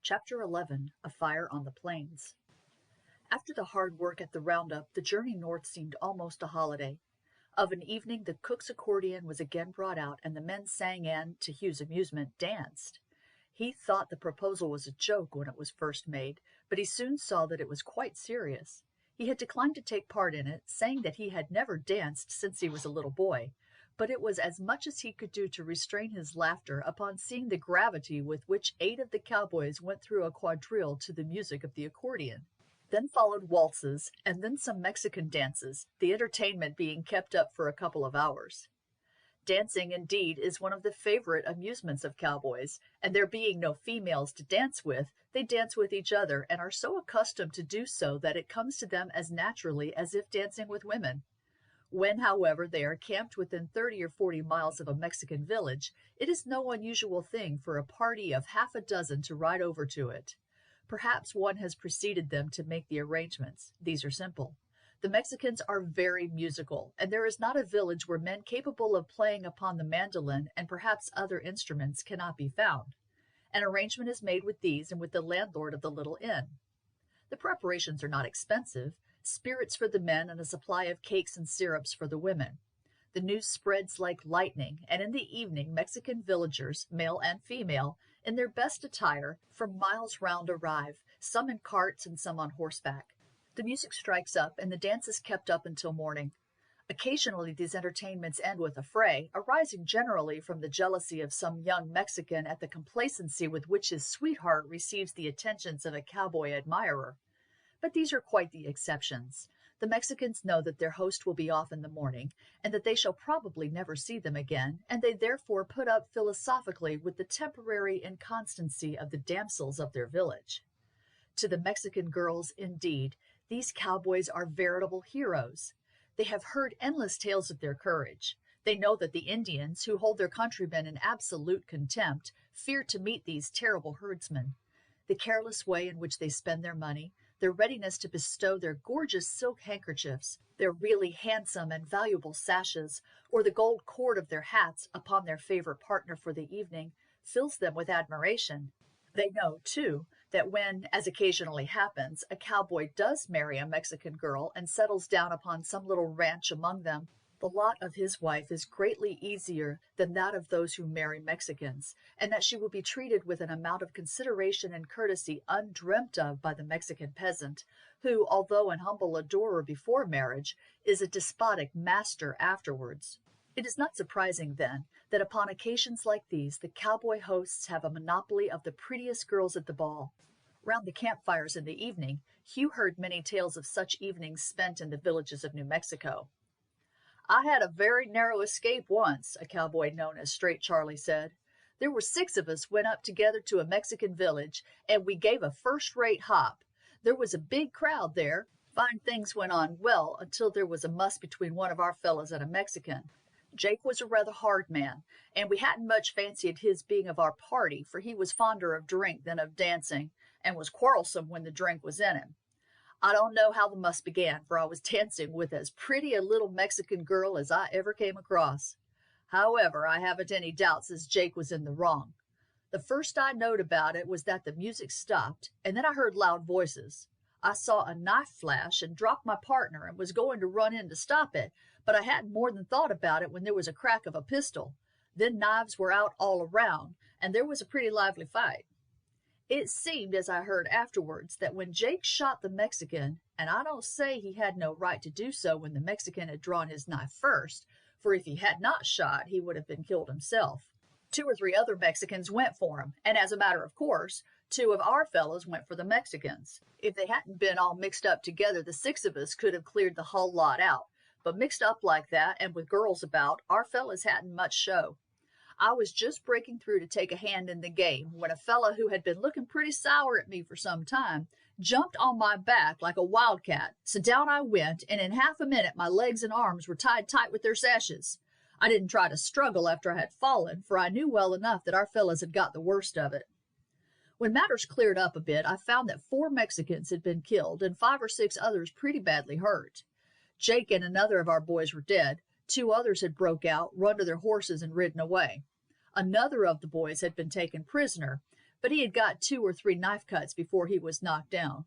Chapter 11, A Fire on the Plains. After the hard work at the roundup, the journey north seemed almost a holiday. Of an evening, the cook's accordion was again brought out, and the men sang and, to Hugh's amusement, danced. He thought the proposal was a joke when it was first made, but he soon saw that it was quite serious. He had declined to take part in it, saying that he had never danced since he was a little boy, but it was as much as he could do to restrain his laughter upon seeing the gravity with which 8 of the cowboys went through a quadrille to the music of the accordion. Then followed waltzes, and then some Mexican dances, the entertainment being kept up for a couple of hours. Dancing, indeed, is one of the favorite amusements of cowboys, and there being no females to dance with, they dance with each other, and are so accustomed to do so that it comes to them as naturally as if dancing with women. When, however, they are camped within 30 or 40 miles of a Mexican village, it is no unusual thing for a party of half a dozen to ride over to it. Perhaps one has preceded them to make the arrangements. These are simple. The Mexicans are very musical, and there is not a village where men capable of playing upon the mandolin and perhaps other instruments cannot be found. An arrangement is made with these and with the landlord of the little inn. The preparations are not expensive. Spirits for the men and a supply of cakes and syrups for the women. The news spreads like lightning, and in the evening Mexican villagers, male and female, in their best attire, from miles round arrive, some in carts and some on horseback. The music strikes up, and the dance is kept up until morning. Occasionally these entertainments end with a fray, arising generally from the jealousy of some young Mexican at the complacency with which his sweetheart receives the attentions of a cowboy admirer. But these are quite the exceptions. The Mexicans know that their host will be off in the morning, and that they shall probably never see them again, and they therefore put up philosophically with the temporary inconstancy of the damsels of their village. To the Mexican girls, indeed, these cowboys are veritable heroes. They have heard endless tales of their courage. They know that the Indians, who hold their countrymen in absolute contempt, fear to meet these terrible herdsmen. The careless way in which they spend their money, their readiness to bestow their gorgeous silk handkerchiefs, their really handsome and valuable sashes, or the gold cord of their hats upon their favorite partner for the evening, fills them with admiration. They know, too, that when, as occasionally happens, a cowboy does marry a Mexican girl and settles down upon some little ranch among them, the lot of his wife is greatly easier than that of those who marry Mexicans, and that she will be treated with an amount of consideration and courtesy undreamt of by the Mexican peasant, who, although an humble adorer before marriage, is a despotic master afterwards. It is not surprising, then, that upon occasions like these the cowboy hosts have a monopoly of the prettiest girls at the ball. Round the campfires in the evening, Hugh heard many tales of such evenings spent in the villages of New Mexico. "I had a very narrow escape once," a cowboy known as Straight Charlie said. "There were 6 of us went up together to a Mexican village, and we gave a first-rate hop. There was a big crowd there. Fine things went on well until there was a muss between one of our fellows and a Mexican. Jake was a rather hard man, and we hadn't much fancied his being of our party, for he was fonder of drink than of dancing, and was quarrelsome when the drink was in him. I don't know how the muss began, for I was dancing with as pretty a little Mexican girl as I ever came across. However, I haven't any doubts as Jake was in the wrong. The first I knowed about it was that the music stopped, and then I heard loud voices. I saw a knife flash and dropped my partner and was going to run in to stop it, but I hadn't more than thought about it when there was a crack of a pistol. Then knives were out all around, and there was a pretty lively fight. It seemed, as I heard afterwards, that when Jake shot the Mexican, and I don't say he had no right to do so when the Mexican had drawn his knife first, for if he had not shot, he would have been killed himself. 2 or 3 other Mexicans went for him, and as a matter of course, 2 of our fellows went for the Mexicans. If they hadn't been all mixed up together, the 6 of us could have cleared the whole lot out, but mixed up like that, and with girls about, our fellows hadn't much show. I was just breaking through to take a hand in the game when a fellow who had been looking pretty sour at me for some time jumped on my back like a wildcat, so down I went, and in half a minute my legs and arms were tied tight with their sashes. I didn't try to struggle after I had fallen, for I knew well enough that our fellows had got the worst of it. When matters cleared up a bit, I found that 4 Mexicans had been killed and 5 or 6 others pretty badly hurt. Jake and another of our boys were dead. 2 others had broke out, run to their horses, and ridden away. Another of the boys had been taken prisoner, but he had got 2 or 3 knife cuts before he was knocked down.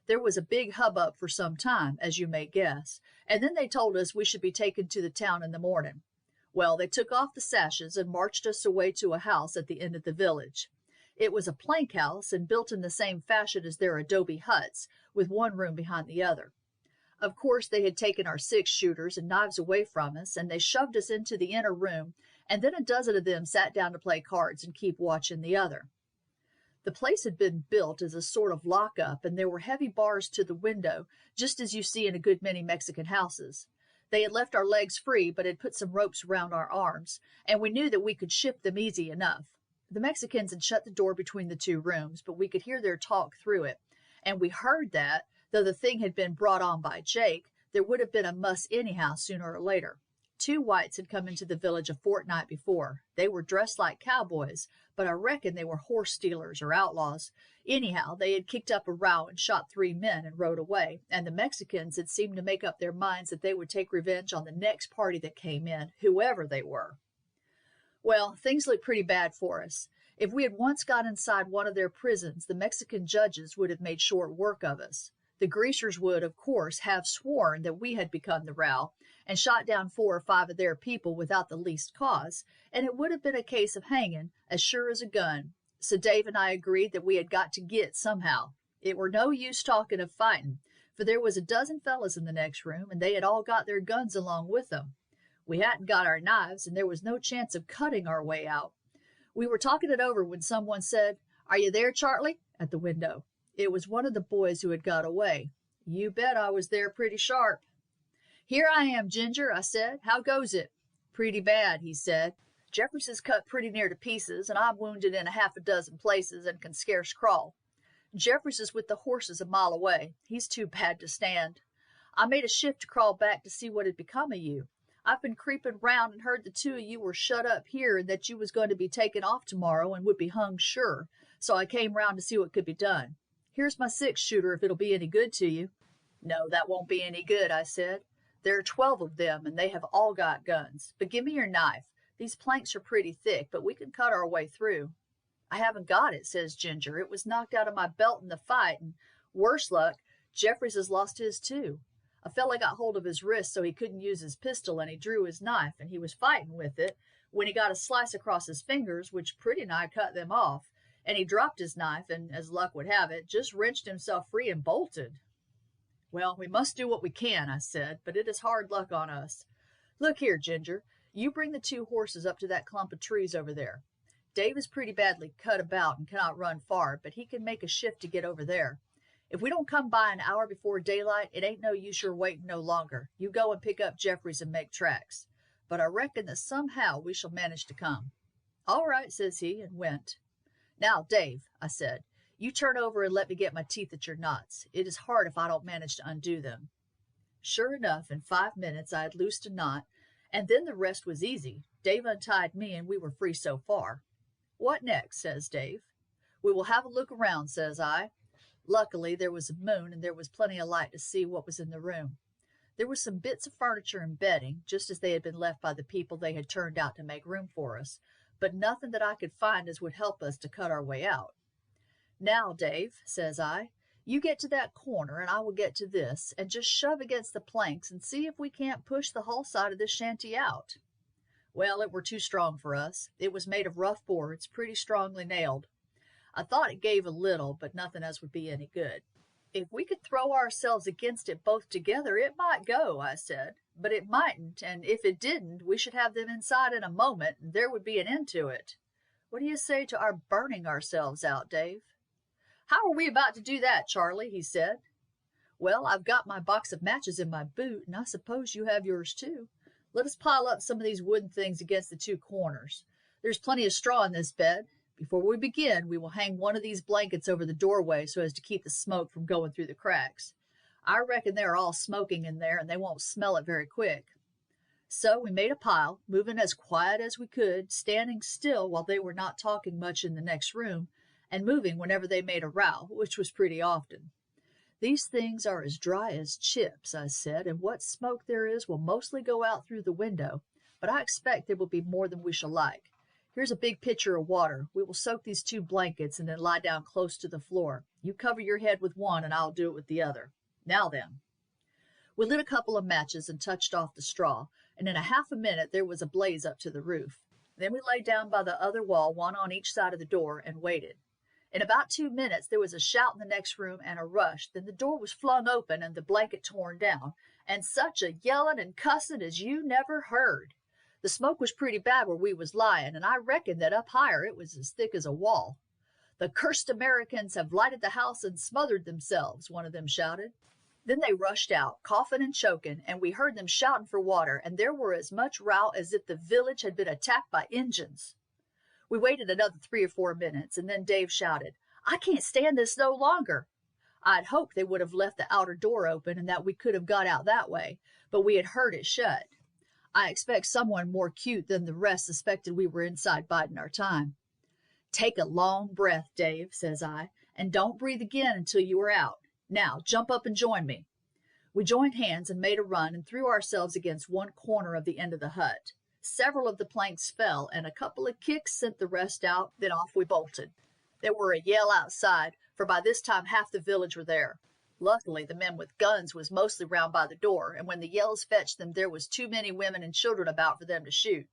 There was a big hubbub for some time, as you may guess, and then they told us we should be taken to the town in the morning. Well, they took off the sashes and marched us away to a house at the end of the village. It was a plank house and built in the same fashion as their adobe huts, with one room behind the other. Of course, they had taken our 6-shooters and knives away from us, and they shoved us into the inner room, and then a dozen of them sat down to play cards and keep watch in the other. The place had been built as a sort of lock-up, and there were heavy bars to the window, just as you see in a good many Mexican houses. They had left our legs free, but had put some ropes around our arms, and we knew that we could shift them easy enough. The Mexicans had shut the door between the 2 rooms, but we could hear their talk through it, and we heard that, though the thing had been brought on by Jake, there would have been a muss anyhow sooner or later. 2 whites had come into the village a fortnight before. They were dressed like cowboys, but I reckon they were horse stealers or outlaws. Anyhow, they had kicked up a row and shot 3 men and rode away, and the Mexicans had seemed to make up their minds that they would take revenge on the next party that came in, whoever they were. Well, things looked pretty bad for us. If we had once got inside one of their prisons, the Mexican judges would have made short work of us. The greasers would, of course, have sworn that we had become the row, and shot down 4 or 5 of their people without the least cause, and it would have been a case of hanging, as sure as a gun. So Dave and I agreed that we had got to git somehow. It were no use talking of fighting, for there was a dozen fellows in the next room, and they had all got their guns along with them. We hadn't got our knives, and there was no chance of cutting our way out. We were talking it over when someone said, "Are you there, Charlie?" at the window. It was one of the boys who had got away. You bet I was there pretty sharp. "Here I am, Ginger," I said. "How goes it?" "Pretty bad," he said. "Jeffries is cut pretty near to pieces, and I'm wounded in a half a dozen places and can scarce crawl. Jeffries is with the horses a mile away. He's too bad to stand. I made a shift to crawl back to see what had become of you. I've been creeping round and heard the 2 of you were shut up here and that you was going to be taken off tomorrow and would be hung sure, so I came round to see what could be done. Here's my 6-shooter if it'll be any good to you." "No, that won't be any good," I said. "There are 12 of them, and they have all got guns. But give me your knife. These planks are pretty thick, but we can cut our way through." "I haven't got it," says Ginger. "It was knocked out of my belt in the fight, and worse luck, Jeffries has lost his too. A fellow got hold of his wrist so he couldn't use his pistol, and he drew his knife, and he was fighting with it, when he got a slice across his fingers, which pretty nigh cut them off, and he dropped his knife, and, as luck would have it, just wrenched himself free and bolted." "Well, we must do what we can," I said, "but it is hard luck on us. Look here, Ginger, you bring the 2 horses up to that clump of trees over there. Dave is pretty badly cut about and cannot run far, but he can make a shift to get over there. If we don't come by an hour before daylight, it ain't no use your waiting no longer. You go and pick up Jeffries and make tracks. But I reckon that somehow we shall manage to come." "All right," says he, and went. "Now, Dave," I said, "you turn over and let me get my teeth at your knots. It is hard if I don't manage to undo them." Sure enough, in 5 minutes I had loosed a knot, and then the rest was easy. Dave untied me, and we were free so far. "What next?" says Dave. "We will have a look around," says I. Luckily, there was a moon, and there was plenty of light to see what was in the room. There were some bits of furniture and bedding, just as they had been left by the people they had turned out to make room for us, but nothing that I could find as would help us to cut our way out. "Now, Dave," says I, "you get to that corner, and I will get to this, and just shove against the planks and see if we can't push the whole side of this shanty out." Well, it were too strong for us. It was made of rough boards, pretty strongly nailed. I thought it gave a little, but nothing as would be any good. "If we could throw ourselves against it both together, it might go," I said. "But it mightn't, and if it didn't, we should have them inside in a moment, and there would be an end to it. What do you say to our burning ourselves out, Dave?" "How are we about to do that, Charlie?" he said. "Well, I've got my box of matches in my boot, and I suppose you have yours too. Let us pile up some of these wooden things against the 2 corners. There's plenty of straw in this bed. Before we begin, we will hang one of these blankets over the doorway so as to keep the smoke from going through the cracks. I reckon they are all smoking in there, and they won't smell it very quick." So we made a pile, moving as quiet as we could, standing still while they were not talking much in the next room, and moving whenever they made a row, which was pretty often. "These things are as dry as chips," I said, "and what smoke there is will mostly go out through the window, but I expect there will be more than we shall like. Here's a big pitcher of water. We will soak these 2 blankets and then lie down close to the floor. You cover your head with one and I'll do it with the other. Now then." We lit a couple of matches and touched off the straw, and in a half a minute there was a blaze up to the roof. Then we lay down by the other wall, one on each side of the door, and waited. In about 2 minutes there was a shout in the next room and a rush. Then the door was flung open and the blanket torn down, and such a yelling and cussing as you never heard. The smoke was pretty bad where we was lying, and I reckon that up higher it was as thick as a wall. "The cursed Americans have lighted the house and smothered themselves," one of them shouted. Then they rushed out, coughing and choking, and we heard them shouting for water, and there were as much row as if the village had been attacked by Injuns. We waited another 3 or 4 minutes, and then Dave shouted, "I can't stand this no longer." I'd hoped they would have left the outer door open and that we could have got out that way, but we had heard it shut. I expect someone more cute than the rest suspected we were inside biding our time. "Take a long breath, Dave," says I, "and don't breathe again until you are out. Now, jump up and join me." We joined hands and made a run and threw ourselves against one corner of the end of the hut. Several of the planks fell, and a couple of kicks sent the rest out, then off we bolted. There were a yell outside, for by this time half the village were there. Luckily, the men with guns was mostly round by the door, and when the yells fetched them, there was too many women and children about for them to shoot.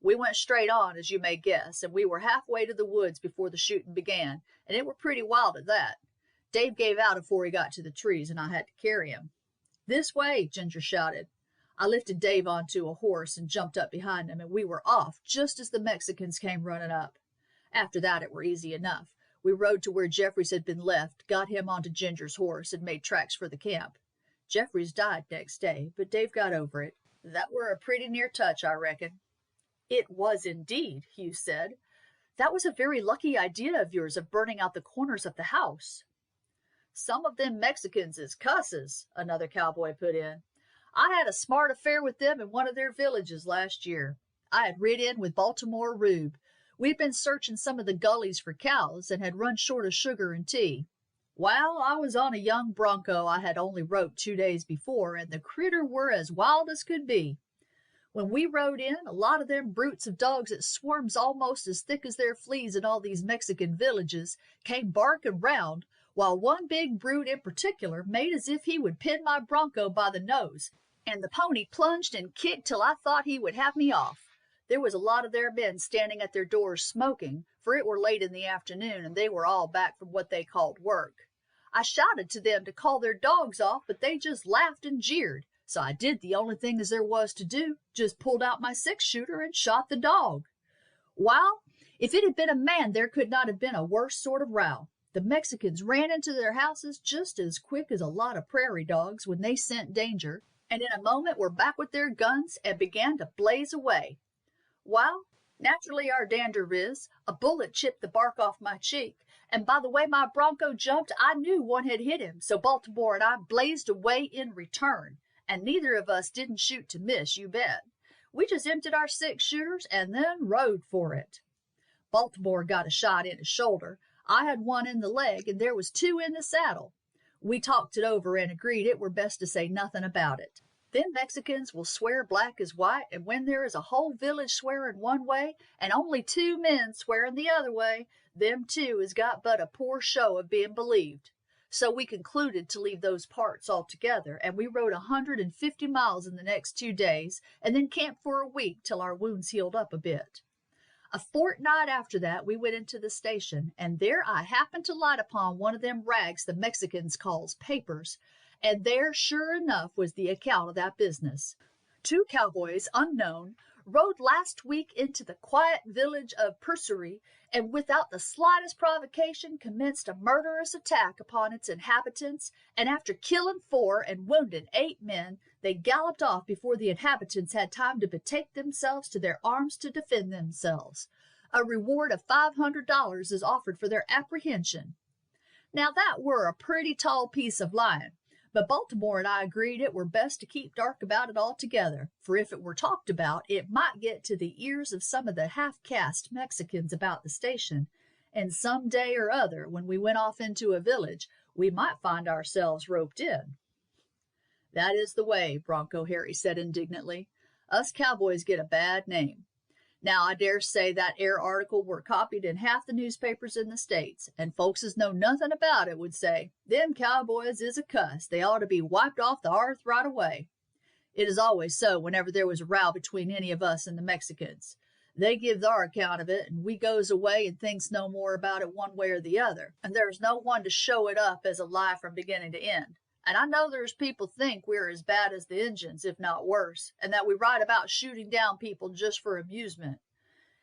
We went straight on, as you may guess, and we were halfway to the woods before the shooting began, and it were pretty wild at that. Dave gave out afore he got to the trees, and I had to carry him. "This way," Ginger shouted. I lifted Dave onto a horse and jumped up behind him, and we were off just as the Mexicans came running up. After that it were easy enough. We rode to where Jeffries had been left, got him onto Ginger's horse, and made tracks for the camp. Jeffries died next day, but Dave got over it. That were a pretty near touch, I reckon. "It was indeed," Hugh said. "That was a very lucky idea of yours of burning out the corners of the house." "Some of them Mexicans is cusses," another cowboy put in. "I had a smart affair with them in one of their villages last year. I had rid in with Baltimore Rube. We'd been searching some of the gullies for cows, and had run short of sugar and tea. Well, I was on a young bronco I had only roped 2 days before, and the critter were as wild as could be. When we rode in, a lot of them brutes of dogs that swarms almost as thick as their fleas in all these Mexican villages came barking round, while one big brute in particular made as if he would pin my bronco by the nose, and the pony plunged and kicked till I thought he would have me off. There was a lot of their men standing at their doors smoking, for it were late in the afternoon, and they were all back from what they called work. I shouted to them to call their dogs off, but they just laughed and jeered. So I did the only thing as there was to do, just pulled out my 6-shooter and shot the dog. Well, if it had been a man, there could not have been a worse sort of row. The Mexicans ran into their houses just as quick as a lot of prairie dogs when they scent danger, and in a moment were back with their guns and began to blaze away. Well, naturally our dander is, a bullet chipped the bark off my cheek, and by the way my bronco jumped, I knew one had hit him, so Baltimore and I blazed away in return. And neither of us didn't shoot to miss, you bet. We just emptied our 6-shooters and then rode for it. Baltimore got a shot in his shoulder. I had one in the leg, and there was 2 in the saddle. We talked it over and agreed it were best to say nothing about it. Them Mexicans will swear black as white, and when there is a whole village swearing one way, and only 2 men swearing the other way, them 2 has got but a poor show of being believed. So we concluded to leave those parts altogether, and we rode 150 miles in the next 2 days, and then camped for a week till our wounds healed up a bit. A fortnight after that we went into the station, and there I happened to light upon one of them rags the Mexicans calls papers, and there sure enough was the account of that business. 2 cowboys, unknown, rode last week into the quiet village of Pursery, and without the slightest provocation commenced a murderous attack upon its inhabitants, and after killing 4 and wounding 8 men, they galloped off before the inhabitants had time to betake themselves to their arms to defend themselves. A reward of $500 is offered for their apprehension. Now that were a pretty tall piece of lying, but Baltimore and I agreed it were best to keep dark about it altogether, for if it were talked about, it might get to the ears of some of the half-caste Mexicans about the station, and some day or other, when we went off into a village, we might find ourselves roped in. "That is the way," Bronco Harry said indignantly. "Us cowboys get a bad name. Now, I dare say that ere article were copied in half the newspapers in the States, and folks as know nothing about it would say, them cowboys is a cuss. They ought to be wiped off the earth right away. It is always so whenever there was a row between any of us and the Mexicans. They give their account of it, and we goes away and thinks no more about it one way or the other, and there's no one to show it up as a lie from beginning to end. And I know there's people think we're as bad as the Injuns, if not worse, and that we write about shooting down people just for amusement.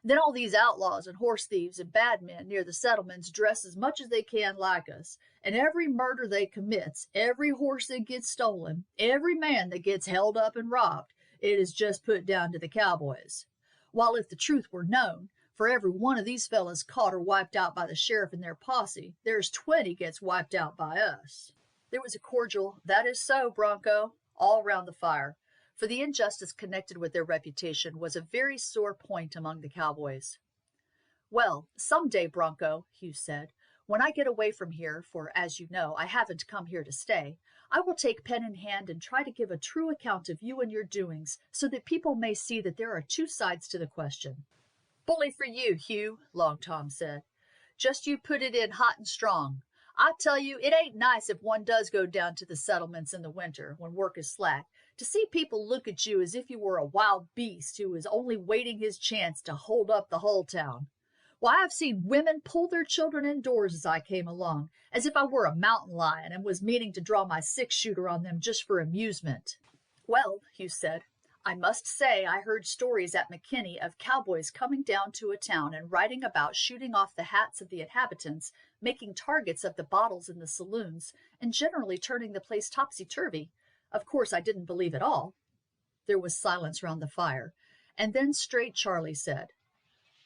Then all these outlaws and horse thieves and bad men near the settlements dress as much as they can like us, and every murder they commits, every horse that gets stolen, every man that gets held up and robbed, it is just put down to the cowboys. While if the truth were known, for every one of these fellows caught or wiped out by the sheriff and their posse, there's 20 gets wiped out by us. There was a cordial, "That is so, Bronco," all round the fire, for the injustice connected with their reputation was a very sore point among the cowboys. "Well, some day, Bronco," Hugh said, "when I get away from here, for as you know, I haven't come here to stay, I will take pen in hand and try to give a true account of you and your doings, so that people may see that there are two sides to the question." "Bully for you, Hugh," Long Tom said. "Just you put it in hot and strong. I tell you, it ain't nice if one does go down to the settlements in the winter, when work is slack, to see people look at you as if you were a wild beast who was only waiting his chance to hold up the whole town. Why, I've seen women pull their children indoors as I came along, as if I were a mountain lion and was meaning to draw my six-shooter on them just for amusement." "Well," Hugh said, "I must say I heard stories at McKinney of cowboys coming down to a town and riding about shooting off the hats of the inhabitants, making targets of the bottles in the saloons, and generally turning the place topsy-turvy. Of course I didn't believe it all." There was silence round the fire, and then straight Charlie said,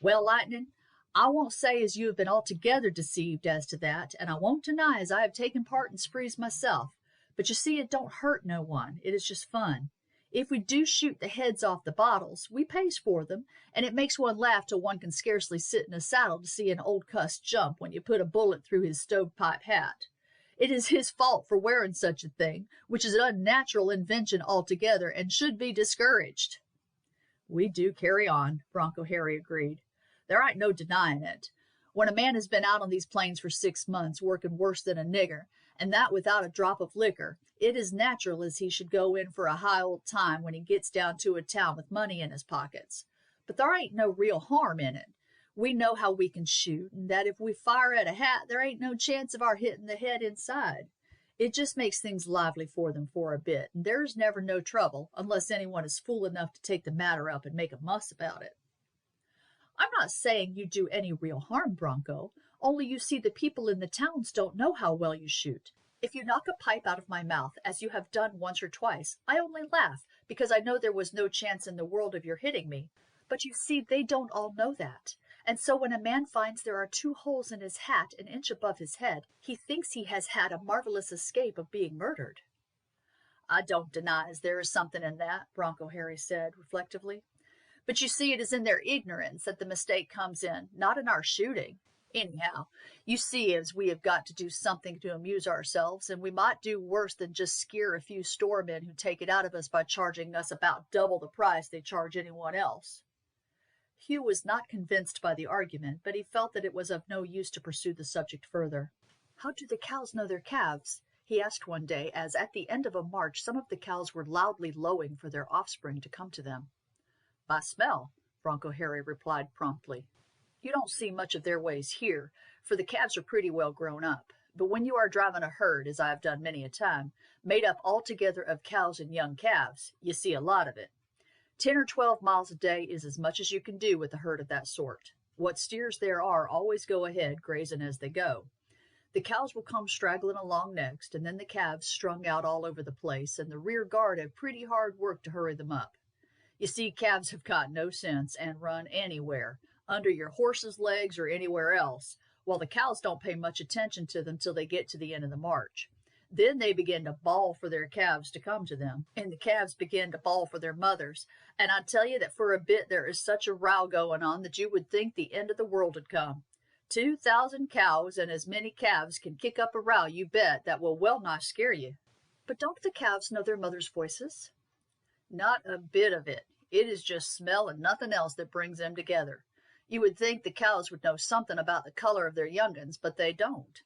"Well, Lightning, I won't say as you have been altogether deceived as to that, and I won't deny as I have taken part in sprees myself, but you see it don't hurt no one, it is just fun. If we do shoot the heads off the bottles, we pays for them, and it makes one laugh till one can scarcely sit in a saddle to see an old cuss jump when you put a bullet through his stovepipe hat. It is his fault for wearing such a thing, which is an unnatural invention altogether, and should be discouraged." "We do carry on," Bronco Harry agreed. "There ain't no denying it. When a man has been out on these plains for 6 months, working worse than a nigger, and that without a drop of liquor, it is natural as he should go in for a high old time when he gets down to a town with money in his pockets. But there ain't no real harm in it. We know how we can shoot, and that if we fire at a hat, there ain't no chance of our hitting the head inside. It just makes things lively for them for a bit, and there's never no trouble, unless anyone is fool enough to take the matter up and make a muss about it." "I'm not saying you do any real harm, Bronco, only you see the people in the towns don't know how well you shoot. If you knock a pipe out of my mouth, as you have done once or twice, I only laugh, because I know there was no chance in the world of your hitting me. But you see they don't all know that, and so when a man finds there are 2 holes in his hat an inch above his head, he thinks he has had a marvelous escape of being murdered." "I don't deny as there is something in that," Bronco Harry said reflectively. "But you see it is in their ignorance that the mistake comes in, not in our shooting. Anyhow, you see as we have got to do something to amuse ourselves, and we might do worse than just scare a few storemen who take it out of us by charging us about double the price they charge anyone else." Hugh was not convinced by the argument, but he felt that it was of no use to pursue the subject further. "How do the cows know their calves?" he asked one day, as at the end of a march some of the cows were loudly lowing for their offspring to come to them. "By smell," Bronco Harry replied promptly. "You don't see much of their ways here, for the calves are pretty well grown up. But when you are driving a herd, as I have done many a time, made up altogether of cows and young calves, you see a lot of it. 10 or 12 miles a day is as much as you can do with a herd of that sort. What steers there are always go ahead, grazing as they go. The cows will come straggling along next, and then the calves strung out all over the place, and the rear guard have pretty hard work to hurry them up. You see, calves have got no sense and run anywhere, under your horse's legs or anywhere else, while the cows don't pay much attention to them till they get to the end of the march. Then they begin to bawl for their calves to come to them, and the calves begin to bawl for their mothers, and I tell you that for a bit there is such a row going on that you would think the end of the world had come. 2,000 cows and as many calves can kick up a row, you bet, that will well nigh scare you." "But don't the calves know their mothers' voices?" "Not a bit of it. It is just smell and nothing else that brings them together. You would think the cows would know something about the color of their young'uns, but they don't.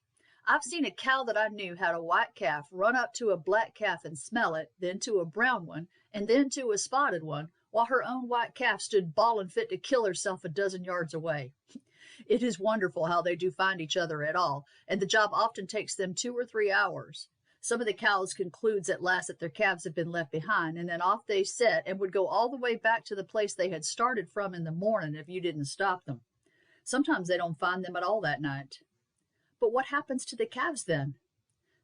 I've seen a cow that I knew had a white calf run up to a black calf and smell it, then to a brown one, and then to a spotted one, while her own white calf stood bawling fit to kill herself a dozen yards away. It is wonderful how they do find each other at all, and the job often takes them 2 or 3 hours. Some of the cows concludes at last that their calves have been left behind, and then off they set and would go all the way back to the place they had started from in the morning if you didn't stop them. Sometimes they don't find them at all that night. But what happens to the calves then?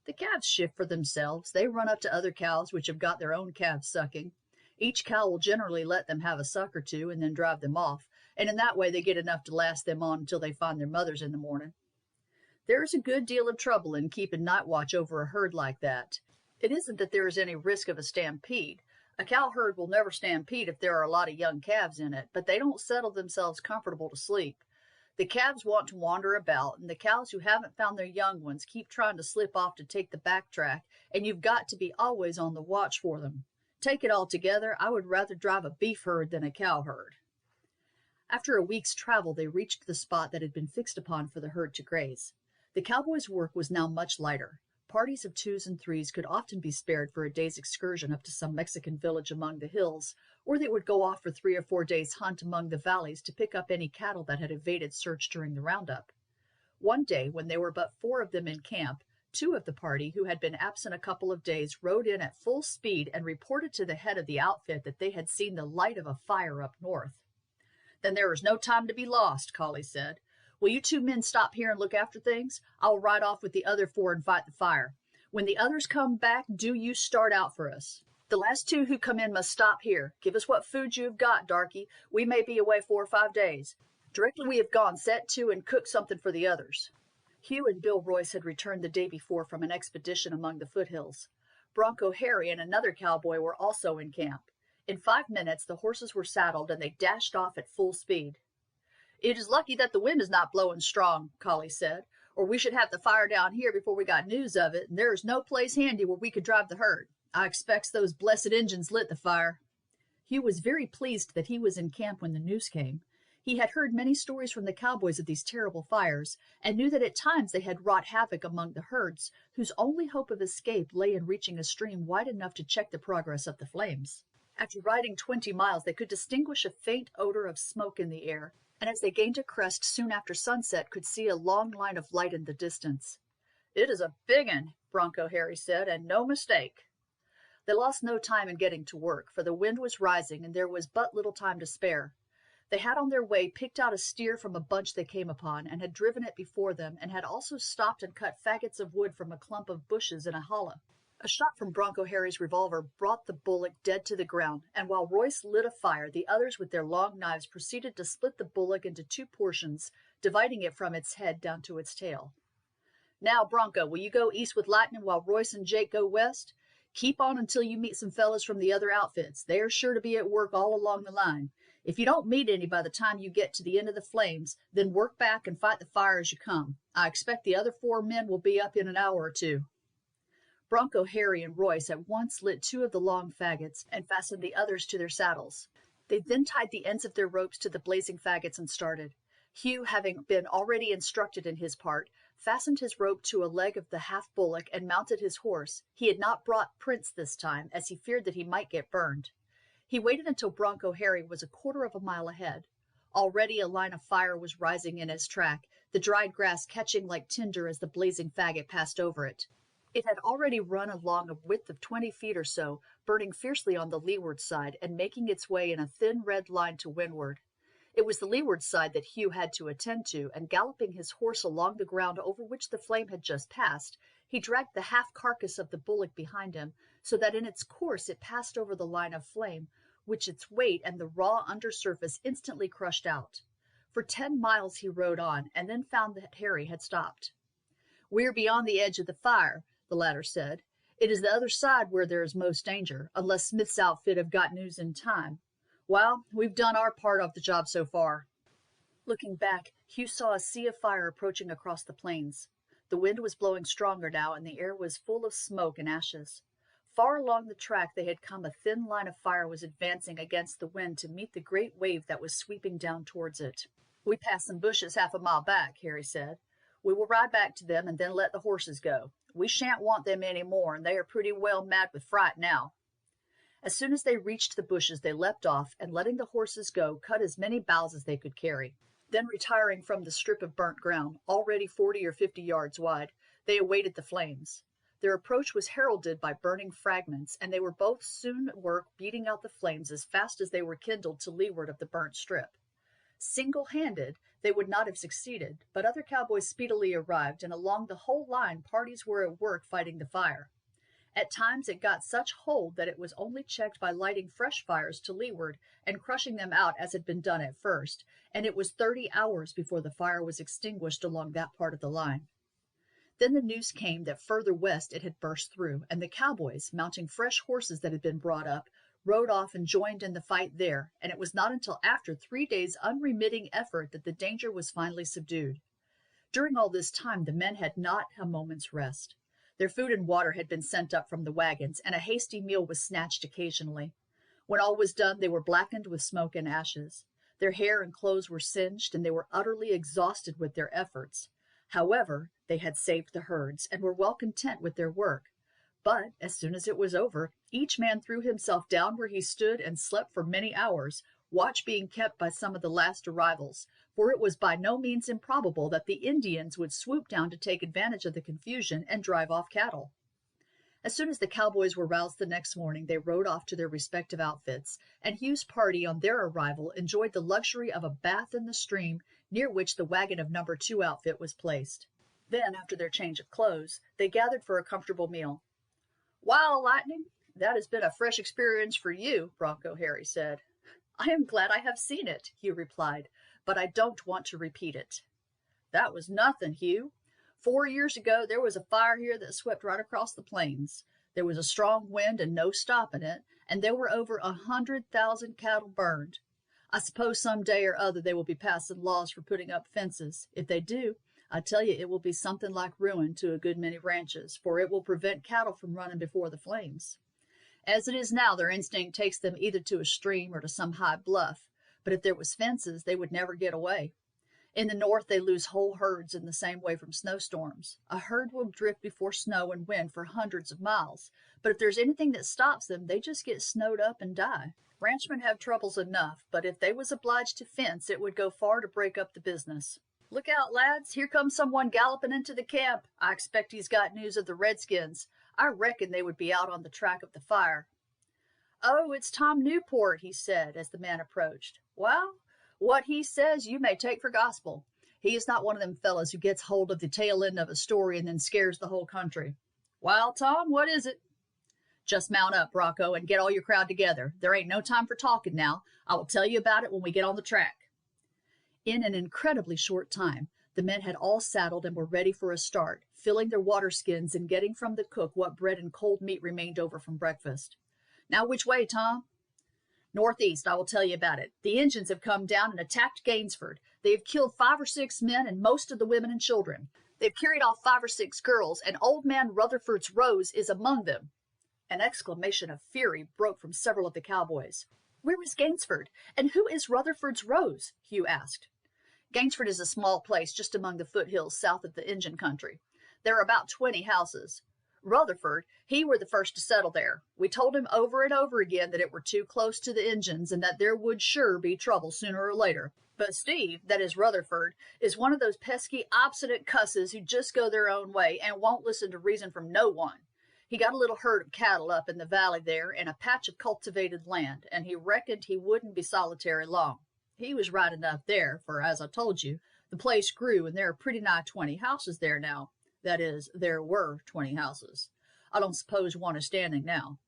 The calves shift for themselves. They run up to other cows which have got their own calves sucking. Each cow will generally let them have a suck or two and then drive them off, and in that way they get enough to last them on until they find their mothers in the morning. There is a good deal of trouble in keeping night watch over a herd like that. It isn't that there is any risk of a stampede. A cow herd will never stampede if there are a lot of young calves in it, but they don't settle themselves comfortable to sleep. The calves want to wander about, and the cows who haven't found their young ones keep trying to slip off to take the back track, and you've got to be always on the watch for them. Take it all together, I would rather drive a beef herd than a cow herd. After a week's travel, they reached the spot that had been fixed upon for the herd to graze. The cowboys' work was now much lighter. Parties of 2s and 3s could often be spared for a day's excursion up to some Mexican village among the hills, or they would go off for 3 or 4 days' hunt among the valleys to pick up any cattle that had evaded search during the roundup. One day, when there were but 4 of them in camp, 2 of the party, who had been absent a couple of days, rode in at full speed and reported to the head of the outfit that they had seen the light of a fire up north. "Then there is no time to be lost," Collie said. "Will you 2 men stop here and look after things? I will ride off with the other 4 and fight the fire. When the others come back, do you start out for us. The last 2 who come in must stop here. Give us what food you have got, darky. We may be away 4 or 5 days. Directly we have gone, set to and cook something for the others." Hugh and Bill Royce had returned the day before from an expedition among the foothills. Bronco Harry and another cowboy were also in camp. In 5 minutes the horses were saddled, and they dashed off at full speed. "It is lucky that the wind is not blowing strong," Collie said, "or we should have the fire down here before we got news of it, and there is no place handy where we could drive the herd. I expects those blessed Injuns lit the fire." Hugh was very pleased that he was in camp when the news came. He had heard many stories from the cowboys of these terrible fires, and knew that at times they had wrought havoc among the herds, whose only hope of escape lay in reaching a stream wide enough to check the progress of the flames. After riding 20 miles, they could distinguish a faint odor of smoke in the air, and as they gained a crest soon after sunset, could see a long line of light in the distance. "It is a big un," Bronco Harry said, "and no mistake." They lost no time in getting to work, for the wind was rising, and there was but little time to spare. They had on their way picked out a steer from a bunch they came upon, and had driven it before them, and had also stopped and cut faggots of wood from a clump of bushes in a hollow. A shot from Bronco Harry's revolver brought the bullock dead to the ground, and while Royce lit a fire, the others with their long knives proceeded to split the bullock into 2 portions, dividing it from its head down to its tail. "Now, Bronco, will you go east with Lightning while Royce and Jake go west? Keep on until you meet some fellows from the other outfits. They are sure to be at work all along the line. If you don't meet any by the time you get to the end of the flames, then work back and fight the fire as you come. I expect the other 4 men will be up in an hour or 2. Bronco Harry and Royce at once lit 2 of the long faggots and fastened the others to their saddles. They then tied the ends of their ropes to the blazing faggots and started. Hugh, having been already instructed in his part, fastened his rope to a leg of the half-bullock and mounted his horse. He had not brought Prince this time, as he feared that he might get burned. He waited until Bronco Harry was a quarter of a mile ahead. Already a line of fire was rising in his track, the dried grass catching like tinder as the blazing faggot passed over it. It had already run along a width of 20 feet or so, burning fiercely on the leeward side and making its way in a thin red line to windward. It was the leeward side that Hugh had to attend to, and galloping his horse along the ground over which the flame had just passed, he dragged the half-carcass of the bullock behind him, so that in its course it passed over the line of flame, which its weight and the raw undersurface instantly crushed out. For 10 miles he rode on, and then found that Harry had stopped. "We are beyond the edge of the fire," the latter said. "It is the other side where there is most danger, unless Smith's outfit have got news in time. Well, we've done our part of the job so far." Looking back, Hugh saw a sea of fire approaching across the plains. The wind was blowing stronger now, and the air was full of smoke and ashes. Far along the track they had come, a thin line of fire was advancing against the wind to meet the great wave that was sweeping down towards it. "We passed some bushes half a mile back," Harry said. "We will ride back to them and then let the horses go. We shan't want them any more, and they are pretty well mad with fright now." As soon as they reached the bushes they leapt off, and letting the horses go, cut as many boughs as they could carry. Then retiring from the strip of burnt ground, already 40 or 50 yards wide, they awaited the flames. Their approach was heralded by burning fragments, and they were both soon at work beating out the flames as fast as they were kindled to leeward of the burnt strip. Single-handed, they would not have succeeded, but other cowboys speedily arrived, and along the whole line parties were at work fighting the fire. At times it got such hold that it was only checked by lighting fresh fires to leeward and crushing them out as had been done at first, and it was 30 hours before the fire was extinguished along that part of the line. Then the news came that further west it had burst through, and the cowboys, mounting fresh horses that had been brought up, rode off and joined in the fight there, and it was not until after 3 days' unremitting effort that the danger was finally subdued. During all this time the men had not a moment's rest. Their food and water had been sent up from the wagons, and a hasty meal was snatched occasionally. When all was done they were blackened with smoke and ashes. Their hair and clothes were singed, and they were utterly exhausted with their efforts. However, they had saved the herds, and were well content with their work. But, as soon as it was over, each man threw himself down where he stood and slept for many hours, watch being kept by some of the last arrivals, for it was by no means improbable that the Indians would swoop down to take advantage of the confusion and drive off cattle. As soon as the cowboys were roused the next morning, they rode off to their respective outfits, and Hugh's party on their arrival enjoyed the luxury of a bath in the stream near which the wagon of No. 2 outfit was placed. Then, after their change of clothes, they gathered for a comfortable meal. "Well, Lightning, that has been a fresh experience for you," Bronco Harry said. "I am glad I have seen it," Hugh replied, "but I don't want to repeat it." "That was nothing, Hugh. 4 years ago there was a fire here that swept right across the plains. There was a strong wind and no stopping it, and there were over 100,000 cattle burned. I suppose some day or other they will be passing laws for putting up fences. If they do, I tell you it will be something like ruin to a good many ranches, for it will prevent cattle from running before the flames. As it is now, their instinct takes them either to a stream or to some high bluff, but if there was fences, they would never get away. In the north, they lose whole herds in the same way from snowstorms. A herd will drift before snow and wind for hundreds of miles, but if there's anything that stops them, they just get snowed up and die. Ranchmen have troubles enough, but if they was obliged to fence, it would go far to break up the business. Look out, lads, here comes someone galloping into the camp. I expect he's got news of the Redskins. I reckon they would be out on the track of the fire." "Oh, it's Tom Newport," he said, as the man approached. "Well, what he says you may take for gospel. He is not one of them fellows who gets hold of the tail end of a story and then scares the whole country. Well, Tom, what is it?" "Just mount up, Rocco, and get all your crowd together. There ain't no time for talking now. I will tell you about it when we get on the track." In an incredibly short time, the men had all saddled and were ready for a start, filling their water skins and getting from the cook what bread and cold meat remained over from breakfast. "Now which way, Tom?" "Northeast. I will tell you about it. The Injuns have come down and attacked Gainesford. They have killed 5 or 6 men and most of the women and children. They've carried off 5 or 6 girls, and old man Rutherford's Rose is among them." An exclamation of fury broke from several of the cowboys. "Where is Gainesford, and who is Rutherford's Rose?" Hugh asked. "Gainesford is a small place just among the foothills south of the Injun country. There are about 20 houses. Rutherford, he were the first to settle there. We told him over and over again that it were too close to the Injuns and that there would sure be trouble sooner or later. But Steve, that is Rutherford, is one of those pesky, obstinate cusses who just go their own way and won't listen to reason from no one. He got a little herd of cattle up in the valley there and a patch of cultivated land, and he reckoned he wouldn't be solitary long. He was right enough there, for, as I told you, the place grew, and there are pretty nigh 20 houses there now. That is, there were 20 houses. I don't suppose one is standing now.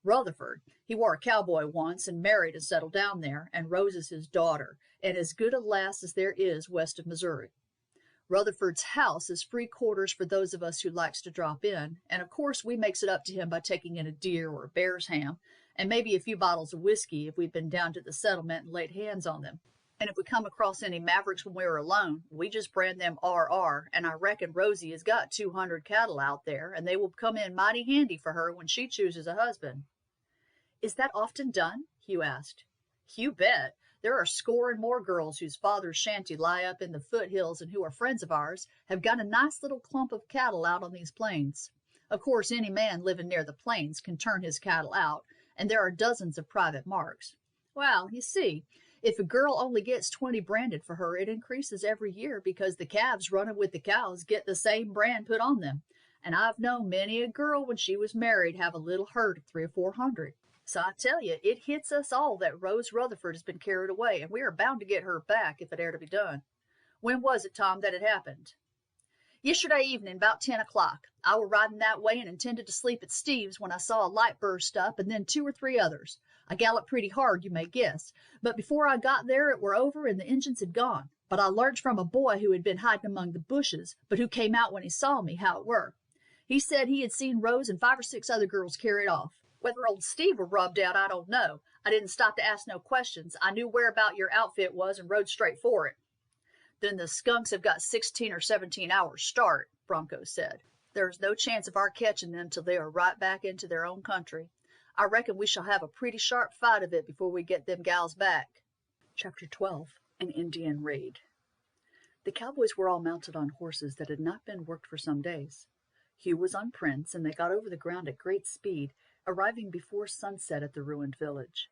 Rutherford, he war a cowboy once and married and settled down there, and Rose is his daughter, and as good a lass as there is west of Missouri. Rutherford's house is free quarters for those of us who likes to drop in, and of course we makes it up to him by taking in a deer or a bear's ham, and maybe a few bottles of whiskey if we've been down to the settlement and laid hands on them. And if we come across any mavericks when we're alone, we just brand them RR, and I reckon Rosie has got 200 cattle out there, and they will come in mighty handy for her when she chooses a husband." "Is that often done?" Hugh asked. "You bet. There are a score and more girls whose father's shanty lie up in the foothills and who are friends of ours, have got a nice little clump of cattle out on these plains. Of course, any man living near the plains can turn his cattle out, and there are dozens of private marks. Well, you see, if a girl only gets 20 branded for her, it increases every year because the calves running with the cows get the same brand put on them. And I've known many a girl when she was married have a little herd of 300 or 400. So I tell you, it hits us all that Rose Rutherford has been carried away, and we are bound to get her back if it are to be done. When was it, Tom, that it happened?" "Yesterday evening, about 10 o'clock. I were riding that way and intended to sleep at Steve's when I saw a light burst up, and then 2 or 3 others. I galloped pretty hard, you may guess, but before I got there it were over and the Injuns had gone. But I learned from a boy who had been hiding among the bushes, but who came out when he saw me, how it were. He said he had seen Rose and 5 or 6 other girls carried off. Whether old Steve were rubbed out, I don't know. I didn't stop to ask no questions. I knew whereabout your outfit was and rode straight for it." "Then the skunks have got 16 or 17 hours start," Bronco said. "There is no chance of our catching them till they are right back into their own country. I reckon we shall have a pretty sharp fight of it before we get them gals back." Chapter 12. An Indian Raid. The cowboys were all mounted on horses that had not been worked for some days. Hugh was on Prince, and they got over the ground at great speed, arriving before sunset at the ruined village.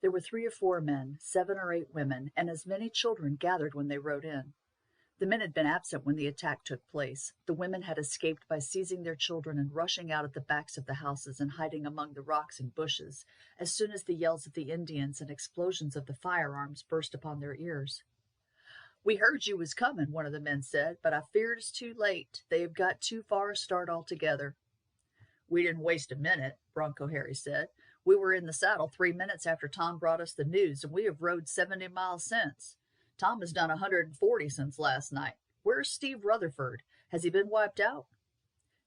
There were 3 or 4 men, 7 or 8 women, and as many children gathered when they rode in. The men had been absent when the attack took place. The women had escaped by seizing their children and rushing out at the backs of the houses and hiding among the rocks and bushes, as soon as the yells of the Indians and explosions of the firearms burst upon their ears. "We heard you was coming," one of the men said, "but I fear it's too late. They have got too far a start altogether." "We didn't waste a minute," Bronco Harry said. "We were in the saddle 3 minutes after Tom brought us the news, and we have rode 70 miles since. Tom has done 140 since last night. Where's Steve Rutherford? Has he been wiped out?"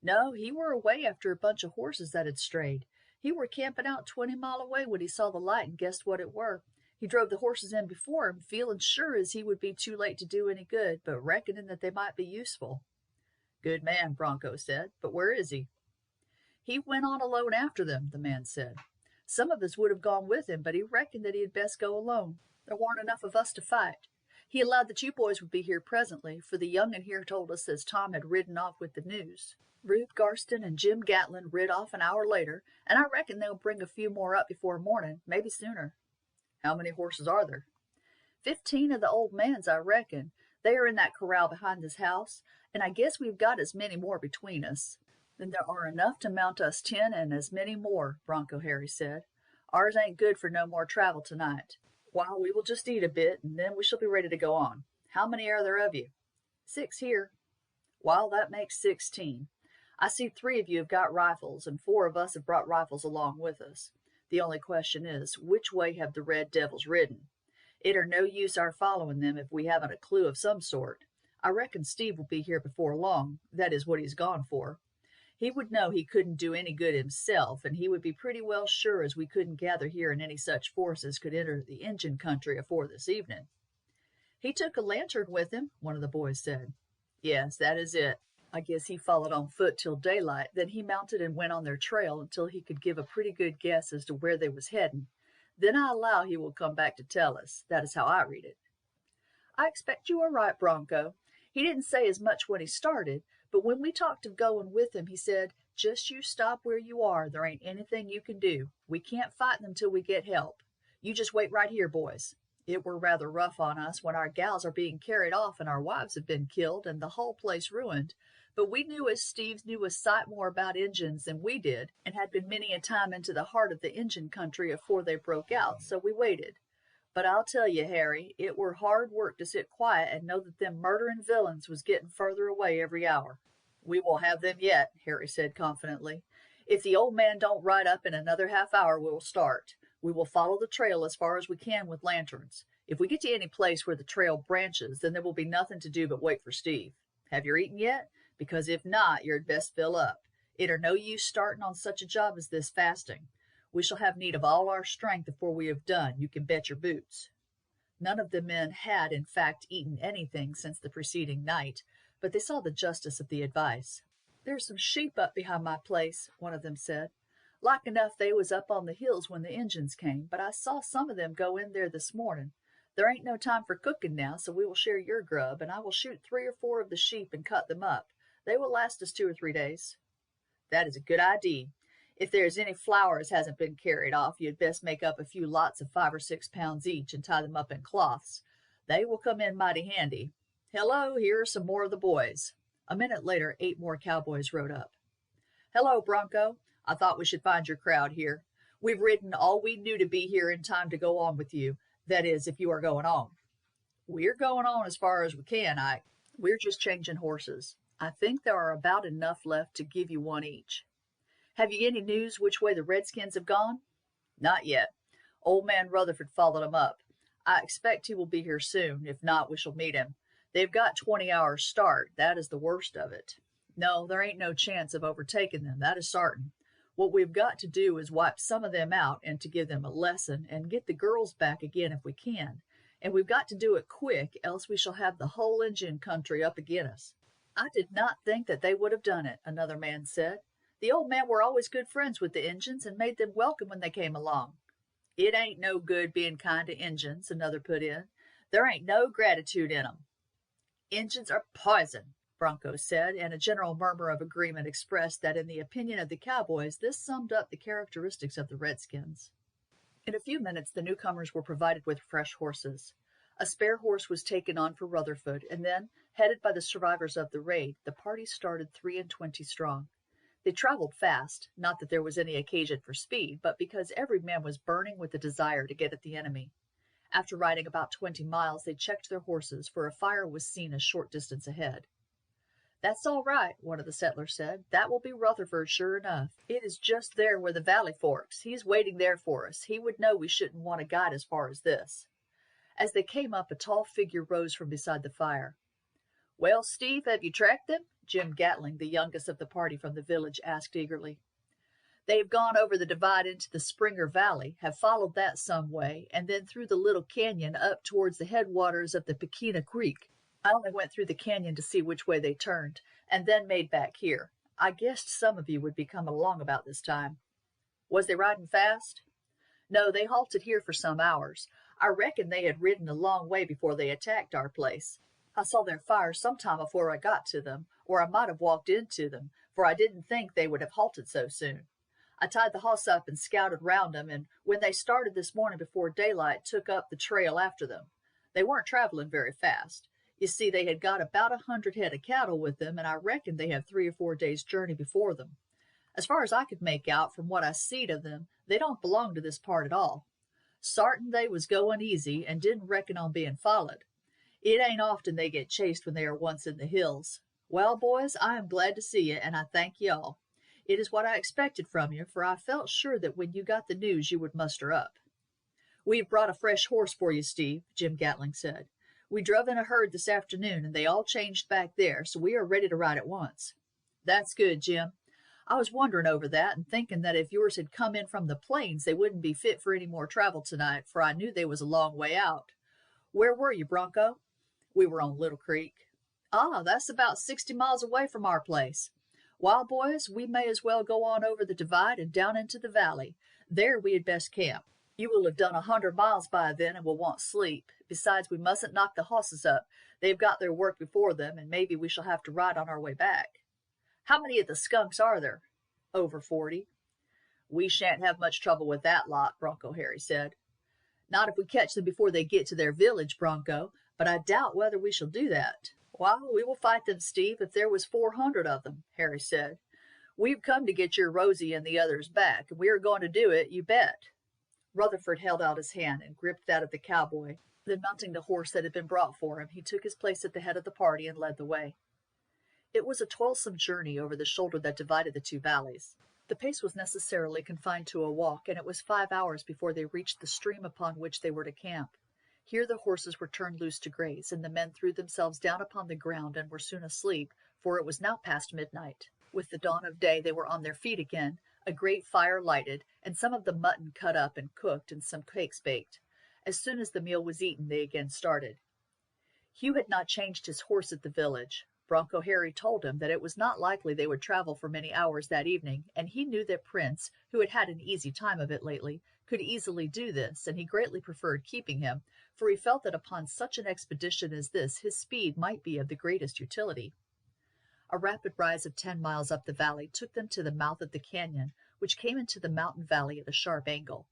"No, he were away after a bunch of horses that had strayed. He were camping out 20 mile away when he saw the light and guessed what it were. He drove the horses in before him, feeling sure as he would be too late to do any good, but reckoning that they might be useful." "Good man," Bronco said, "but where is he?" "He went on alone after them," the man said. "Some of us would have gone with him, but he reckoned that he had best go alone. There warn't enough of us to fight. He allowed that you boys would be here presently, for the young'un here told us as Tom had ridden off with the news. Ruth Garston and Jim Gatlin rid off an hour later, and I reckon they'll bring a few more up before morning, maybe sooner." "How many horses are there?" 15 of the old man's, I reckon. They are in that corral behind this house, and I guess we've got as many more between us." "Then there are enough to mount us 10 and as many more," Bronco Harry said. "Ours ain't good for no more travel tonight. Why, we will just eat a bit, and then we shall be ready to go on. How many are there of you?" 6 here." "Well, that makes 16. I see 3 of you have got rifles, and 4 of us have brought rifles along with us. The only question is, which way have the red devils ridden? It are no use our following them if we haven't a clue of some sort. I reckon Steve will be here before long. That is what he's gone for. He would know he couldn't do any good himself, and he would be pretty well sure as we couldn't gather here in any such force as could enter the Injun country afore this evening." "He took a lantern with him," one of the boys said. "Yes, that is it. I guess he followed on foot till daylight, then he mounted and went on their trail until he could give a pretty good guess as to where they was heading. Then I allow he will come back to tell us. That is how I read it." "I expect you are right, Bronco. He didn't say as much when he started, but when we talked of going with him, he said, 'Just you stop where you are. There ain't anything you can do. We can't fight them till we get help. You just wait right here, boys. It were rather rough on us when our gals are being carried off and our wives have been killed and the whole place ruined. But we knew as Steve's knew a sight more about Injuns than we did, and had been many a time into the heart of the Injun country afore they broke out, so we waited. But I'll tell you, Harry, it were hard work to sit quiet and know that them murdering villains was getting further away every hour." "We will have them yet," Harry said confidently. "If the old man don't ride up in another half hour, we will start. We will follow the trail as far as we can with lanterns. If we get to any place where the trail branches, then there will be nothing to do but wait for Steve. Have you eaten yet? Because if not, you'd best fill up. It are no use starting on such a job as this fasting. We shall have need of all our strength before we have done, you can bet your boots." None of the men had, in fact, eaten anything since the preceding night, but they saw the justice of the advice. "There's some sheep up behind my place," one of them said. "Like enough they was up on the hills when the Injuns came, but I saw some of them go in there this morning. There ain't no time for cooking now, so we will share your grub, and I will shoot 3 or 4 of the sheep and cut them up. They will last us 2 or 3 days." "That is a good idea. If there is any flour as hasn't been carried off, you'd best make up a few lots of 5 or 6 pounds each and tie them up in cloths. They will come in mighty handy. Hello, here are some more of the boys." A minute later 8 more cowboys rode up. "Hello, Bronco. I thought we should find your crowd here. We've ridden all we knew to be here in time to go on with you. That is, if you are going on." "We're going on as far as we can, Ike. We're just changing horses. I think there are about enough left to give you one each." "Have you any news which way the Redskins have gone?" "Not yet. Old man Rutherford followed 'em up. I expect he will be here soon. If not, we shall meet him. They've got 20 hours start. That is the worst of it. No, there ain't no chance of overtaking them, that is sartain. What we've got to do is wipe some of them out and to give them a lesson and get the girls back again if we can. And we've got to do it quick, else we shall have the whole Injun country up agin us." "I did not think that they would have done it," another man said. "The old man were always good friends with the Injuns and made them welcome when they came along." "It ain't no good being kind to Injuns," another put in. "There ain't no gratitude in 'em." "Injuns are poison," Bronco said, and a general murmur of agreement expressed that in the opinion of the cowboys this summed up the characteristics of the Redskins. In a few minutes the newcomers were provided with fresh horses. A spare horse was taken on for Rutherford, and then, headed by the survivors of the raid, the party started 23 strong. They traveled fast, not that there was any occasion for speed, but because every man was burning with the desire to get at the enemy. After riding about 20 miles, they checked their horses, for a fire was seen a short distance ahead. "That's all right," one of the settlers said. "That will be Rutherford, sure enough. It is just there where the valley forks. He's waiting there for us. He would know we shouldn't want a guide as far as this." As they came up, a tall figure rose from beside the fire. "Well, Steve, have you tracked them?" Jim Gatling, the youngest of the party from the village, asked eagerly. "They have gone over the divide into the Springer Valley, have followed that some way, and then through the little canyon up towards the headwaters of the Pequena Creek. I only went through the canyon to see which way they turned, and then made back here. I guessed some of you would be coming along about this time." "Was they riding fast?" "No, they halted here for some hours. I reckon they had ridden a long way before they attacked our place. I saw their fire some time before I got to them, or I might have walked into them, for I didn't think they would have halted so soon. I tied the hoss up and scouted round them, and when they started this morning before daylight, took up the trail after them. They weren't traveling very fast. You see, they had got about 100 head of cattle with them, and I reckon they have 3 or 4 days' journey before them. As far as I could make out from what I seed of them, they don't belong to this part at all. Sartin they was going easy, and didn't reckon on being followed. It ain't often they get chased when they are once in the hills. Well, boys, I am glad to see you, and I thank you all. It is what I expected from you, for I felt sure that when you got the news you would muster up." "We've brought a fresh horse for you, Steve," Jim Gatling said. "We drove in a herd this afternoon, and they all changed back there, so we are ready to ride at once." "That's good, Jim. I was wondering over that, and thinking that if yours had come in from the plains they wouldn't be fit for any more travel tonight, for I knew they was a long way out. Where were you, Bronco?" "We were on Little Creek." "Ah, that's about 60 miles away from our place. Well, boys, we may as well go on over the divide and down into the valley. There we had best camp. You will have done 100 miles by then and will want sleep. Besides, we mustn't knock the hosses up. They've got their work before them, and maybe we shall have to ride on our way back." "How many of the skunks are there?" "Over 40. "We shan't have much trouble with that lot," Bronco Harry said. "Not if we catch them before they get to their village, Bronco, but I doubt whether we shall do that." "Well, we will fight them, Steve, if there was 400 of them," Harry said. "We've come to get your Rosie and the others back, and we are going to do it, you bet." Rutherford held out his hand and gripped that of the cowboy. Then mounting the horse that had been brought for him, he took his place at the head of the party and led the way. It was a toilsome journey over the shoulder that divided the 2 valleys. The pace was necessarily confined to a walk, and it was 5 hours before they reached the stream upon which they were to camp. Here the horses were turned loose to graze, and the men threw themselves down upon the ground and were soon asleep, for it was now past midnight. With the dawn of day they were on their feet again, a great fire lighted, and some of the mutton cut up and cooked, and some cakes baked. As soon as the meal was eaten, they again started. Hugh had not changed his horse at the village. Bronco Harry told him that it was not likely they would travel for many hours that evening, and he knew that Prince, who had had an easy time of it lately, could easily do this, and he greatly preferred keeping him, for he felt that upon such an expedition as this his speed might be of the greatest utility. A rapid rise of 10 miles up the valley took them to the mouth of the canyon, which came into the mountain valley at a sharp angle.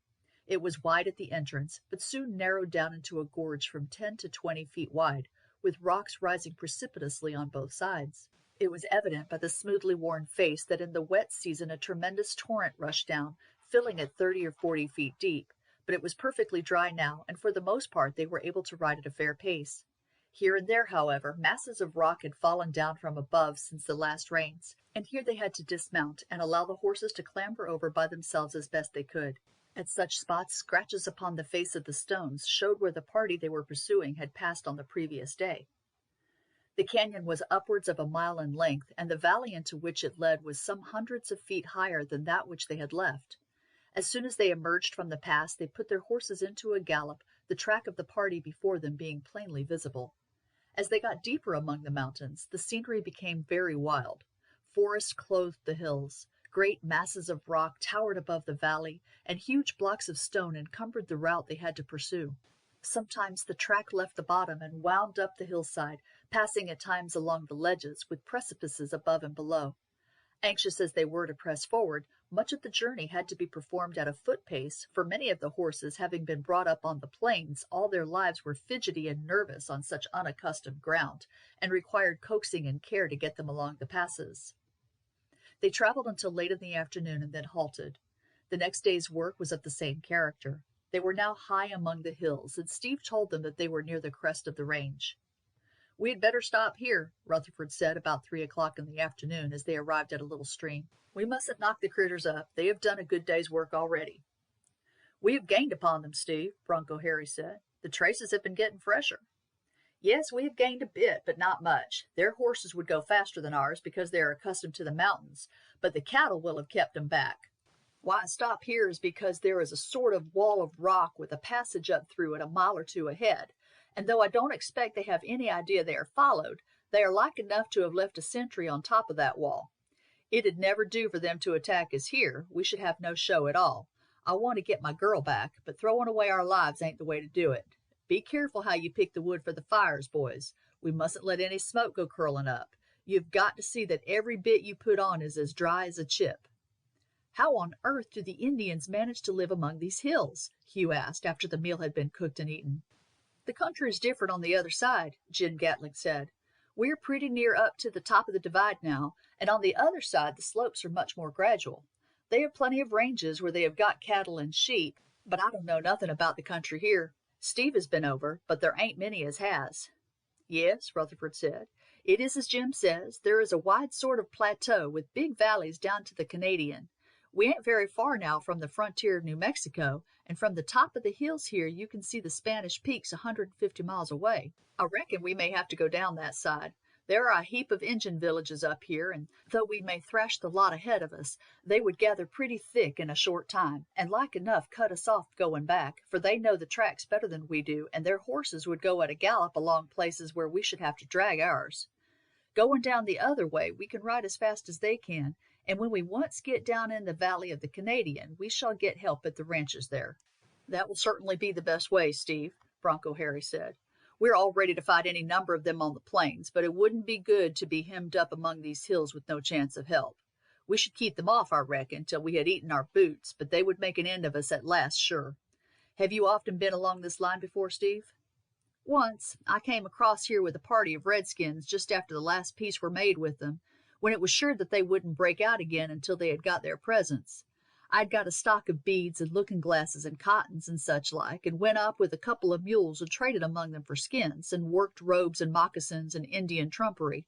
It was wide at the entrance, but soon narrowed down into a gorge from 10 to 20 feet wide, with rocks rising precipitously on both sides. It was evident by the smoothly worn face that in the wet season a tremendous torrent rushed down, filling it 30 or 40 feet deep, but it was perfectly dry now, and for the most part they were able to ride at a fair pace. Here and there, however, masses of rock had fallen down from above since the last rains, and here they had to dismount and allow the horses to clamber over by themselves as best they could. At such spots, scratches upon the face of the stones showed where the party they were pursuing had passed on the previous day. The canyon was upwards of a mile in length, and the valley into which it led was some hundreds of feet higher than that which they had left. As soon as they emerged from the pass, they put their horses into a gallop, the track of the party before them being plainly visible. As they got deeper among the mountains, the scenery became very wild. Forest clothed the hills. Great masses of rock towered above the valley, and huge blocks of stone encumbered the route they had to pursue. Sometimes the track left the bottom and wound up the hillside, passing at times along the ledges, with precipices above and below. Anxious as they were to press forward, much of the journey had to be performed at a foot pace, for many of the horses, having been brought up on the plains all their lives, were fidgety and nervous on such unaccustomed ground, and required coaxing and care to get them along the passes. They traveled until late in the afternoon and then halted. The next day's work was of the same character. They were now high among the hills, and Steve told them that they were near the crest of the range. "We had better stop here," Rutherford said about 3 o'clock in the afternoon as they arrived at a little stream. "We mustn't knock the critters up. They have done a good day's work already." "We have gained upon them, Steve," Bronco Harry said. "The traces have been getting fresher." "Yes, we have gained a bit, but not much. Their horses would go faster than ours because they are accustomed to the mountains, but the cattle will have kept them back. Why I stop here is because there is a sort of wall of rock with a passage up through it a mile or two ahead, and though I don't expect they have any idea they are followed, they are like enough to have left a sentry on top of that wall. It'd never do for them to attack us here. We should have no show at all. I want to get my girl back, but throwing away our lives ain't the way to do it. Be careful how you pick the wood for the fires, boys. We mustn't let any smoke go curling up. You've got to see that every bit you put on is as dry as a chip." "How on earth do the Indians manage to live among these hills?" Hugh asked, after the meal had been cooked and eaten. "The country is different on the other side," Jim Gatling said. "We are pretty near up to the top of the divide now, and on the other side the slopes are much more gradual. They have plenty of ranges where they have got cattle and sheep, but I don't know nothing about the country here. Steve has been over, but there ain't many as has." "Yes," Rutherford said, "it is as Jim says. There is a wide sort of plateau with big valleys down to the Canadian. We ain't very far now from the frontier of New Mexico, and from the top of the hills here you can see the Spanish Peaks 150 miles away. I reckon we may have to go down that side. There are a heap of Injun villages up here, and though we may thrash the lot ahead of us, they would gather pretty thick in a short time, and like enough cut us off going back, for they know the tracks better than we do, and their horses would go at a gallop along places where we should have to drag ours. Going down the other way, we can ride as fast as they can, and when we once get down in the valley of the Canadian, we shall get help at the ranches there." "That will certainly be the best way, Steve," Bronco Harry said. "We're all ready to fight any number of them on the plains, but it wouldn't be good to be hemmed up among these hills with no chance of help. We should keep them off, I reckon, till we had eaten our boots, but they would make an end of us at last, sure. Have you often been along this line before, Steve?" "Once. I came across here with a party of redskins just after the last peace were made with them, when it was sure that they wouldn't break out again until they had got their presents. I'd got a stock of beads and looking-glasses and cottons and such like, and went up with a couple of mules and traded among them for skins, and worked robes and moccasins and Indian trumpery.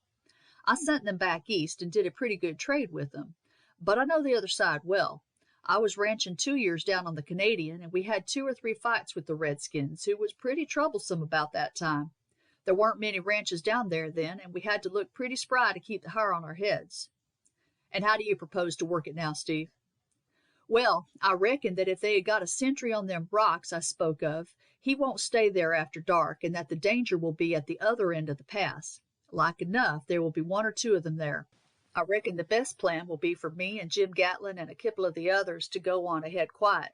I sent them back east and did a pretty good trade with them. But I know the other side well. I was ranching 2 years down on the Canadian, and we had 2 or 3 fights with the redskins, who was pretty troublesome about that time. There weren't many ranches down there then, and we had to look pretty spry to keep the hair on our heads." "And how do you propose to work it now, Steve?" "Well, I reckon that if they had got a sentry on them rocks I spoke of, he won't stay there after dark, and that the danger will be at the other end of the pass. Like enough, there will be one or two of them there. I reckon the best plan will be for me and Jim Gatlin and a couple of the others to go on ahead quiet.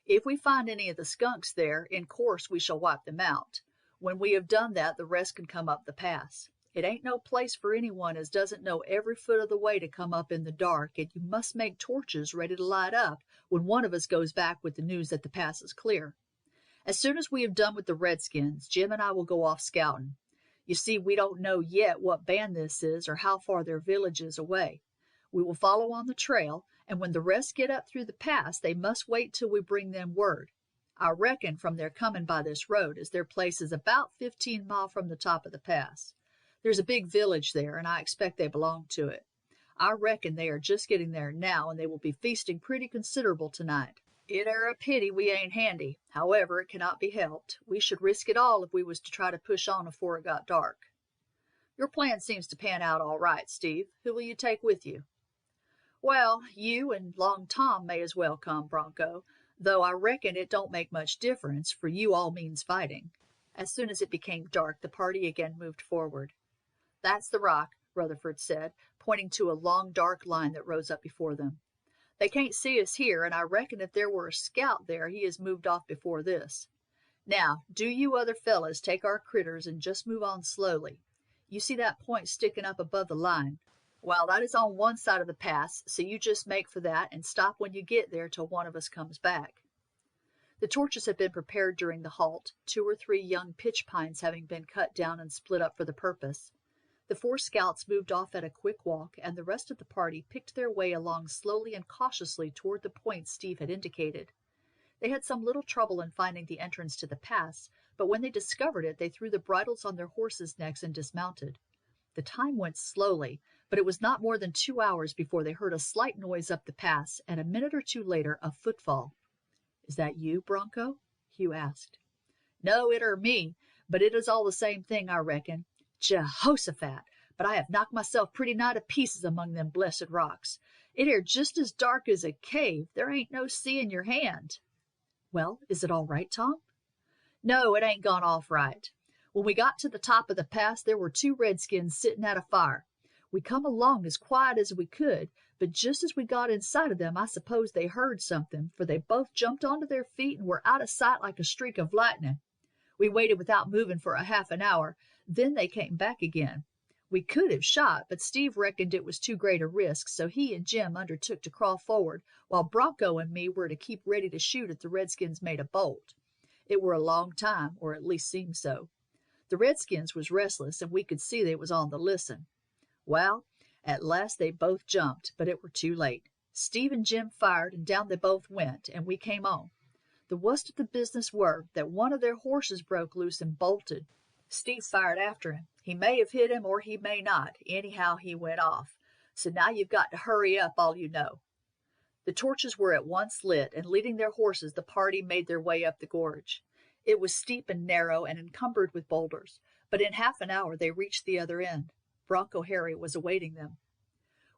If we find any of the skunks there, in course we shall wipe them out. When we have done that, the rest can come up the pass. It ain't no place for anyone as doesn't know every foot of the way to come up in the dark, and you must make torches ready to light up when one of us goes back with the news that the pass is clear. As soon as we have done with the Redskins, Jim and I will go off scouting. You see, we don't know yet what band this is or how far their village is away. We will follow on the trail, and when the rest get up through the pass, they must wait till we bring them word. I reckon from their coming by this road, as their place is about 15 miles from the top of the pass. There's a big village there, and I expect they belong to it. I reckon they are just getting there now, and they will be feasting pretty considerable tonight. It air a pity we ain't handy. However, it cannot be helped. We should risk it all if we was to try to push on afore it got dark. Your plan seems to pan out all right, Steve. Who will you take with you? Well, you and Long Tom may as well come, Bronco, though I reckon it don't make much difference, for you all means fighting. As soon as it became dark, the party again moved forward. That's the rock, Rutherford said, pointing to a long dark line that rose up before them. They can't see us here, and I reckon if there were a scout there, he has moved off before this. Now, do you other fellas take our critters and just move on slowly. You see that point sticking up above the line? Well, that is on one side of the pass, so you just make for that and stop when you get there till one of us comes back. The torches had been prepared during the halt, 2 or 3 young pitch pines having been cut down and split up for the purpose. The 4 scouts moved off at a quick walk, and the rest of the party picked their way along slowly and cautiously toward the point Steve had indicated. They had some little trouble in finding the entrance to the pass, but when they discovered it, they threw the bridles on their horses' necks and dismounted. The time went slowly, but it was not more than 2 hours before they heard a slight noise up the pass, and a minute or two later a footfall. Is that you, Bronco? Hugh asked. No, it air me, but it is all the same thing, I reckon. Jehoshaphat, but I have knocked myself pretty nigh to pieces among them blessed rocks. It air just as dark as a cave. There ain't no seeing your hand. Well, is it all right, Tom? No, it ain't gone off right. When we got to the top of the pass, there were 2 redskins sitting at a fire. We come along as quiet as we could, but just as we got inside of them, I suppose they heard something, for they both jumped onto their feet and were out of sight like a streak of lightning. We waited without moving for a half an hour. Then they came back again. We could have shot, but Steve reckoned it was too great a risk, so he and Jim undertook to crawl forward, while Bronco and me were to keep ready to shoot if the redskins made a bolt. It were a long time, or at least seemed so. The redskins was restless, and we could see they was on the listen. Well, at last they both jumped, but it were too late. Steve and Jim fired, and down they both went, and we came on. The worst of the business were that one of their horses broke loose and bolted. Steve fired after him. He may have hit him or he may not. Anyhow, he went off. So now you've got to hurry up all you know. The torches were at once lit, and leading their horses, the party made their way up the gorge. It was steep and narrow and encumbered with boulders, but in half an hour they reached the other end. Bronco Harry was awaiting them.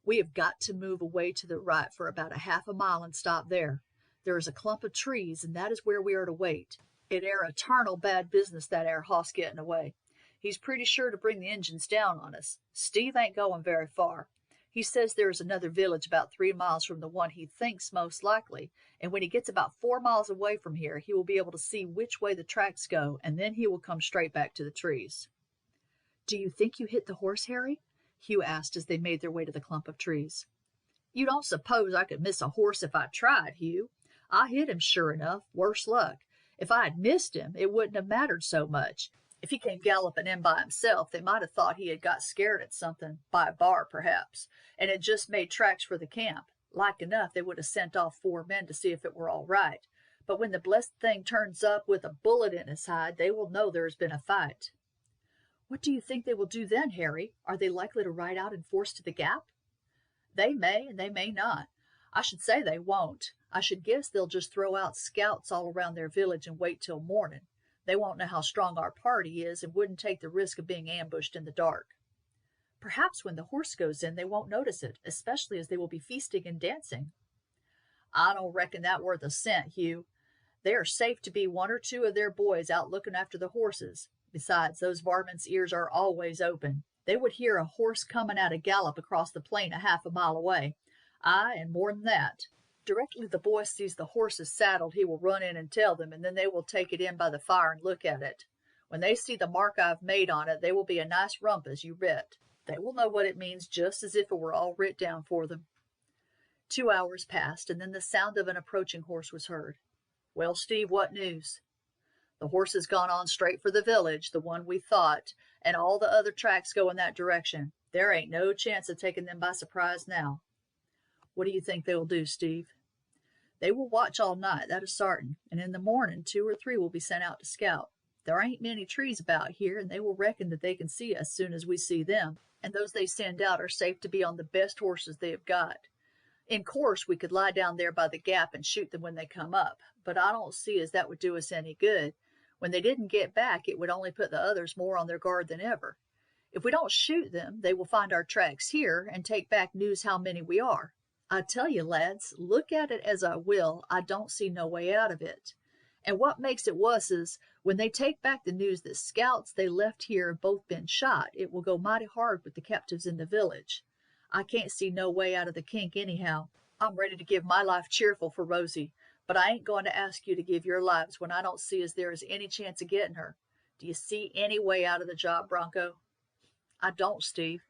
We have got to move away to the right for about a half a mile and stop there. There is a clump of trees, and that is where we are to wait. It air a tarnal bad business, that air hoss getting away. He's pretty sure to bring the Injuns down on us. Steve ain't going very far. He says there is another village about 3 miles from the one he thinks most likely, and when he gets about 4 miles away from here, he will be able to see which way the tracks go, and then he will come straight back to the trees. Do you think you hit the horse, Harry? Hugh asked as they made their way to the clump of trees. You don't suppose I could miss a horse if I tried, Hugh? I hit him sure enough, worse luck. If I had missed him, it wouldn't have mattered so much. If he came galloping in by himself, they might have thought he had got scared at something, by a bar perhaps, and had just made tracks for the camp. Like enough, they would have sent off 4 men to see if it were all right. But when the blessed thing turns up with a bullet in his hide, they will know there has been a fight. What do you think they will do then, Harry? Are they likely to ride out and force to the gap? They may, and they may not. I should say they won't. I should guess they'll just throw out scouts all around their village and wait till morning. They won't know how strong our party is and wouldn't take the risk of being ambushed in the dark. Perhaps when the horse goes in, they won't notice it, especially as they will be feasting and dancing. I don't reckon that worth a cent, Hugh. They are safe to be one or two of their boys out looking after the horses. Besides, those varmints' ears are always open. They would hear a horse coming at a gallop across the plain a half a mile away. Aye, and more than that. Directly the boy sees the horses saddled, he will run in and tell them, and then they will take it in by the fire and look at it. When they see the mark I've made on it, they will be a nice rumpus, you bet. They will know what it means just as if it were all writ down for them. 2 hours passed, and then the sound of an approaching horse was heard. Well, Steve, what news? The horse has gone on straight for the village, the one we thought, and all the other tracks go in that direction. There ain't no chance of taking them by surprise now. What do you think they will do, Steve? They will watch all night, that is sartain, and in the morning 2 or 3 will be sent out to scout. There ain't many trees about here, and they will reckon that they can see us soon as we see them, and those they send out are safe to be on the best horses they have got. In course, we could lie down there by the gap and shoot them when they come up, but I don't see as that would do us any good. When they didn't get back, it would only put the others more on their guard than ever. If we don't shoot them, they will find our tracks here and take back news how many we are. I tell you, lads, look at it as I will, I don't see no way out of it. And what makes it wuss is, when they take back the news that scouts they left here have both been shot, it will go mighty hard with the captives in the village. I can't see no way out of the kink anyhow. I'm ready to give my life cheerful for Rosie, but I ain't going to ask you to give your lives when I don't see as there is any chance of getting her. Do you see any way out of the job, Bronco? I don't, Steve.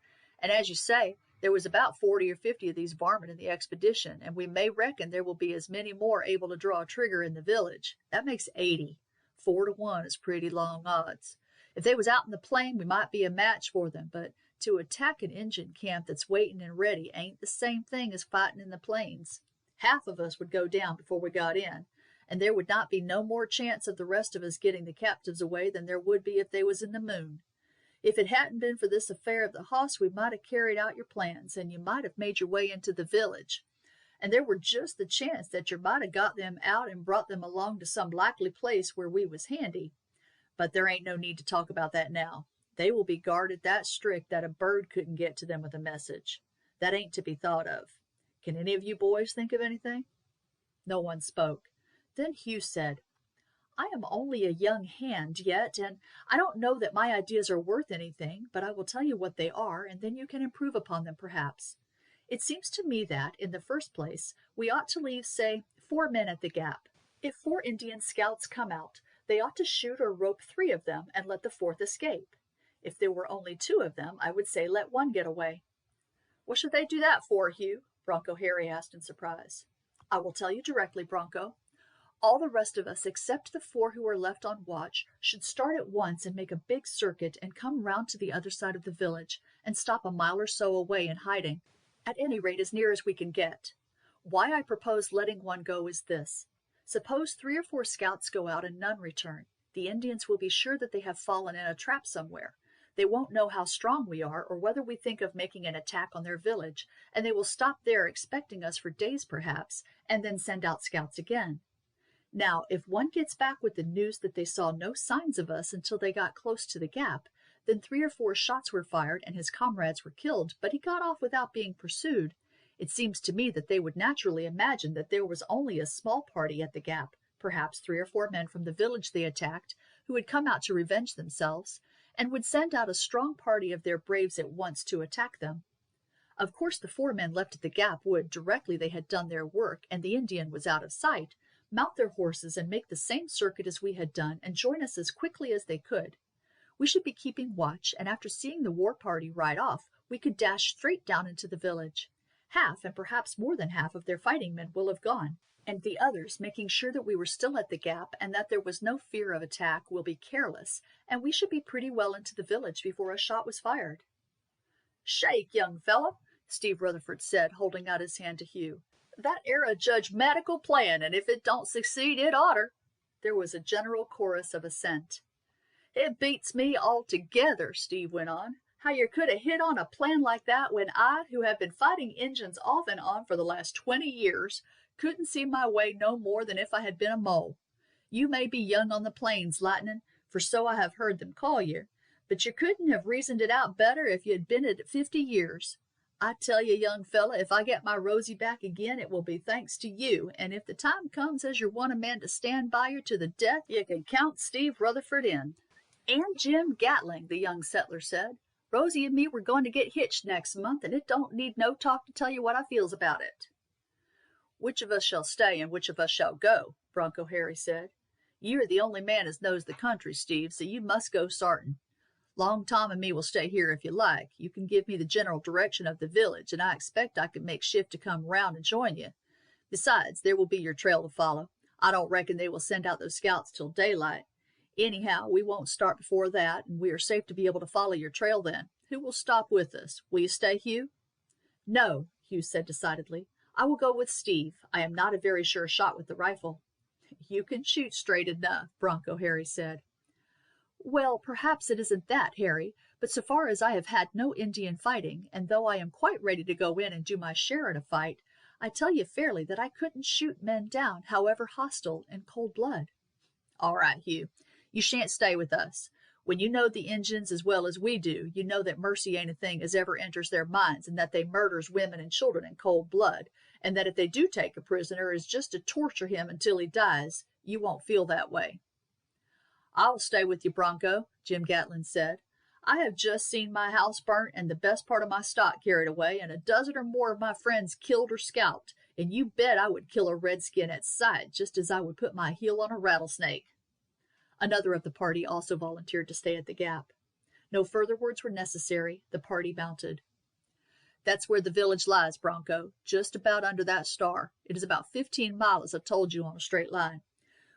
And as you say, there was about 40 or 50 of these varmint in the expedition, and we may reckon there will be as many more able to draw a trigger in the village. That makes 80. 4 to 1 is pretty long odds. If they was out in the plain, we might be a match for them, but to attack an Injun camp that's waiting and ready ain't the same thing as fighting in the plains. Half of us would go down before we got in, and there would not be no more chance of the rest of us getting the captives away than there would be if they was in the moon. If it hadn't been for this affair of the hoss, we might have carried out your plans, and you might have made your way into the village. And there were just the chance that you might have got them out and brought them along to some likely place where we was handy. But there ain't no need to talk about that now. They will be guarded that strict that a bird couldn't get to them with a message. That ain't to be thought of. Can any of you boys think of anything? No one spoke. Then Hugh said, I am only a young hand yet, and I don't know that my ideas are worth anything, but I will tell you what they are, and then you can improve upon them perhaps. It seems to me that, in the first place, we ought to leave, say, 4 men at the gap. If 4 Indian scouts come out, they ought to shoot or rope 3 of them and let the 4th escape. If there were only 2 of them, I would say let 1 get away. What should they do that for, Hugh? Bronco Harry asked in surprise. I will tell you directly, Bronco. All the rest of us, except the 4 who are left on watch, should start at once and make a big circuit and come round to the other side of the village and stop a mile or so away in hiding, at any rate as near as we can get. Why I propose letting 1 go is this. Suppose 3 or 4 scouts go out and none return. The Indians will be sure that they have fallen in a trap somewhere. They won't know how strong we are or whether we think of making an attack on their village, and they will stop there expecting us for days perhaps, and then send out scouts again. Now, if 1 gets back with the news that they saw no signs of us until they got close to the gap, then 3 or 4 shots were fired and his comrades were killed, but he got off without being pursued. It seems to me that they would naturally imagine that there was only a small party at the gap, perhaps 3 or 4 men from the village they attacked, who had come out to revenge themselves, and would send out a strong party of their braves at once to attack them. Of course the 4 men left at the gap would, directly they had done their work and the Indian was out of sight, mount their horses and make the same circuit as we had done and join us as quickly as they could. We should be keeping watch, and after seeing the war party ride off, we could dash straight down into the village. Half, and perhaps more than half, of their fighting men will have gone, and the others, making sure that we were still at the gap and that there was no fear of attack, will be careless, and we should be pretty well into the village before a shot was fired. Shake, young fellow, Steve Rutherford said, holding out his hand to Hugh. That air a judgmatical plan, and if it don't succeed, it oughter. There was a general chorus of assent. It beats me altogether, Steve went on, how you could have hit on a plan like that when I, who have been fighting Injuns off and on for the last 20 years, couldn't see my way no more than if I had been a mole. You may be young on the plains, Lightning, for so I have heard them call you, but you couldn't have reasoned it out better if you had been at it 50 years. I tell you, young fella, if I get my Rosie back again, it will be thanks to you, and if the time comes as you want a man to stand by you to the death, you can count Steve Rutherford in. And Jim Gatling, the young settler said. Rosie and me were going to get hitched next month, and it don't need no talk to tell you what I feels about it. Which of us shall stay and which of us shall go? Bronco Harry said. You're the only man as knows the country, Steve, so you must go sartin. Long Tom and me will stay here if you like. You can give me the general direction of the village, and I expect I can make shift to come round and join you. Besides, there will be your trail to follow. I don't reckon they will send out those scouts till daylight. Anyhow, we won't start before that, and we are safe to be able to follow your trail then. Who will stop with us? Will you stay, Hugh? No, Hugh said decidedly. I will go with Steve. I am not a very sure shot with the rifle. You can shoot straight enough, Bronco Harry said. Well, perhaps it isn't that, Harry, but so far as I have had no Indian fighting, and though I am quite ready to go in and do my share in a fight, I tell you fairly that I couldn't shoot men down, however hostile, in cold blood. All right, Hugh, you shan't stay with us. When you know the Injuns as well as we do, you know that mercy ain't a thing as ever enters their minds, and that they murders women and children in cold blood, and that if they do take a prisoner, it's just to torture him until he dies. You won't feel that way. I'll stay with you, Bronco, Jim Gatlin said. I have just seen my house burnt and the best part of my stock carried away, and a dozen or more of my friends killed or scalped, and you bet I would kill a redskin at sight, just as I would put my heel on a rattlesnake. Another of the party also volunteered to stay at the gap. No further words were necessary. The party mounted. That's where the village lies, Bronco, just about under that star. It is about 15 miles, as I told you, on a straight line.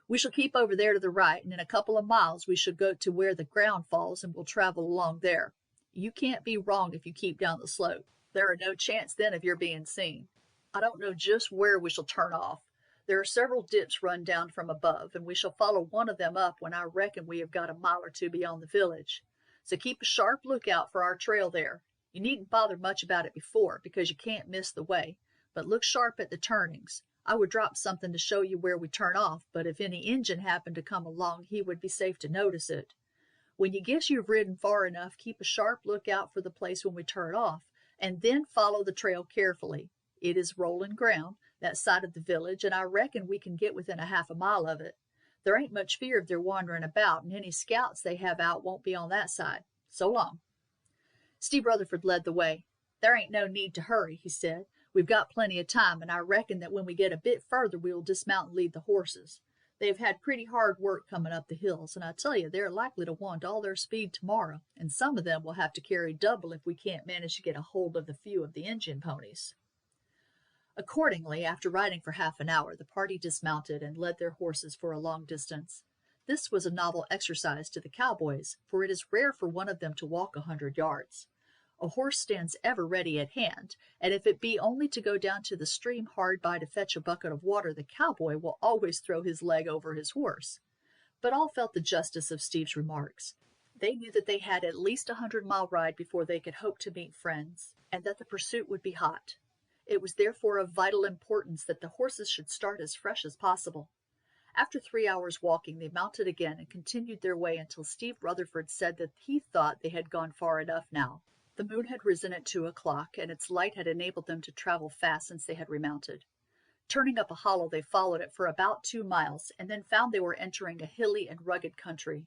We shall keep over there to the right, and in a couple of miles we shall go to where the ground falls, and we'll travel along there. You can't be wrong if you keep down the slope. There are no chance then of your being seen. I don't know just where we shall turn off. There are several dips run down from above, and we shall follow one of them up when I reckon we have got a mile or two beyond the village. So keep a sharp lookout for our trail there. You needn't bother much about it before, because you can't miss the way, but look sharp at the turnings. I would drop something to show you where we turn off, but if any Injun happened to come along, he would be safe to notice it. When you guess you've ridden far enough, keep a sharp lookout for the place when we turn off, and then follow the trail carefully. It is rolling ground, that side of the village, and I reckon we can get within a half a mile of it. There ain't much fear of their wandering about, and any scouts they have out won't be on that side. So long. Steve Rutherford led the way. There ain't no need to hurry, he said. We've got plenty of time, and I reckon that when we get a bit further we will dismount and lead the horses. They have had pretty hard work coming up the hills, and I tell you they're likely to want all their speed tomorrow, and some of them will have to carry double if we can't manage to get a hold of the few of the Injun ponies. Accordingly, after riding for half an hour, the party dismounted and led their horses for a long distance. This was a novel exercise to the cowboys, for it is rare for one of them to walk 100 yards. A horse stands ever ready at hand, and if it be only to go down to the stream hard by to fetch a bucket of water, the cowboy will always throw his leg over his horse. But all felt the justice of Steve's remarks. They knew that they had at least a 100-mile ride before they could hope to meet friends, and that the pursuit would be hot. It was therefore of vital importance that the horses should start as fresh as possible. After 3 hours walking, they mounted again and continued their way until Steve Rutherford said that he thought they had gone far enough now. The moon had risen at 2 o'clock, and its light had enabled them to travel fast since they had remounted. Turning up a hollow, they followed it for about 2 miles, and then found they were entering a hilly and rugged country.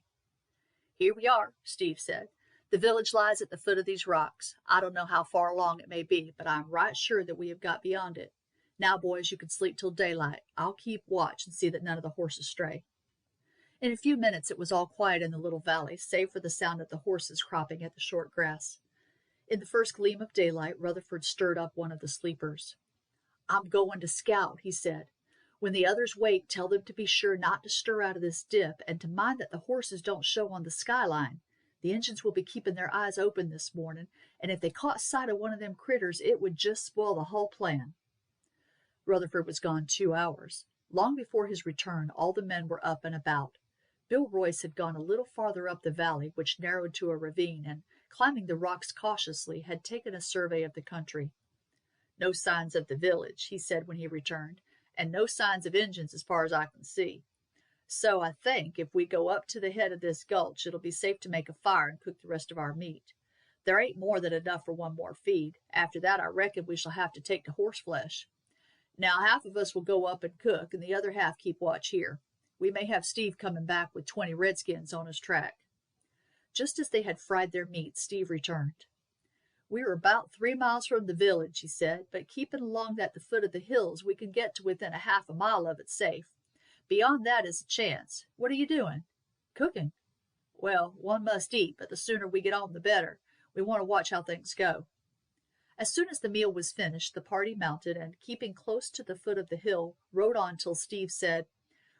Here we are, Steve said. The village lies at the foot of these rocks. I don't know how far along it may be, but I am right sure that we have got beyond it. Now, boys, you can sleep till daylight. I'll keep watch and see that none of the horses stray. In a few minutes it was all quiet in the little valley, save for the sound of the horses cropping at the short grass. In the first gleam of daylight, Rutherford stirred up one of the sleepers. I'm going to scout, he said. When the others wake, tell them to be sure not to stir out of this dip, and to mind that the horses don't show on the skyline. The Injuns will be keeping their eyes open this morning, and if they caught sight of one of them critters, it would just spoil the whole plan. Rutherford was gone 2 hours. Long before his return, all the men were up and about. Bill Royce had gone a little farther up the valley, which narrowed to a ravine, and, climbing the rocks cautiously, had taken a survey of the country. No signs of the village, he said when he returned, and no signs of Injuns as far as I can see. So I think if we go up to the head of this gulch, it'll be safe to make a fire and cook the rest of our meat. There ain't more than enough for one more feed. After that, I reckon we shall have to take to horse flesh. Now, half of us will go up and cook, and the other half keep watch here. We may have Steve coming back with 20 redskins on his track." Just as they had fried their meat, Steve returned. "We are about 3 miles from the village," he said, "but keeping along at the foot of the hills, we can get to within a half a mile of it safe. Beyond that is a chance. What are you doing?" "Cooking." "Well, one must eat, but the sooner we get on the better. We want to watch how things go." As soon as the meal was finished, the party mounted, and, keeping close to the foot of the hill, rode on till Steve said,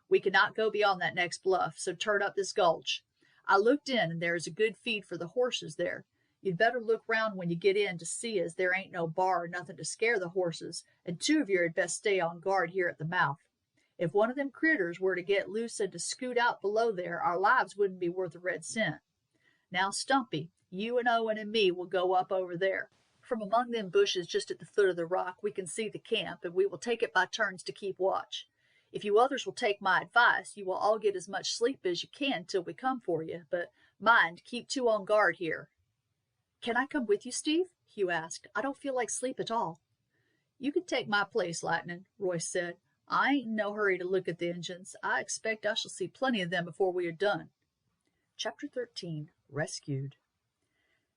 "We cannot go beyond that next bluff, so turn up this gulch. I looked in, and there is a good feed for the horses there. You'd better look round when you get in to see as there ain't no bar or nothing to scare the horses, and 2 of you had best stay on guard here at the mouth. If one of them critters were to get loose and to scoot out below there, our lives wouldn't be worth a red cent. Now, Stumpy, you and Owen and me will go up over there. From among them bushes just at the foot of the rock we can see the camp, and we will take it by turns to keep watch. If you others will take my advice, you will all get as much sleep as you can till we come for you, but mind, keep 2 on guard here." "Can I come with you, Steve?" Hugh asked. "I don't feel like sleep at all." "You can take my place, Lightning," Royce said. "I ain't in no hurry to look at the Injuns. I expect I shall see plenty of them before we are done." Chapter 13. Rescued.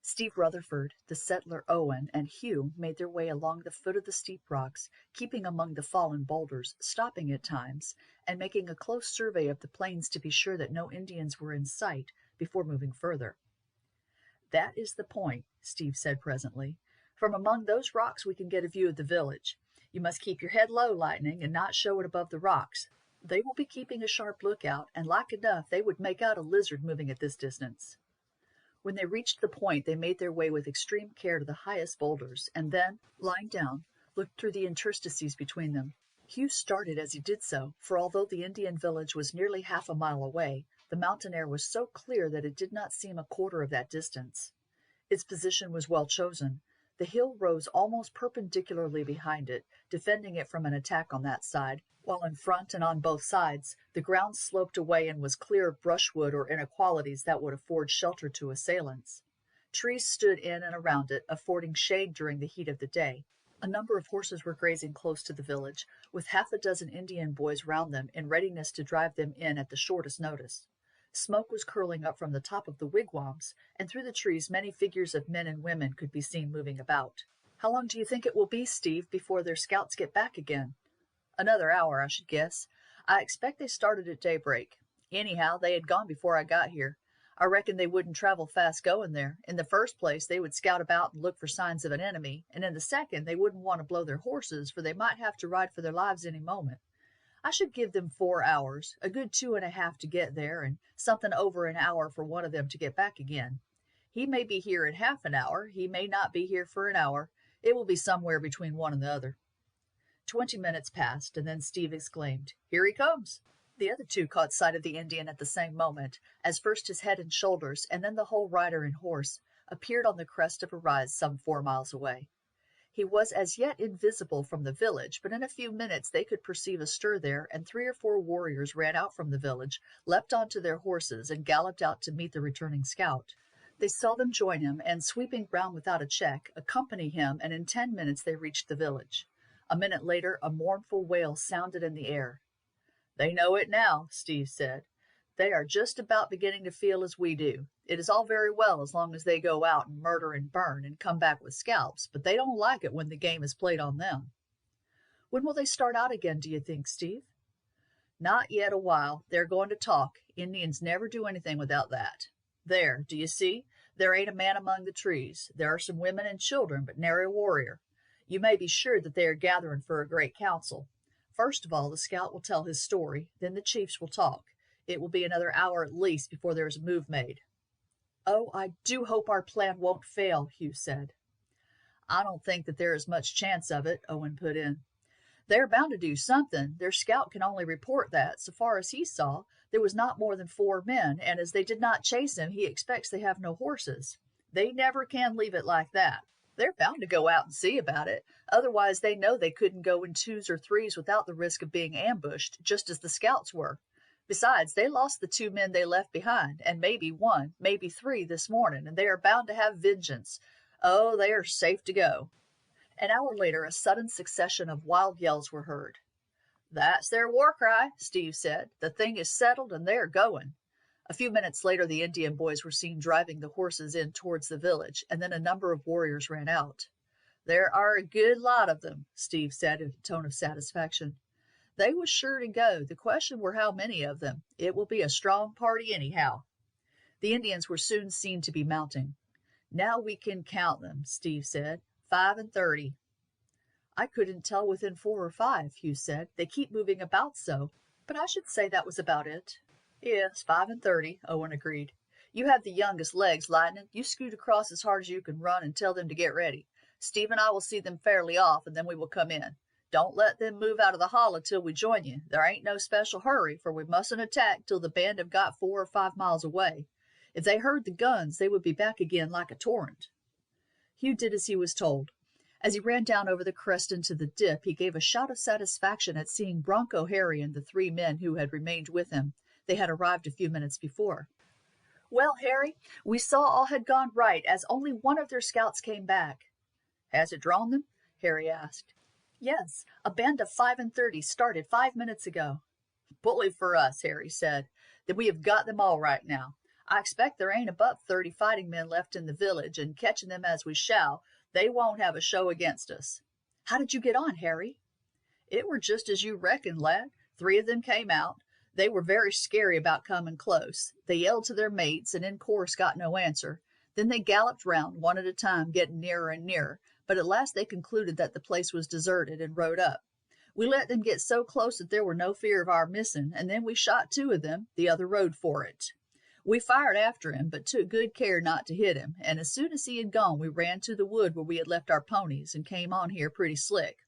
Steve Rutherford, the settler Owen, and Hugh made their way along the foot of the steep rocks, keeping among the fallen boulders, stopping at times, and making a close survey of the plains to be sure that no Indians were in sight before moving further. "That is the point," Steve said presently. "From among those rocks we can get a view of the village. You must keep your head low, Lightning, and not show it above the rocks. They will be keeping a sharp lookout, and like enough they would make out a lizard moving at this distance." When they reached the point, they made their way with extreme care to the highest boulders, and then, lying down, looked through the interstices between them. Hugh started as he did so, for although the Indian village was nearly half a mile away, the mountain air was so clear that it did not seem a quarter of that distance. Its position was well chosen. The hill rose almost perpendicularly behind it, defending it from an attack on that side, while in front and on both sides the ground sloped away and was clear of brushwood or inequalities that would afford shelter to assailants. Trees stood in and around it, affording shade during the heat of the day. A number of horses were grazing close to the village, with half a dozen Indian boys round them in readiness to drive them in at the shortest notice. Smoke was curling up from the top of the wigwams, and through the trees many figures of men and women could be seen moving about. "How long do you think it will be, Steve, before their scouts get back again?" "Another hour, I should guess. I expect they started at daybreak. Anyhow, they had gone before I got here. I reckon they wouldn't travel fast going there. In the first place, they would scout about and look for signs of an enemy, and in the second, they wouldn't want to blow their horses, for they might have to ride for their lives any moment. I should give them 4 hours, a good 2.5 to get there, and something over an hour for one of them to get back again. He may be here in half an hour, he may not be here for an hour. It will be somewhere between one and the other." 20 minutes passed, and then Steve exclaimed, "Here he comes!" The other 2 caught sight of the Indian at the same moment, as first his head and shoulders, and then the whole rider and horse, appeared on the crest of a rise some 4 miles away. He was as yet invisible from the village, but in a few minutes they could perceive a stir there, and 3 or 4 warriors ran out from the village, leapt onto their horses, and galloped out to meet the returning scout. They saw them join him, and, sweeping round without a check, accompany him, and in 10 minutes they reached the village. A minute later a mournful wail sounded in the air. "They know it now," Steve said. "They are just about beginning to feel as we do. It is all very well as long as they go out and murder and burn and come back with scalps, but they don't like it when the game is played on them." "When will they start out again, do you think, Steve?" "Not yet a while. They're going to talk. Indians never do anything without that. There, do you see? There ain't a man among the trees. There are some women and children, but nary a warrior. You may be sure that they are gathering for a great council. First of all, the scout will tell his story, then the chiefs will talk. It will be another hour at least before there is a move made." "Oh, I do hope our plan won't fail," Hugh said. "I don't think that there is much chance of it," Owen put in. "They're bound to do something. Their scout can only report that, so far as he saw, there was not more than 4 men, and as they did not chase him, he expects they have no horses. They never can leave it like that. They're bound to go out and see about it. Otherwise, they know they couldn't go in 2s or 3s without the risk of being ambushed, just as the scouts were. Besides, they lost the 2 men they left behind, and maybe 1, maybe 3 this morning, and they are bound to have vengeance. Oh, they are safe to go." An hour later, a sudden succession of wild yells were heard. "That's their war cry," Steve said. "The thing is settled, and they're going." A few minutes later, the Indian boys were seen driving the horses in towards the village, and then a number of warriors ran out. "There are a good lot of them," Steve said in a tone of satisfaction. "They was sure to go. The question were how many of them. It will be a strong party anyhow." The Indians were soon seen to be mounting. "Now we can count them," Steve said. 35. "I couldn't tell within 4 or 5, Hugh said. "They keep moving about so, but I should say that was about it." "Yes, 35, Owen agreed. "You have the youngest legs, Lightning. You scoot across as hard as you can run and tell them to get ready. Steve and I will see them fairly off, and then we will come in. Don't let them move out of the hollow till we join you. There ain't no special hurry, for we mustn't attack till the band have got 4 or 5 miles away. If they heard the guns, they would be back again like a torrent." Hugh did as he was told. As he ran down over the crest into the dip, he gave a shout of satisfaction at seeing Bronco Harry and the 3 men who had remained with him. They had arrived a few minutes before. "Well, Harry, we saw all had gone right, as only one of their scouts came back." "Has it drawn them?" Harry asked. "Yes, a band of 35 started 5 minutes ago." "Bully for us," Harry said. "Then we have got them all right now. I expect there ain't above 30 fighting men left in the village, and catching them as we shall, they won't have a show against us." "How did you get on, Harry?" "It were just as you reckoned, lad. 3 of them came out. They were very scary about coming close. They yelled to their mates, and in course got no answer. Then they galloped round, one at a time, getting nearer and nearer, but at last they concluded that the place was deserted, and rode up. We let them get so close that there were no fear of our missing, and then we shot 2 of them. The other rode for it. We fired after him, but took good care not to hit him, and as soon as he had gone we ran to the wood where we had left our ponies, and came on here pretty slick.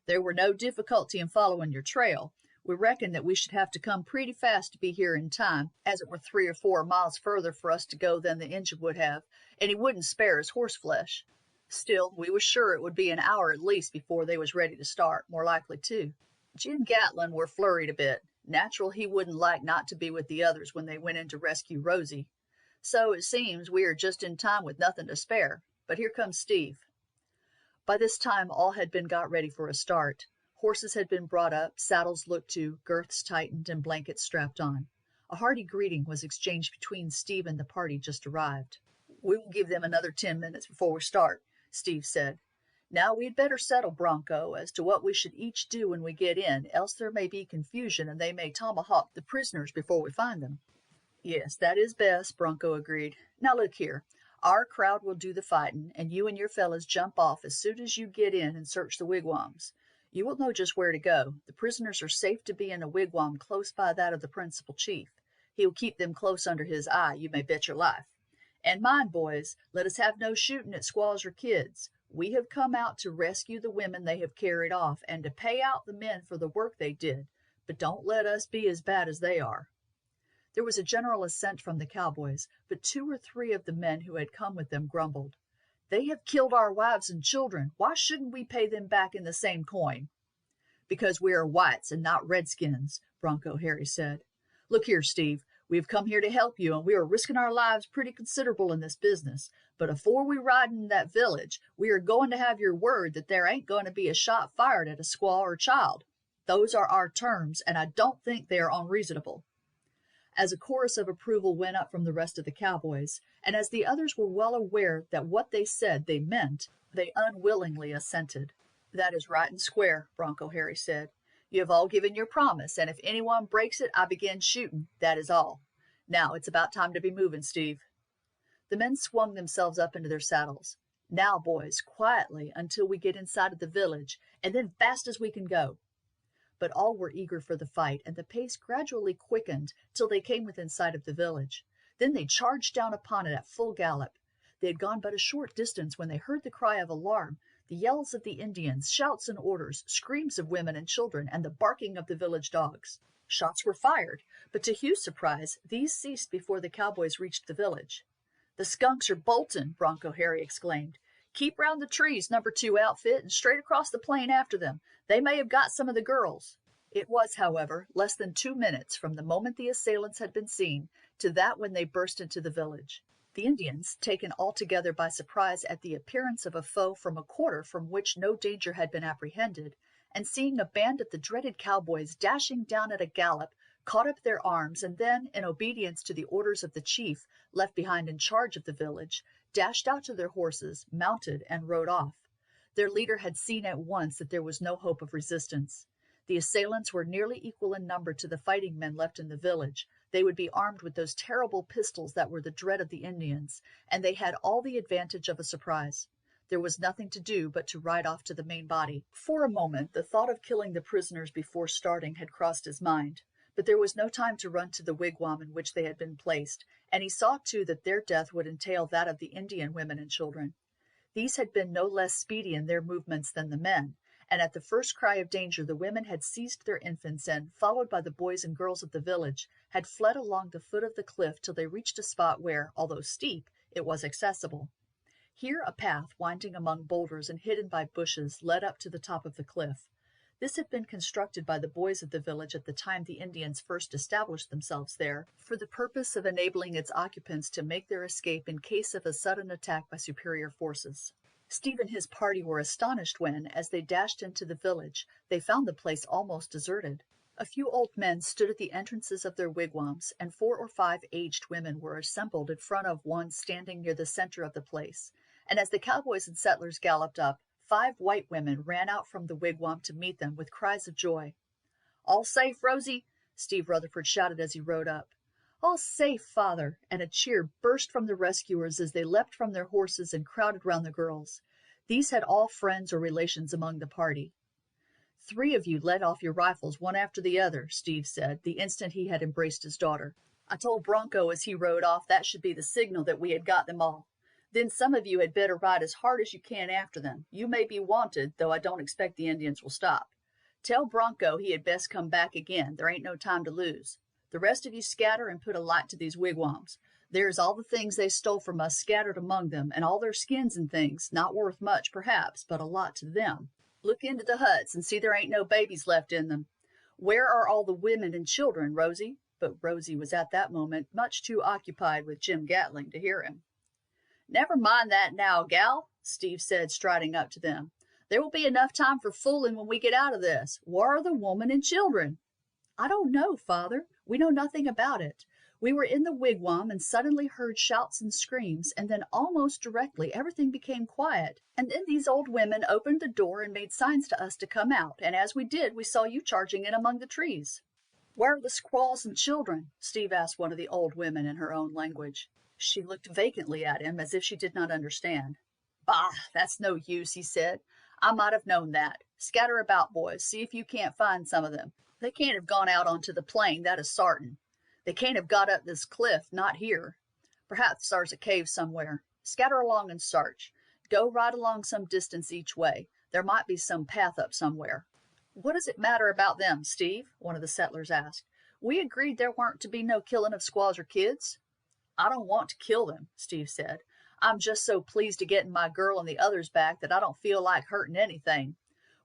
There were no difficulty in following your trail. We reckoned that we should have to come pretty fast to be here in time, as it were 3 or 4 miles further for us to go than the Injun would have, and he wouldn't spare his horseflesh. Still, we was sure it would be an hour at least before they was ready to start, more likely 2. Jim Gatlin were flurried a bit. Natural he wouldn't like not to be with the others when they went in to rescue Rosie. So it seems we are just in time with nothing to spare. But here comes Steve." By this time all had been got ready for a start. Horses had been brought up, saddles looked to, girths tightened, and blankets strapped on. A hearty greeting was exchanged between Steve and the party just arrived. "We will give them another 10 minutes before we start," Steve said. "Now we had better settle, Bronco, as to what we should each do when we get in, else there may be confusion, and they may tomahawk the prisoners before we find them." "Yes, that is best," Bronco agreed. "Now look here. Our crowd will do the fighting, and you and your fellows jump off as soon as you get in and search the wigwams. You will know just where to go. The prisoners are safe to be in a wigwam close by that of the principal chief. He will keep them close under his eye, you may bet your life. And mind, boys, let us have no shooting at squaws or kids. We have come out to rescue the women they have carried off, and to pay out the men for the work they did, but don't let us be as bad as they are." There was a general assent from the cowboys, but 2 or 3 of the men who had come with them grumbled. "They have killed our wives and children. Why shouldn't we pay them back in the same coin?" "Because we are whites and not redskins," Bronco Harry said. "Look here, Steve. We have come here to help you, and we are risking our lives pretty considerable in this business. But afore we ride in that village, we are going to have your word that there ain't going to be a shot fired at a squaw or child. Those are our terms, and I don't think they are unreasonable." As a chorus of approval went up from the rest of the cowboys, and as the others were well aware that what they said they meant, they unwillingly assented. "That is right and square," Bronco Harry said. "You have all given your promise, and if anyone breaks it, I begin shooting. That is all. Now it's about time to be moving, Steve." The men swung themselves up into their saddles. "Now, boys, quietly until we get inside of the village, and then fast as we can go." But all were eager for the fight, and the pace gradually quickened till they came within sight of the village. Then they charged down upon it at full gallop. They had gone but a short distance when they heard the cry of alarm, the yells of the Indians, shouts and orders, screams of women and children, and the barking of the village dogs. Shots were fired, but to Hugh's surprise, these ceased before the cowboys reached the village. "The skunks are bolting," Bronco Harry exclaimed. "Keep round the trees, number 2 outfit, and straight across the plain after them. They may have got some of the girls." It was, however, less than 2 minutes from the moment the assailants had been seen to that when they burst into the village. The Indians, taken altogether by surprise at the appearance of a foe from a quarter from which no danger had been apprehended, and seeing a band of the dreaded cowboys dashing down at a gallop, caught up their arms, and then, in obedience to the orders of the chief left behind in charge of the village, dashed out to their horses, mounted, and rode off. Their leader had seen at once that there was no hope of resistance. The assailants were nearly equal in number to the fighting men left in the village. They would be armed with those terrible pistols that were the dread of the Indians, and they had all the advantage of a surprise. There was nothing to do but to ride off to the main body. For a moment the thought of killing the prisoners before starting had crossed his mind, but there was no time to run to the wigwam in which they had been placed, and he saw too that their death would entail that of the Indian women and children. These had been no less speedy in their movements than the men, and at the first cry of danger the women had seized their infants and, followed by the boys and girls of the village, had fled along the foot of the cliff till they reached a spot where, although steep, it was accessible. Here a path, winding among boulders and hidden by bushes, led up to the top of the cliff. This had been constructed by the boys of the village at the time the Indians first established themselves there, for the purpose of enabling its occupants to make their escape in case of a sudden attack by superior forces. Steve and his party were astonished when, as they dashed into the village, they found the place almost deserted. A few old men stood at the entrances of their wigwams, and 4 or 5 aged women were assembled in front of one standing near the center of the place, and as the cowboys and settlers galloped up, 5 white women ran out from the wigwam to meet them with cries of joy. "All safe, Rosie?" Steve Rutherford shouted as he rode up. "All safe, father," and a cheer burst from the rescuers as they leapt from their horses and crowded round the girls. These had all friends or relations among the party. "3 of you let off your rifles one after the other," Steve said, the instant he had embraced his daughter. "I told Bronco as he rode off that should be the signal that we had got them all. Then some of you had better ride as hard as you can after them. You may be wanted, though I don't expect the Indians will stop. Tell Bronco he had best come back again. There ain't no time to lose. The rest of you scatter and put a light to these wigwams. There's all the things they stole from us scattered among them, and all their skins and things, not worth much perhaps, but a lot to them. Look into the huts and see there ain't no babies left in them. Where are all the women and children, Rosie?" But Rosie was at that moment much too occupied with Jim Gatling to hear him. "Never mind that now, gal," Steve said, striding up to them. "There will be enough time for fooling when we get out of this. Where are the women and children?" "I don't know, father. We know nothing about it. We were in the wigwam and suddenly heard shouts and screams, and then almost directly everything became quiet, and then these old women opened the door and made signs to us to come out, and as we did we saw you charging in among the trees." "Where are the squaws and children?" Steve asked one of the old women in her own language. She looked vacantly at him as if she did not understand. "Bah, that's no use," he said. "I might have known that. Scatter about, boys. See if you can't find some of them. They can't have gone out onto the plain, that is sartain. They can't have got up this cliff, not here. Perhaps there's a cave somewhere. Scatter along and search. Go right along some distance each way. There might be some path up somewhere." "What does it matter about them, Steve?" one of the settlers asked. "We agreed there weren't to be no killing of squaws or kids." "I don't want to kill them," Steve said. "I'm just so pleased to getting my girl and the others back that I don't feel like hurting anything.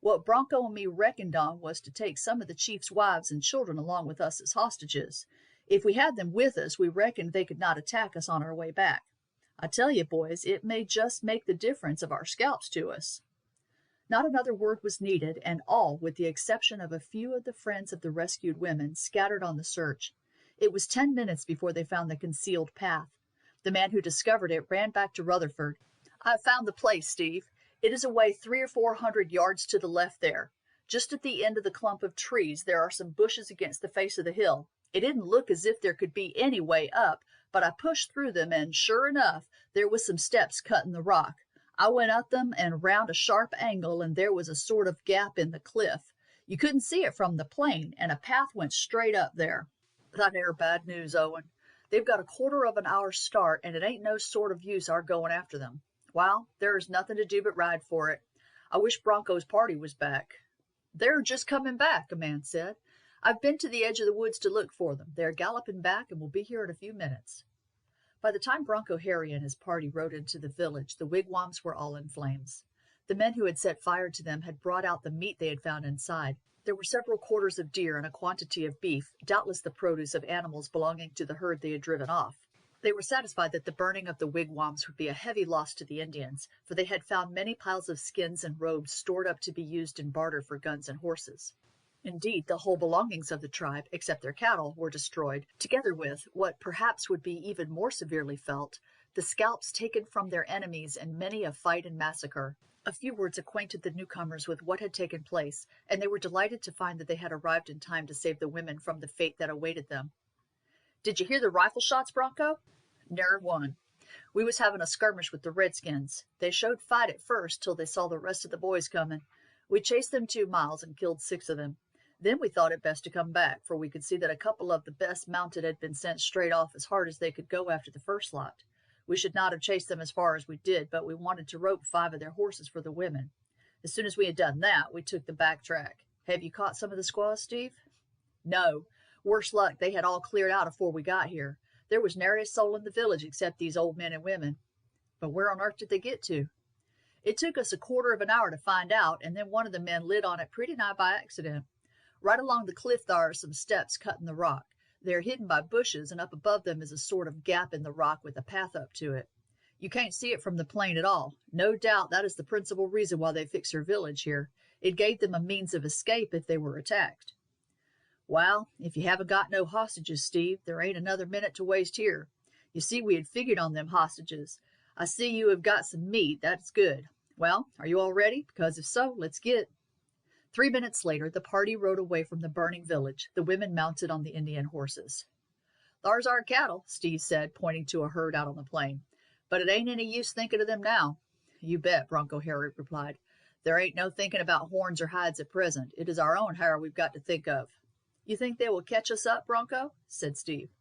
What Bronco and me reckoned on was to take some of the chief's wives and children along with us as hostages. If we had them with us, we reckoned they could not attack us on our way back. I tell you, boys, it may just make the difference of our scalps to us." Not another word was needed, and all, with the exception of a few of the friends of the rescued women, scattered on the search. It was 10 minutes before they found the concealed path. The man who discovered it ran back to Rutherford. "I've found the place, Steve. It is away 300 or 400 yards to the left there. Just at the end of the clump of trees there are some bushes against the face of the hill. It didn't look as if there could be any way up, but I pushed through them, and sure enough, there was some steps cut in the rock. I went up them and round a sharp angle, and there was a sort of gap in the cliff. You couldn't see it from the plain, and a path went straight up there. That air bad news, Owen. They've got a quarter of an hour's start, and it ain't no sort of use our going after them. Well, there is nothing to do but ride for it. I wish Bronco's party was back." "They're just coming back," a man said. "I've been to the edge of the woods to look for them. They're galloping back and will be here in a few minutes." By the time Bronco Harry and his party rode into the village, the wigwams were all in flames. The men who had set fire to them had brought out the meat they had found inside. There were several quarters of deer and a quantity of beef, doubtless the produce of animals belonging to the herd they had driven off. They were satisfied that the burning of the wigwams would be a heavy loss to the Indians, for they had found many piles of skins and robes stored up to be used in barter for guns and horses. Indeed, the whole belongings of the tribe, except their cattle, were destroyed, together with, what perhaps would be even more severely felt, the scalps taken from their enemies in many a fight and massacre. A few words acquainted the newcomers with what had taken place, and they were delighted to find that they had arrived in time to save the women from the fate that awaited them. "Did you hear the rifle shots, Bronco?" "Nary one. We was having a skirmish with the Redskins. They showed fight at first till they saw the rest of the boys coming. We chased them 2 miles and killed 6 of them. Then we thought it best to come back, for we could see that a couple of the best mounted had been sent straight off as hard as they could go after the first lot. We should not have chased them as far as we did, but we wanted to rope 5 of their horses for the women. As soon as we had done that, we took the back track. Have you caught some of the squaws, Steve?" "No. Worse luck, they had all cleared out afore we got here. There was nary a soul in the village except these old men and women." "But where on earth did they get to?" "It took us a quarter of an hour to find out, and then one of the men lit on it pretty nigh by accident. Right along the cliff there are some steps cut in the rock. They are hidden by bushes, and up above them is a sort of gap in the rock with a path up to it. You can't see it from the plain at all. No doubt that is the principal reason why they fixed their village here. It gave them a means of escape if they were attacked." "Well, if you haven't got no hostages, Steve, there ain't another minute to waste here. You see, we had figured on them hostages. I see you have got some meat. That's good. Well, are you all ready? Because if so, let's get." 3 minutes later, the party rode away from the burning village, the women mounted on the Indian horses. "Thar's our cattle," Steve said, pointing to a herd out on the plain. "But it ain't any use thinking of them now." "You bet," Bronco Harry replied. "There ain't no thinking about horns or hides at present. It is our own hair we've got to think of." "You think they will catch us up, Bronco?" said Steve.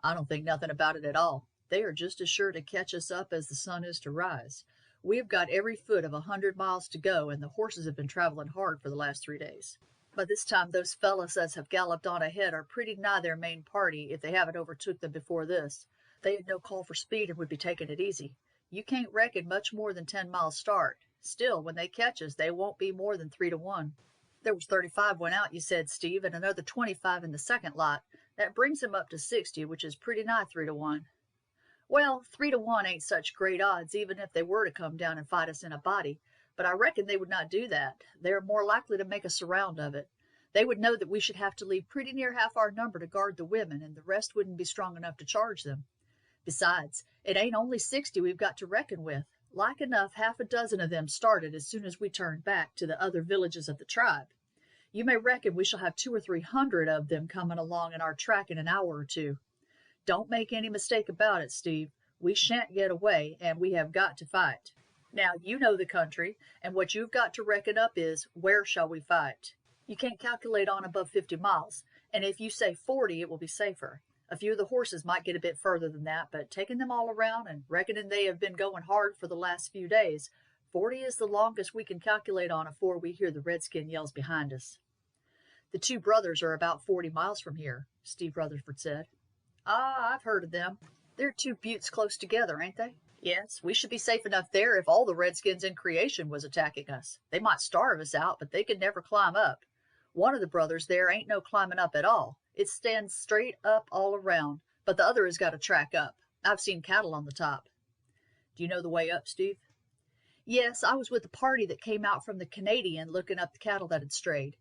"I don't think nothing about it at all. They are just as sure to catch us up as the sun is to rise. We have got every foot of 100 miles to go, and the horses have been traveling hard for the last 3 days. By this time those fellows as have galloped on ahead are pretty nigh their main party, if they haven't overtook them before this. They had no call for speed and would be taking it easy. You can't reckon much more than 10 miles start. Still, when they catch us, they won't be more than 3 to 1. There was 35 went out, you said, Steve, and another 25 in the second lot. That brings them up to 60, which is pretty nigh 3 to 1. "Well, 3 to 1 ain't such great odds, even if they were to come down and fight us in a body, but I reckon they would not do that. They are more likely to make a surround of it. They would know that we should have to leave pretty near half our number to guard the women, and the rest wouldn't be strong enough to charge them. Besides, it ain't only 60 we've got to reckon with. Like enough, half a dozen of them started as soon as we turned back to the other villages of the tribe. You may reckon we shall have 200 or 300 of them coming along in our track in an hour or 2. Don't make any mistake about it, Steve. We shan't get away, and we have got to fight. Now, you know the country, and what you've got to reckon up is, where shall we fight? You can't calculate on above 50 miles, and if you say 40, it will be safer. A few of the horses might get a bit further than that, but taking them all around and reckoning they have been going hard for the last few days, 40 is the longest we can calculate on afore we hear the redskin yells behind us." "The 2 brothers are about 40 miles from here," Steve Rutherford said. "Ah, I've heard of them. They're 2 buttes close together, ain't they?" "Yes, we should be safe enough there if all the redskins in creation was attacking us. They might starve us out, but they could never climb up. One of the brothers there ain't no climbing up at all. It stands straight up all around, but the other has got a track up. I've seen cattle on the top." "Do you know the way up, Steve?" "Yes, I was with the party that came out from the Canadian looking up the cattle that had strayed.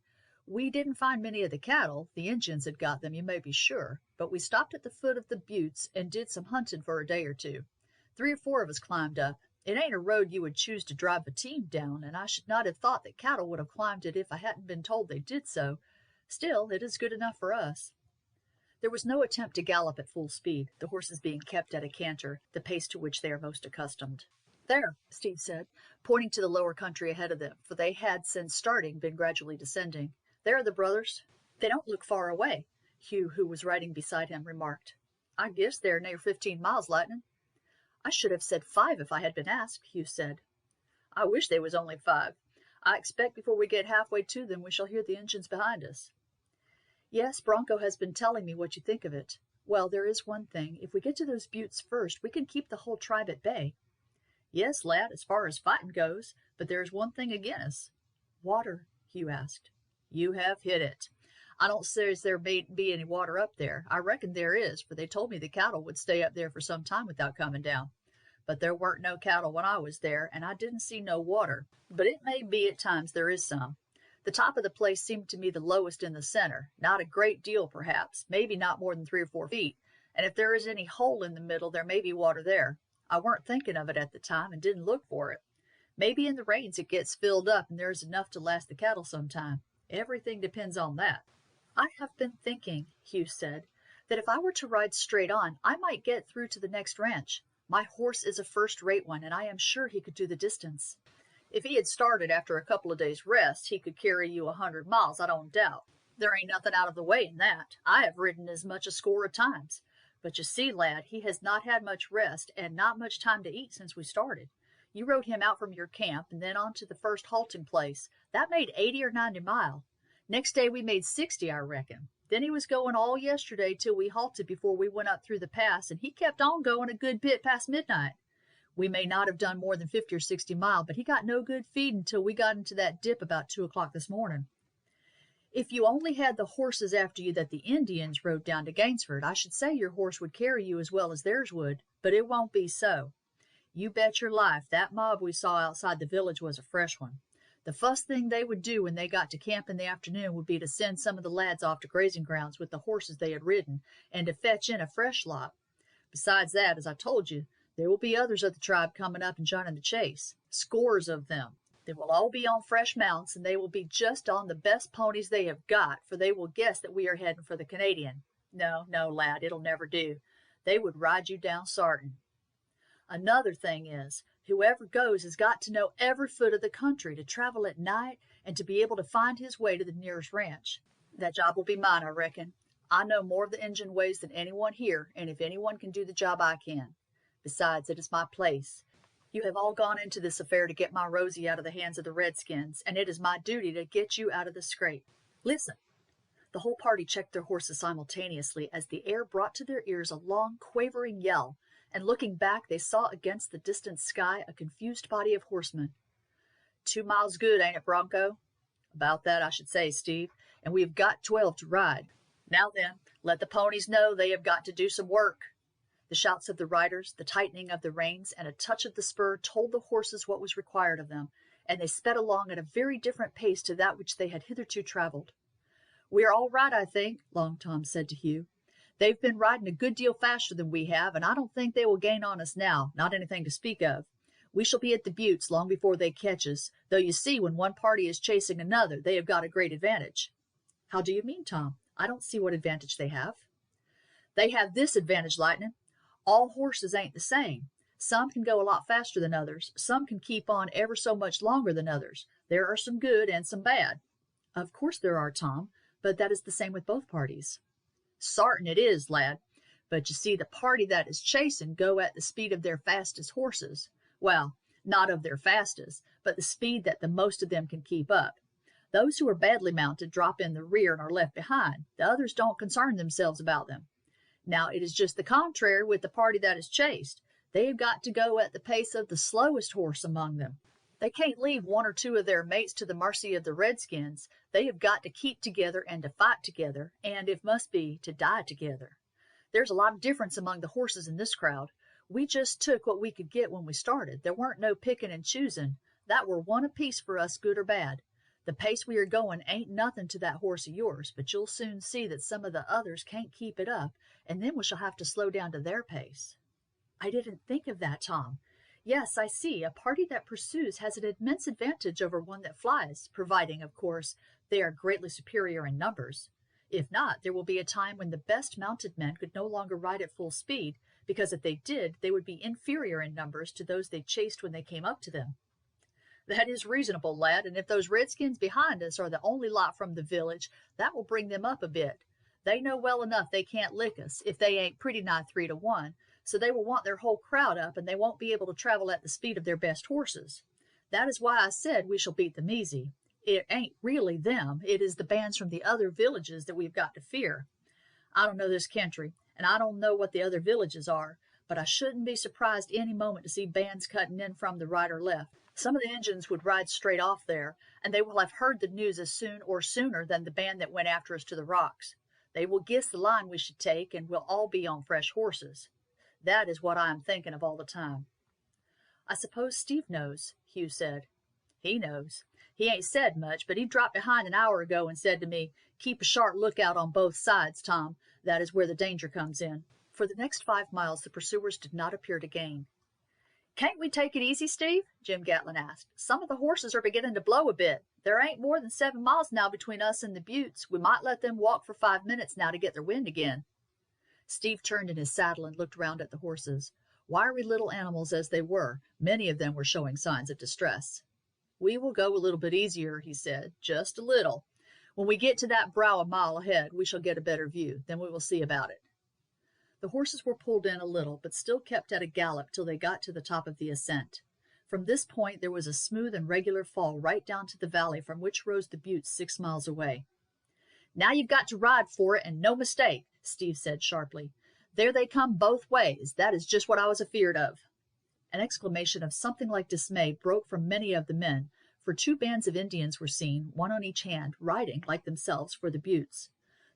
We didn't find many of the cattle. The Injuns had got them, you may be sure, but we stopped at the foot of the buttes and did some hunting for a day or 2. 3 or 4 of us climbed up. It ain't a road you would choose to drive a team down, and I should not have thought that cattle would have climbed it if I hadn't been told they did so. Still, it is good enough for us." There was no attempt to gallop at full speed, the horses being kept at a canter, the pace to which they are most accustomed. "There," Steve said, pointing to the lower country ahead of them, for they had, since starting, been gradually descending. "There are the brothers." "They don't look far away," Hugh, who was riding beside him, remarked. "I guess they're near 15 miles, Lightning." "I should have said 5 if I had been asked," Hugh said. "I wish they was only 5. I expect before we get halfway to them we shall hear the engines behind us." "Yes, Bronco has been telling me what you think of it. Well, there is one thing. If we get to those buttes first, we can keep the whole tribe at bay." "Yes, lad, as far as fighting goes, but there is one thing agin us." "Water?" Hugh asked. You have hit it. I don't say as there may be any water up there. I reckon there is, for they told me the cattle would stay up there for some time without coming down. But there weren't no cattle when I was there, and I didn't see no water. But it may be at times there is some. The top of the place seemed to me the lowest in the center. Not a great deal, perhaps, maybe not more than 3 or 4 feet. And if there is any hole in the middle, there may be water there. I weren't thinking of it at the time and didn't look for it. Maybe in the rains it gets filled up and there's enough to last the cattle some time. Everything depends on that. I have been thinking, Hugh said, that if I were to ride straight on, I might get through to the next ranch. My horse is a first-rate one, and I am sure he could do the distance. If he had started after a couple of days' rest, he could carry you 100 miles, I don't doubt. There ain't nothing out of the way in that. I have ridden as much a score of times. But you see, lad, he has not had much rest and not much time to eat since we started. You rode him out from your camp and then on to the first halting place. That made 80 or 90 mile. Next day we made 60, I reckon. Then he was going all yesterday till we halted before we went up through the pass, and he kept on going a good bit past midnight. We may not have done more than 50 or 60 mile, but he got no good feed until we got into that dip about 2 o'clock this morning. If you only had the horses after you that the Indians rode down to Gainesford, I should say your horse would carry you as well as theirs would, but it won't be so. You bet your life that mob we saw outside the village was a fresh one. The first thing they would do when they got to camp in the afternoon would be to send some of the lads off to grazing grounds with the horses they had ridden, and to fetch in a fresh lot. Besides that, as I told you, there will be others of the tribe coming up and joining the chase. Scores of them. They will all be on fresh mounts, and they will be just on the best ponies they have got, for they will guess that we are heading for the Canadian. No, no, lad, it'll never do. They would ride you down sartin. Another thing is, whoever goes has got to know every foot of the country, to travel at night, and to be able to find his way to the nearest ranch. That job will be mine, I reckon. I know more of the Injun ways than anyone here, and if anyone can do the job, I can. Besides, it is my place. You have all gone into this affair to get my Rosie out of the hands of the Redskins, and it is my duty to get you out of the scrape. Listen." The whole party checked their horses simultaneously as the air brought to their ears a long, quavering yell, and looking back they saw against the distant sky a confused body of horsemen. 2 miles good, ain't it, Bronco? About that, I should say, Steve, and we have got 12 to ride. Now then, let the ponies know they have got to do some work. The shouts of the riders, the tightening of the reins, and a touch of the spur told the horses what was required of them, and they sped along at a very different pace to that which they had hitherto traveled. "We are all right, I think," Long Tom said to Hugh. "They've been riding a good deal faster than we have, and I don't think they will gain on us now, not anything to speak of. We shall be at the buttes long before they catch us, though you see when one party is chasing another, they have got a great advantage." "How do you mean, Tom? I don't see what advantage they have." "They have this advantage, Lightning. All horses ain't the same. Some can go a lot faster than others. Some can keep on ever so much longer than others. There are some good and some bad." "Of course there are, Tom, but that is the same with both parties." "Sartin it is, lad. But you see the party that is chasing go at the speed of their fastest horses. Well, not of their fastest, but the speed that the most of them can keep up. Those who are badly mounted drop in the rear and are left behind. The others don't concern themselves about them. Now it is just the contrary with the party that is chased. They have got to go at the pace of the slowest horse among them. They can't leave 1 or 2 of their mates to the mercy of the Redskins. They have got to keep together and to fight together, and, if must be, to die together. There's a lot of difference among the horses in this crowd. We just took what we could get when we started. There weren't no picking and choosing. That were one apiece for us, good or bad. The pace we are going ain't nothing to that horse of yours, but you'll soon see that some of the others can't keep it up, and then we shall have to slow down to their pace." "I didn't think of that, Tom. Yes, I see. A party that pursues has an immense advantage over one that flies, providing, of course, they are greatly superior in numbers. If not, there will be a time when the best mounted men could no longer ride at full speed, because if they did, they would be inferior in numbers to those they chased when they came up to them." "That is reasonable, lad, and if those Redskins behind us are the only lot from the village, that will bring them up a bit. They know well enough they can't lick us, if they ain't pretty nigh 3 to 1, so they will want their whole crowd up, and they won't be able to travel at the speed of their best horses. That is why I said we shall beat them easy. It ain't really them, it is the bands from the other villages that we've got to fear. I don't know this country, and I don't know what the other villages are, but I shouldn't be surprised any moment to see bands cutting in from the right or left. Some of the Injuns would ride straight off there, and they will have heard the news as soon or sooner than the band that went after us to the rocks. They will guess the line we should take, and we'll all be on fresh horses. That is what I am thinking of all the time." "I suppose Steve knows," Hugh said. "He knows. He ain't said much, but he dropped behind an hour ago and said to me, 'Keep a sharp lookout on both sides, Tom. That is where the danger comes in.'" For the next 5 miles the pursuers did not appear to gain. "Can't we take it easy, Steve?" Jim Gatlin asked. "Some of the horses are beginning to blow a bit. There ain't more than 7 miles now between us and the buttes. We might let them walk for 5 minutes now to get their wind again." Steve turned in his saddle and looked round at the horses. Wiry little animals as they were, many of them were showing signs of distress. "We will go a little bit easier," he said, "just a little. When we get to that brow a mile ahead, we shall get a better view. Then we will see about it." The horses were pulled in a little, but still kept at a gallop till they got to the top of the ascent. From this point there was a smooth and regular fall right down to the valley from which rose the buttes 6 miles away. "Now you've got to ride for it, and no mistake," Steve said sharply. "There they come both ways. That is just what I was afeared of." An exclamation of something like dismay broke from many of the men, for 2 bands of Indians were seen, one on each hand, riding, like themselves, for the buttes.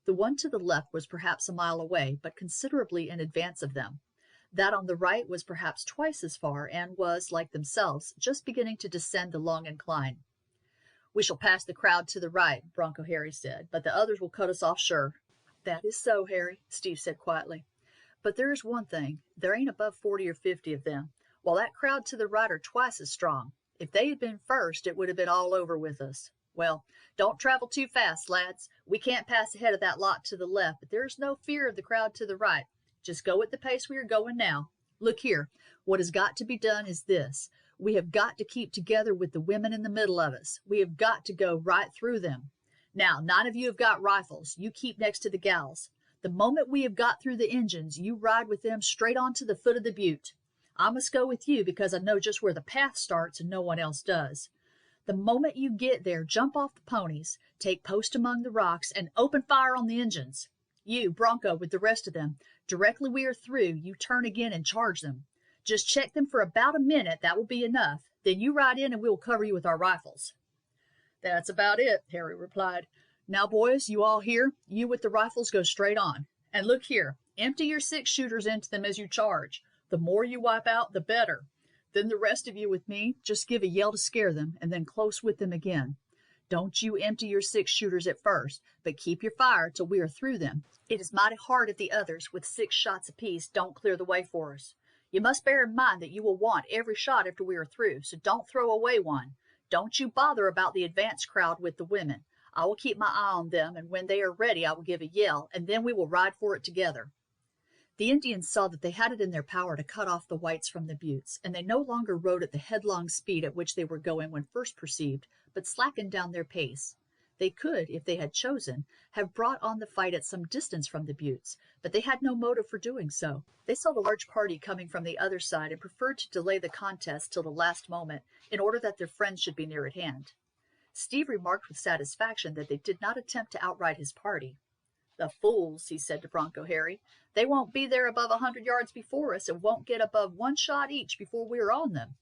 The one to the left was perhaps a mile away, but considerably in advance of them. That on the right was perhaps twice as far, and was, like themselves, just beginning to descend the long incline. "We shall pass the crowd to the right," Bronco Harry said, "but the others will cut us off sure." "That is so, Harry," Steve said quietly. "But there is one thing. There ain't above 40 or 50 of them, while that crowd to the right are twice as strong. If they had been first, it would have been all over with us. Well, don't travel too fast, lads. We can't pass ahead of that lot to the left, but there is no fear of the crowd to the right. Just go at the pace we are going now. Look here, what has got to be done is this. We have got to keep together with the women in the middle of us. We have got to go right through them. Now, 9 of you have got rifles. You keep next to the gals. The moment we have got through the Injuns, you ride with them straight on to the foot of the butte. I must go with you because I know just where the path starts and no one else does. The moment you get there, jump off the ponies, take post among the rocks, and open fire on the Injuns. You, Bronco, with the rest of them. Directly we are through, you turn again and charge them. Just check them for about a minute, that will be enough. Then you ride in and we will cover you with our rifles." "That's about it," Harry replied. "Now, boys, you all here, you with the rifles go straight on. And look here, empty your 6-shooters into them as you charge. The more you wipe out, the better. Then the rest of you with me, just give a yell to scare them, and then close with them again. Don't you empty your 6-shooters at first, but keep your fire till we are through them. It is mighty hard if the others, with 6 shots apiece, don't clear the way for us. You must bear in mind that you will want every shot after we are through, so don't throw away one. Don't you bother about the advance crowd with the women. I will keep my eye on them, and when they are ready I will give a yell, and then we will ride for it together." The Indians saw that they had it in their power to cut off the whites from the buttes, and they no longer rode at the headlong speed at which they were going when first perceived, but slackened down their pace. They could, if they had chosen, have brought on the fight at some distance from the buttes, but they had no motive for doing so. They saw the large party coming from the other side and preferred to delay the contest till the last moment, in order that their friends should be near at hand. Steve remarked with satisfaction that they did not attempt to outride his party. "The fools," he said to Bronco Harry. "They won't be there above 100 yards before us, and won't get above 1 shot each before we are on them.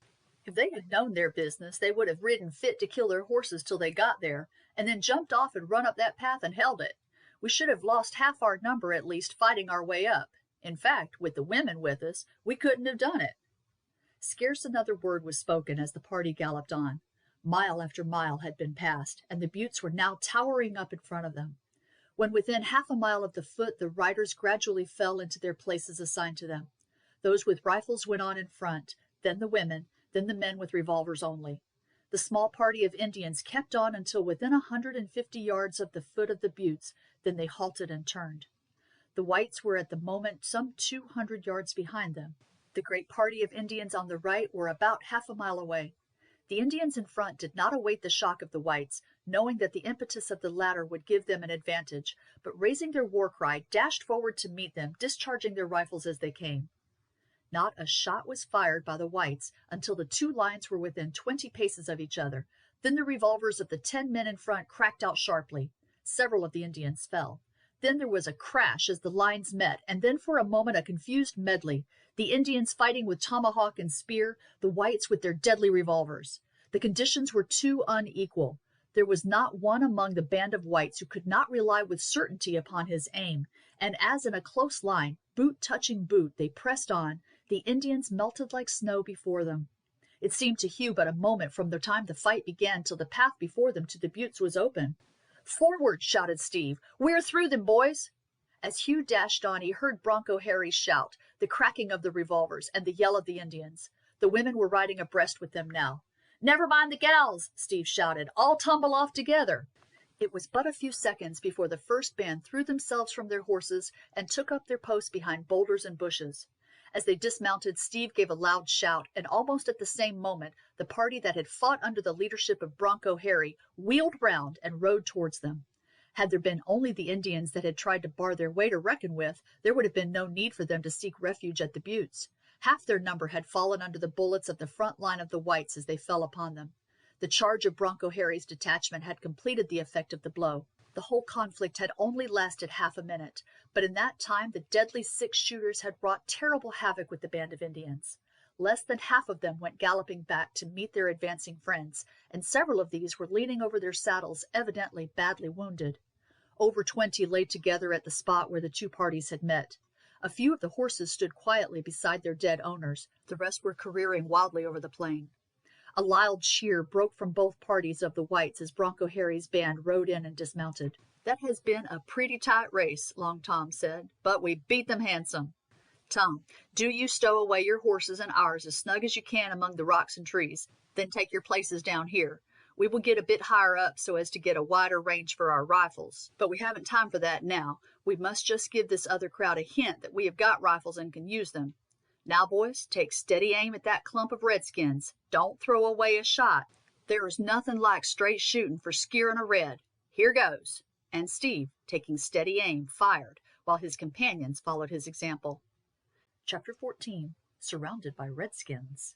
If they had known their business, they would have ridden fit to kill their horses till they got there, and then jumped off and run up that path and held it. We should have lost half our number at least fighting our way up. In fact, with the women with us, we couldn't have done it." Scarce another word was spoken as the party galloped on. Mile after mile had been passed, and the buttes were now towering up in front of them. When within half a mile of the foot, the riders gradually fell into their places assigned to them. Those with rifles went on in front, then the women, then the men with revolvers only. The small party of Indians kept on until within 150 yards of the foot of the buttes, then they halted and turned. The whites were at the moment some 200 yards behind them. The great party of Indians on the right were about half a mile away. The Indians in front did not await the shock of the whites, knowing that the impetus of the latter would give them an advantage, but raising their war cry, dashed forward to meet them, discharging their rifles as they came. Not a shot was fired by the whites until the 2 lines were within 20 paces of each other. Then the revolvers of the 10 men in front cracked out sharply. Several of the Indians fell. Then there was a crash as the lines met, and then for a moment a confused medley, the Indians fighting with tomahawk and spear, the whites with their deadly revolvers. The conditions were too unequal. There was not one among the band of whites who could not rely with certainty upon his aim, and as in a close line, boot touching boot, they pressed on, the Indians melted like snow before them. It seemed to Hugh but a moment from the time the fight began till the path before them to the buttes was open. "Forward!" shouted Steve. "We're through them, boys!" As Hugh dashed on, he heard Bronco Harry's shout, the cracking of the revolvers, and the yell of the Indians. The women were riding abreast with them now. "Never mind the gals!" Steve shouted. "All tumble off together!" It was but a few seconds before the first band threw themselves from their horses and took up their posts behind boulders and bushes. As they dismounted, Steve gave a loud shout, and almost at the same moment the party that had fought under the leadership of Bronco Harry wheeled round and rode towards them. Had there been only the Indians that had tried to bar their way to reckon with, there would have been no need for them to seek refuge at the buttes. Half their number had fallen under the bullets of the front line of the whites as they fell upon them. The charge of Bronco Harry's detachment had completed the effect of the blow. The whole conflict had only lasted half a minute, but in that time the deadly six-shooters had wrought terrible havoc with the band of Indians. Less than half of them went galloping back to meet their advancing friends, and several of these were leaning over their saddles, evidently badly wounded. Over 20 lay together at the spot where the two parties had met. A few of the horses stood quietly beside their dead owners. The rest were careering wildly over the plain. A loud cheer broke from both parties of the whites as Bronco Harry's band rode in and dismounted. "That has been a pretty tight race," Long Tom said, "but we beat them handsome. Tom, do you stow away your horses and ours as snug as you can among the rocks and trees, then take your places down here. We will get a bit higher up so as to get a wider range for our rifles, but we haven't time for that now. We must just give this other crowd a hint that we have got rifles and can use them. Now, boys, take steady aim at that clump of redskins. Don't throw away a shot. There is nothing like straight shooting for skeering a red. Here goes." And Steve, taking steady aim, fired, while his companions followed his example. Chapter 14. Surrounded by Redskins.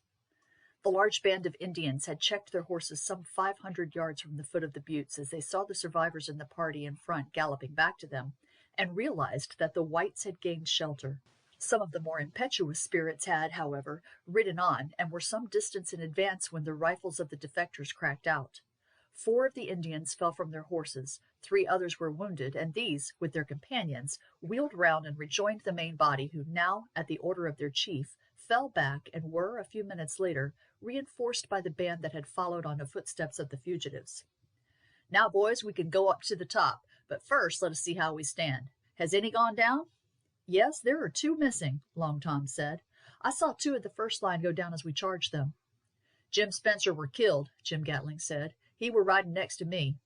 The large band of Indians had checked their horses some 500 yards from the foot of the buttes as they saw the survivors in the party in front galloping back to them, and realized that the whites had gained shelter. Some of the more impetuous spirits had, however, ridden on, and were some distance in advance when the rifles of the defectors cracked out. 4 of the Indians fell from their horses, 3 others were wounded, and these, with their companions, wheeled round and rejoined the main body, who now, at the order of their chief, fell back and were, a few minutes later, reinforced by the band that had followed on the footsteps of the fugitives. "Now, boys, we can go up to the top, but first let us see how we stand. Has any gone down?" "Yes, there are 2 missing," Long Tom said. "I saw 2 of the first line go down as we charged them." "Jim Spencer were killed," Jim Gatling said. "He were riding next to me."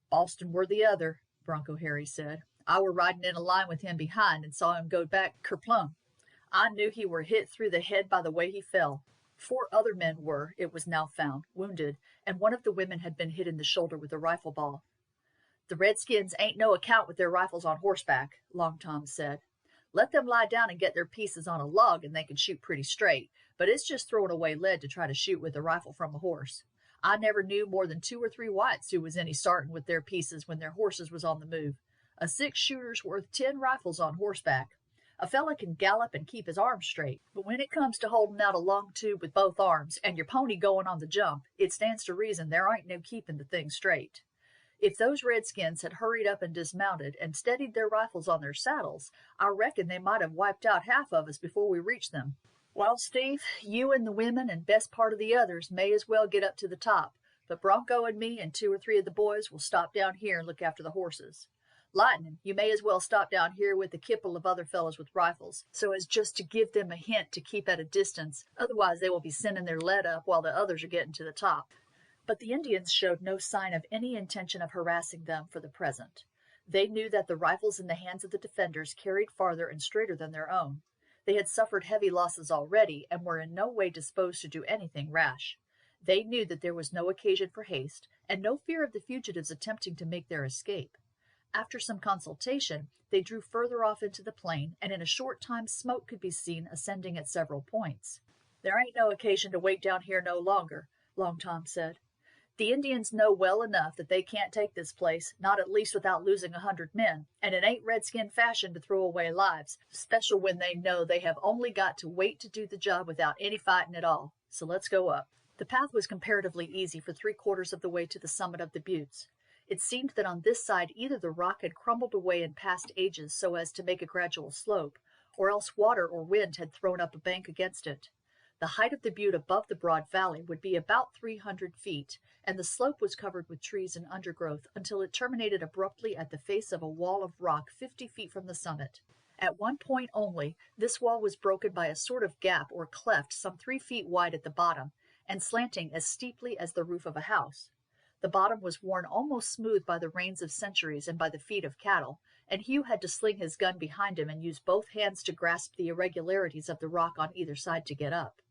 "Boston were the other," Bronco Harry said. "I were riding in a line with him behind and saw him go back kerplunk. I knew he were hit through the head by the way he fell." 4 other men were, it was now found, wounded, and one of the women had been hit in the shoulder with a rifle ball. "The Redskins ain't no account with their rifles on horseback," Long Tom said. "Let them lie down and get their pieces on a log and they can shoot pretty straight, but it's just throwing away lead to try to shoot with a rifle from a horse. I never knew more than 2 or 3 whites who was any startin' with their pieces when their horses was on the move. A 6-shooter's worth 10 rifles on horseback. A fella can gallop and keep his arms straight, but when it comes to holding out a long tube with both arms and your pony going on the jump, it stands to reason there ain't no keeping the thing straight. If those redskins had hurried up and dismounted and steadied their rifles on their saddles, I reckon they might have wiped out half of us before we reached them. Well, Steve, you and the women and best part of the others may as well get up to the top, but Bronco and me and 2 or 3 of the boys will stop down here and look after the horses. Lightning, you may as well stop down here with a kipple of other fellows with rifles, so as just to give them a hint to keep at a distance, otherwise they will be sending their lead up while the others are getting to the top." But the Indians showed no sign of any intention of harassing them for the present. They knew that the rifles in the hands of the defenders carried farther and straighter than their own. They had suffered heavy losses already, and were in no way disposed to do anything rash. They knew that there was no occasion for haste, and no fear of the fugitives attempting to make their escape. After some consultation, they drew further off into the plain, and in a short time smoke could be seen ascending at several points. "There ain't no occasion to wait down here no longer," Long Tom said. "The Indians know well enough that they can't take this place, not at least without losing 100 men, and it ain't redskin fashion to throw away lives, special when they know they have only got to wait to do the job without any fighting at all. So let's go up." The path was comparatively easy for 3/4 of the way to the summit of the buttes. It seemed that on this side either the rock had crumbled away in past ages so as to make a gradual slope, or else water or wind had thrown up a bank against it. The height of the butte above the broad valley would be about 300 feet, and the slope was covered with trees and undergrowth until it terminated abruptly at the face of a wall of rock 50 feet from the summit. At one point only, this wall was broken by a sort of gap or cleft some 3 feet wide at the bottom, and slanting as steeply as the roof of a house. The bottom was worn almost smooth by the rains of centuries and by the feet of cattle, and Hugh had to sling his gun behind him and use both hands to grasp the irregularities of the rock on either side to get up.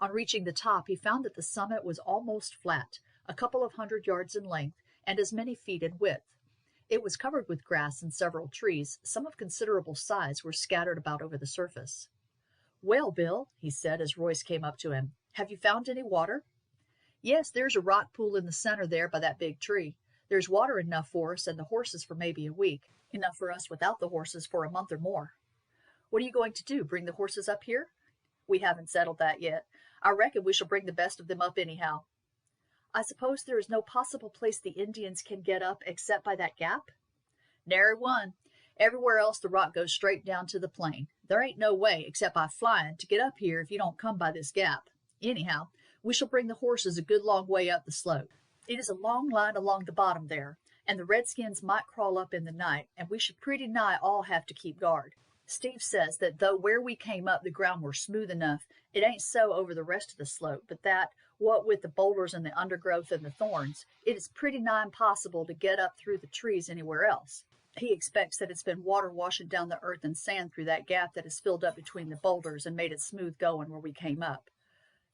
On reaching the top, he found that the summit was almost flat, a couple of 100 yards in length, and as many feet in width. It was covered with grass, and several trees, some of considerable size, were scattered about over the surface. "Well, Bill," he said as Royce came up to him, "have you found any water?" "Yes, there's a rock pool in the center there by that big tree. There's water enough for us and the horses for maybe a week, enough for us without the horses for a month or more." "What are you going to do, bring the horses up here?" "We haven't settled that yet. I reckon we shall bring the best of them up anyhow." "I suppose there is no possible place the Indians can get up except by that gap?" "Nary one. Everywhere else the rock goes straight down to the plain. There ain't no way, except by flying, to get up here if you don't come by this gap. Anyhow, we shall bring the horses a good long way up the slope. It is a long line along the bottom there, and the redskins might crawl up in the night, and we should pretty nigh all have to keep guard. Steve says that though where we came up the ground were smooth enough, it ain't so over the rest of the slope, but that, what with the boulders and the undergrowth and the thorns, it is pretty nigh impossible to get up through the trees anywhere else. He expects that it's been water washing down the earth and sand through that gap that has filled up between the boulders and made it smooth going where we came up.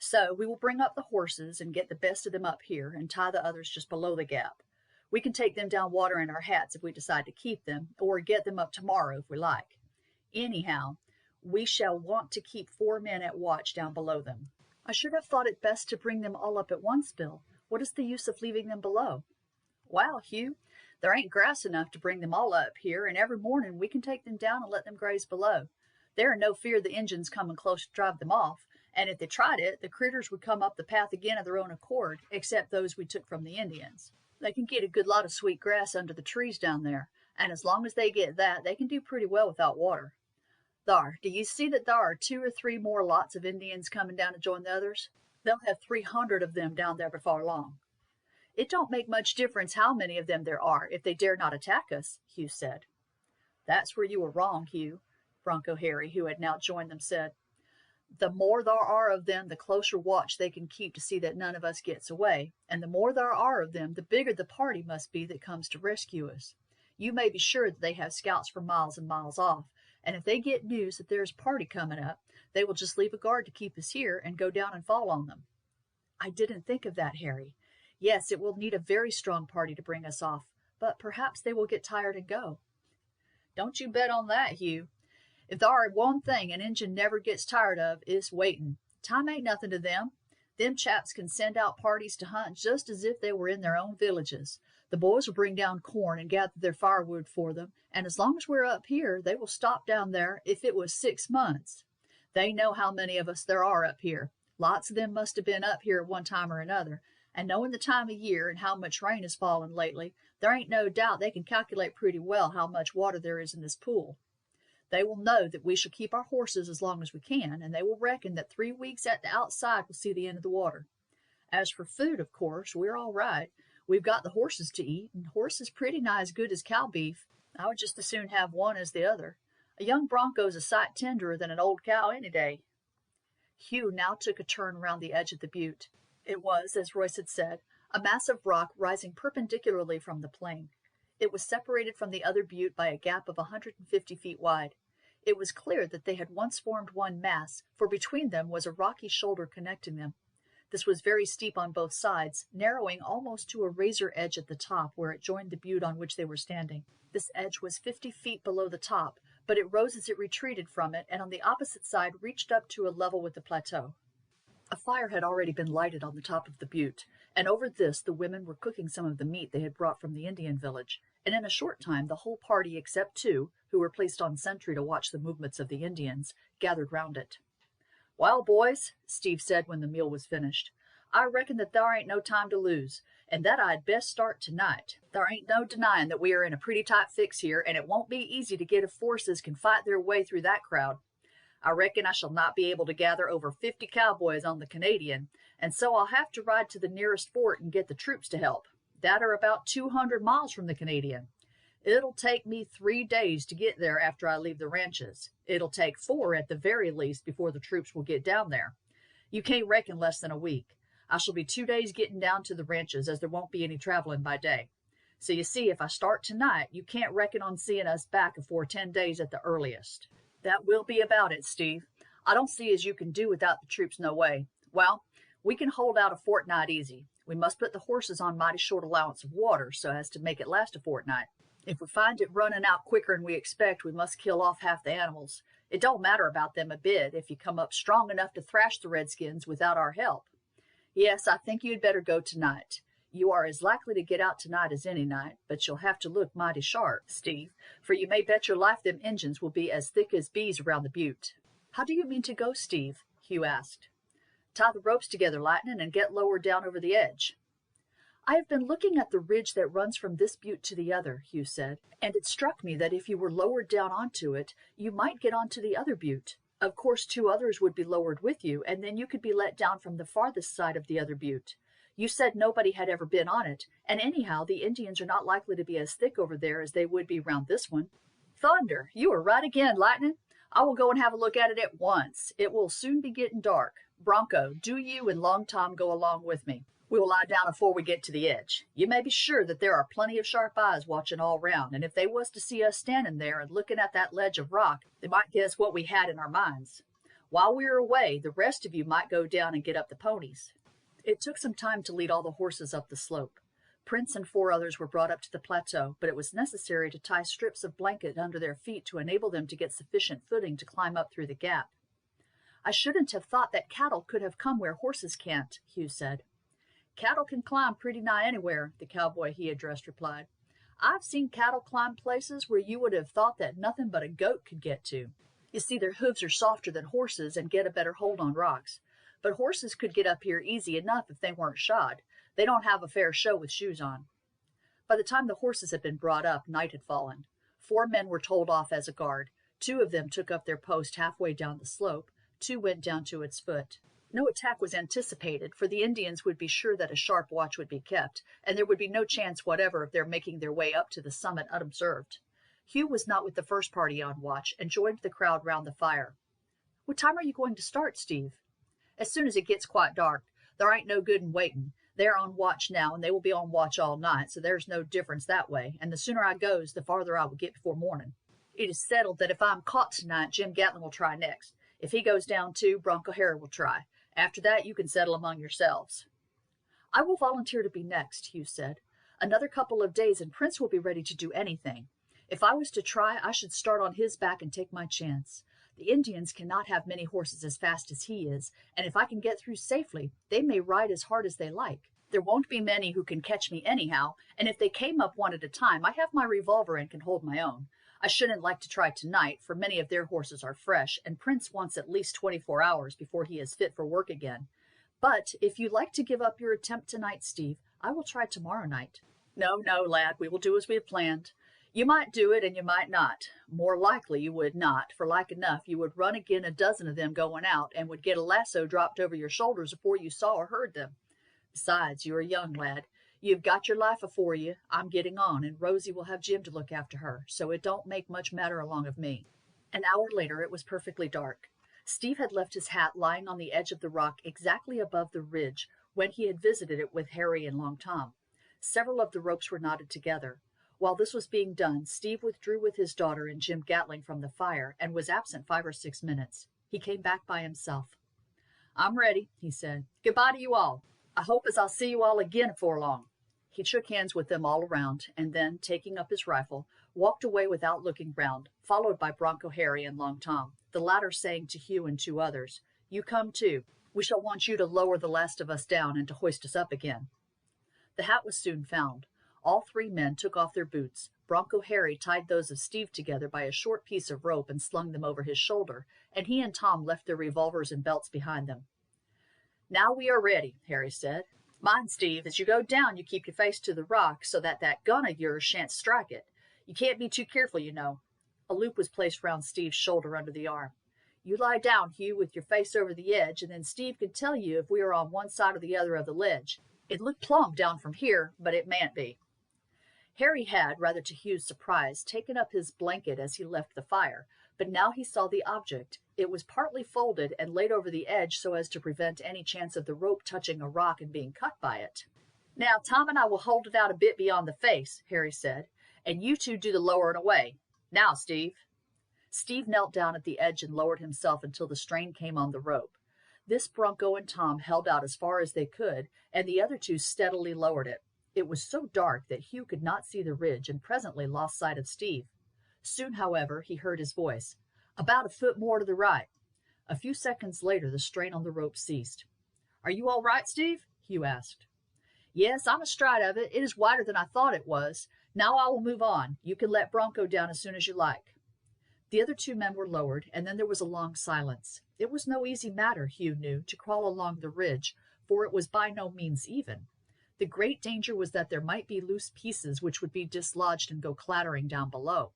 So we will bring up the horses and get the best of them up here and tie the others just below the gap. We can take them down water in our hats if we decide to keep them, or get them up tomorrow if we like. Anyhow, we shall want to keep 4 men at watch down below them." "I should have thought it best to bring them all up at once, Bill. What is the use of leaving them below?" "Well, Hugh, there ain't grass enough to bring them all up here, and every morning we can take them down and let them graze below. There ain't no fear the Injuns coming close to drive them off, and if they tried it, the critters would come up the path again of their own accord, except those we took from the Indians. They can get a good lot of sweet grass under the trees down there, and as long as they get that, they can do pretty well without water. Thar, do you see that there are 2 or 3 more lots of Indians coming down to join the others? They'll have 300 of them down there before long." "It don't make much difference how many of them there are, if they dare not attack us," Hugh said. "That's where you were wrong, Hugh," Bronco Harry, who had now joined them, said. "The more there are of them, the closer watch they can keep to see that none of us gets away, and the more there are of them, the bigger the party must be that comes to rescue us. You may be sure that they have scouts for miles and miles off, and if they get news that there's a party coming up, they will just leave a guard to keep us here and go down and fall on them." "I didn't think of that, Harry. Yes, it will need a very strong party to bring us off, but perhaps they will get tired and go." "Don't you bet on that, Hugh. If there are one thing an Injun never gets tired of, it's waiting. Time ain't nothing to them. Them chaps can send out parties to hunt just as if they were in their own villages. The boys will bring down corn and gather their firewood for them, and as long as we're up here, they will stop down there if it was 6 months. They know how many of us there are up here. Lots of them must have been up here at one time or another, and knowing the time of year and how much rain has fallen lately, there ain't no doubt they can calculate pretty well how much water there is in this pool. They will know that we shall keep our horses as long as we can, and they will reckon that 3 weeks at the outside will see the end of the water. As for food, of course, we're all right. We've got the horses to eat, and horses pretty nigh as good as cow beef. I would just as soon have one as the other. A young bronco's a sight tenderer than an old cow any day." Hugh now took a turn round the edge of the butte. It was, as Royce had said, a mass of rock rising perpendicularly from the plain. It was separated from the other butte by a gap of 150 feet wide. It was clear that they had once formed one mass, for between them was a rocky shoulder connecting them. This was very steep on both sides, narrowing almost to a razor edge at the top where it joined the butte on which they were standing. This edge was 50 feet below the top, but it rose as it retreated from it, and on the opposite side reached up to a level with the plateau. A fire had already been lighted on the top of the butte, and over this the women were cooking some of the meat they had brought from the Indian village, and in a short time the whole party except 2, who were placed on sentry to watch the movements of the Indians, gathered round it. "Well, boys," Steve said when the meal was finished, I reckon that there ain't no time to lose, and that I'd best start tonight. There ain't no denying that we are in a pretty tight fix here, and it won't be easy to get if forces can fight their way through that crowd. I reckon I shall not be able to gather over 50 cowboys on the Canadian, and so I'll have to ride to the nearest fort and get the troops to help. That are about 200 miles from the Canadian. It'll take me 3 days to get there after I leave the ranches. It'll take 4 at the very least before the troops will get down there. You can't reckon less than a week. I shall be 2 days getting down to the ranches, as there won't be any traveling by day. So you see, if I start tonight, you can't reckon on seeing us back afore 10 days at the earliest. That will be about it, Steve. I don't see as you can do without the troops no way. Well, we can hold out a fortnight easy. We must put the horses on mighty short allowance of water so as to make it last a fortnight. If we find it running out quicker'n we expect, we must kill off half the animals. It don't matter about them a bit if you come up strong enough to thrash the redskins without our help. Yes, I think you'd better go tonight. You are as likely to get out tonight as any night, but you'll have to look mighty sharp, Steve, for you may bet your life them Injuns will be as thick as bees around the butte. How do you mean to go, Steve? Hugh asked. Tie the ropes together, Lightning, and get lower down over the edge. I have been looking at the ridge that runs from this butte to the other, Hugh said, and it struck me that if you were lowered down onto it, you might get onto the other butte. Of course, 2 others would be lowered with you, and then you could be let down from the farthest side of the other butte. You said nobody had ever been on it, and anyhow, the Indians are not likely to be as thick over there as they would be round this one. Thunder! You are right again, Lightning. I will go and have a look at it at once. It will soon be getting dark. Bronco, do you and Long Tom go along with me. We will lie down afore we get to the edge. You may be sure that there are plenty of sharp eyes watching all round, and if they was to see us standing there and looking at that ledge of rock, they might guess what we had in our minds. While we are away, the rest of you might go down and get up the ponies. It took some time to lead all the horses up the slope. Prince and 4 others were brought up to the plateau, but it was necessary to tie strips of blanket under their feet to enable them to get sufficient footing to climb up through the gap. I shouldn't have thought that cattle could have come where horses can't, Hugh said. Cattle can climb pretty nigh anywhere, the cowboy he addressed replied. I've seen cattle climb places where you would have thought that nothing but a goat could get to. You see, their hooves are softer than horses and get a better hold on rocks. But horses could get up here easy enough if they weren't shod. They don't have a fair show with shoes on. By the time the horses had been brought up, night had fallen. 4 men were told off as a guard. 2 of them took up their post halfway down the slope. 2 went down to its foot. No attack was anticipated, for the Indians would be sure that a sharp watch would be kept, and there would be no chance whatever of their making their way up to the summit unobserved. Hugh was not with the first party on watch, and joined the crowd round the fire. What time are you going to start, Steve? As soon as it gets quite dark. There ain't no good in waiting. They're on watch now, and they will be on watch all night, so there's no difference that way, and the sooner I goes, the farther I will get before morning. It is settled that if I'm caught tonight, Jim Gatlin will try next. If he goes down too, Bronco Harry will try. After that, you can settle among yourselves. I will volunteer to be next, Hugh said. Another couple of days and Prince will be ready to do anything. If I was to try, I should start on his back and take my chance. The Indians cannot have many horses as fast as he is, and if I can get through safely, they may ride as hard as they like. There won't be many who can catch me anyhow, and if they came up one at a time, I have my revolver and can hold my own. I shouldn't like to try tonight, for many of their horses are fresh, and Prince wants at least 24 hours before he is fit for work again. But if you like to give up your attempt tonight, Steve, I will try tomorrow night. No, lad, we will do as we have planned. You might do it, and you might not. More likely you would not, for like enough you would run agin a dozen of them going out, and would get a lasso dropped over your shoulders afore you saw or heard them. Besides, you are young, lad. You've got your life afore you. I'm getting on, and Rosie will have Jim to look after her, so it don't make much matter along of me. An hour later it was perfectly dark. Steve had left his hat lying on the edge of the rock exactly above the ridge when he had visited it with Harry and Long Tom. Several of the ropes were knotted together. While this was being done, Steve withdrew with his daughter and Jim Gatling from the fire, and was absent 5 or 6 minutes. He came back by himself. I'm ready, he said. Goodbye to you all. I hope as I'll see you all again afore long. He shook hands with them all around, and then, taking up his rifle, walked away without looking round, followed by Bronco Harry and Long Tom, the latter saying to Hugh and 2 others, You come too. We shall want you to lower the last of us down and to hoist us up again. The hat was soon found. All 3 men took off their boots. Bronco Harry tied those of Steve together by a short piece of rope and slung them over his shoulder, and he and Tom left their revolvers and belts behind them. "Now we are ready," Harry said. "Mind, Steve, as you go down you keep your face to the rock so that gun of yours shan't strike it. You can't be too careful, you know." A loop was placed round Steve's shoulder under the arm. "You lie down, Hugh, with your face over the edge, and then Steve can tell you if we are on one side or the other of the ledge. It looked plumb down from here, but it mayn't be." Harry had, rather to Hugh's surprise, taken up his blanket as he left the fire, but now he saw the object. It was partly folded and laid over the edge so as to prevent any chance of the rope touching a rock and being cut by it. "Now Tom and I will hold it out a bit beyond the face," Harry said, "and you two do the lowering away. Now, Steve." Steve knelt down at the edge and lowered himself until the strain came on the rope. This Bronco and Tom held out as far as they could, and the other two steadily lowered it. It was so dark that Hugh could not see the ridge and presently lost sight of Steve. Soon, however, he heard his voice. "About a foot more to the right." A few seconds later the strain on the rope ceased. "Are you all right, Steve?" Hugh asked. "Yes, I'm astride of it. It is wider than I thought it was. Now I will move on. You can let Bronco down as soon as you like." The other two men were lowered, and then there was a long silence. It was no easy matter, Hugh knew, to crawl along the ridge, for it was by no means even. The great danger was that there might be loose pieces which would be dislodged and go clattering down below.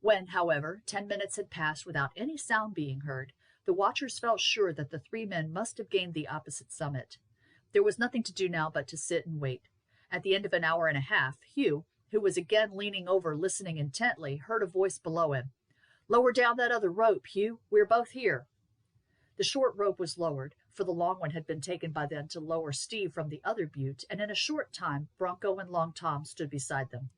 When, however, 10 minutes had passed without any sound being heard, the watchers felt sure that the three men must have gained the opposite summit. There was nothing to do now but to sit and wait. At the end of an hour and a half, Hugh, who was again leaning over listening intently, heard a voice below him. "Lower down that other rope, Hugh. We are both here." The short rope was lowered, for the long one had been taken by them to lower Steve from the other butte, and in a short time Bronco and Long Tom stood beside them.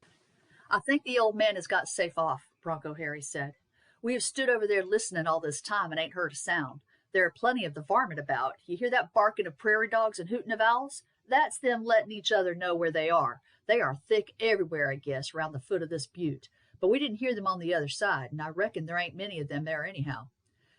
"I think the old man has got safe off," Bronco Harry said. "We have stood over there listening all this time and ain't heard a sound. There are plenty of the varmint about. You hear that barking of prairie dogs and hooting of owls? That's them letting each other know where they are. They are thick everywhere, I guess, round the foot of this butte. But we didn't hear them on the other side, and I reckon there ain't many of them there anyhow.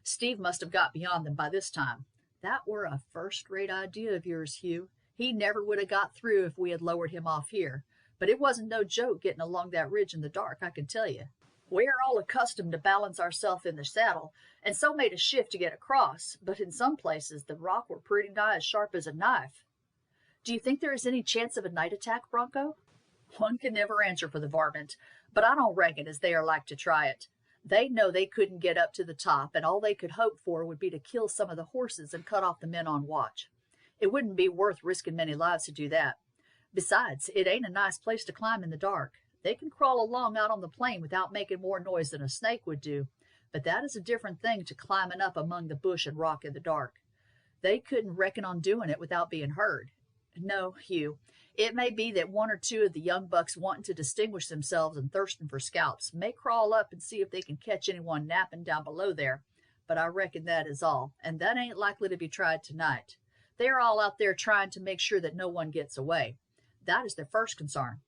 Steve must have got beyond them by this time. That were a first-rate idea of yours, Hugh. He never would have got through if we had lowered him off here. But it wasn't no joke getting along that ridge in the dark, I can tell you. We are all accustomed to balance ourselves in the saddle, and so made a shift to get across, but in some places the rock were pretty nigh as sharp as a knife." "Do you think there is any chance of a night attack, Bronco?" "One can never answer for the varmint, but I don't reckon as they are like to try it. They know they couldn't get up to the top, and all they could hope for would be to kill some of the horses and cut off the men on watch. It wouldn't be worth risking many lives to do that. Besides, it ain't a nice place to climb in the dark. They can crawl along out on the plain without making more noise than a snake would do, but that is a different thing to climbing up among the bush and rock in the dark. They couldn't reckon on doing it without being heard. No, Hugh, it may be that one or two of the young bucks wanting to distinguish themselves and thirsting for scalps may crawl up and see if they can catch anyone napping down below there, but I reckon that is all, and that ain't likely to be tried tonight. They are all out there trying to make sure that no one gets away. That is their first concern.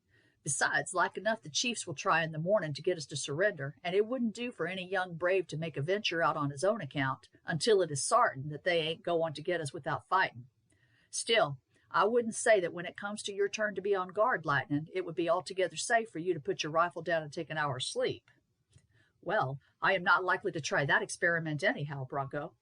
Besides, like enough the chiefs will try in the morning to get us to surrender, and it wouldn't do for any young brave to make a venture out on his own account until it is sartain that they ain't going to get us without fighting. Still, I wouldn't say that when it comes to your turn to be on guard, Lightning, it would be altogether safe for you to put your rifle down and take an hour's sleep." "Well, I am not likely to try that experiment anyhow, Bronco."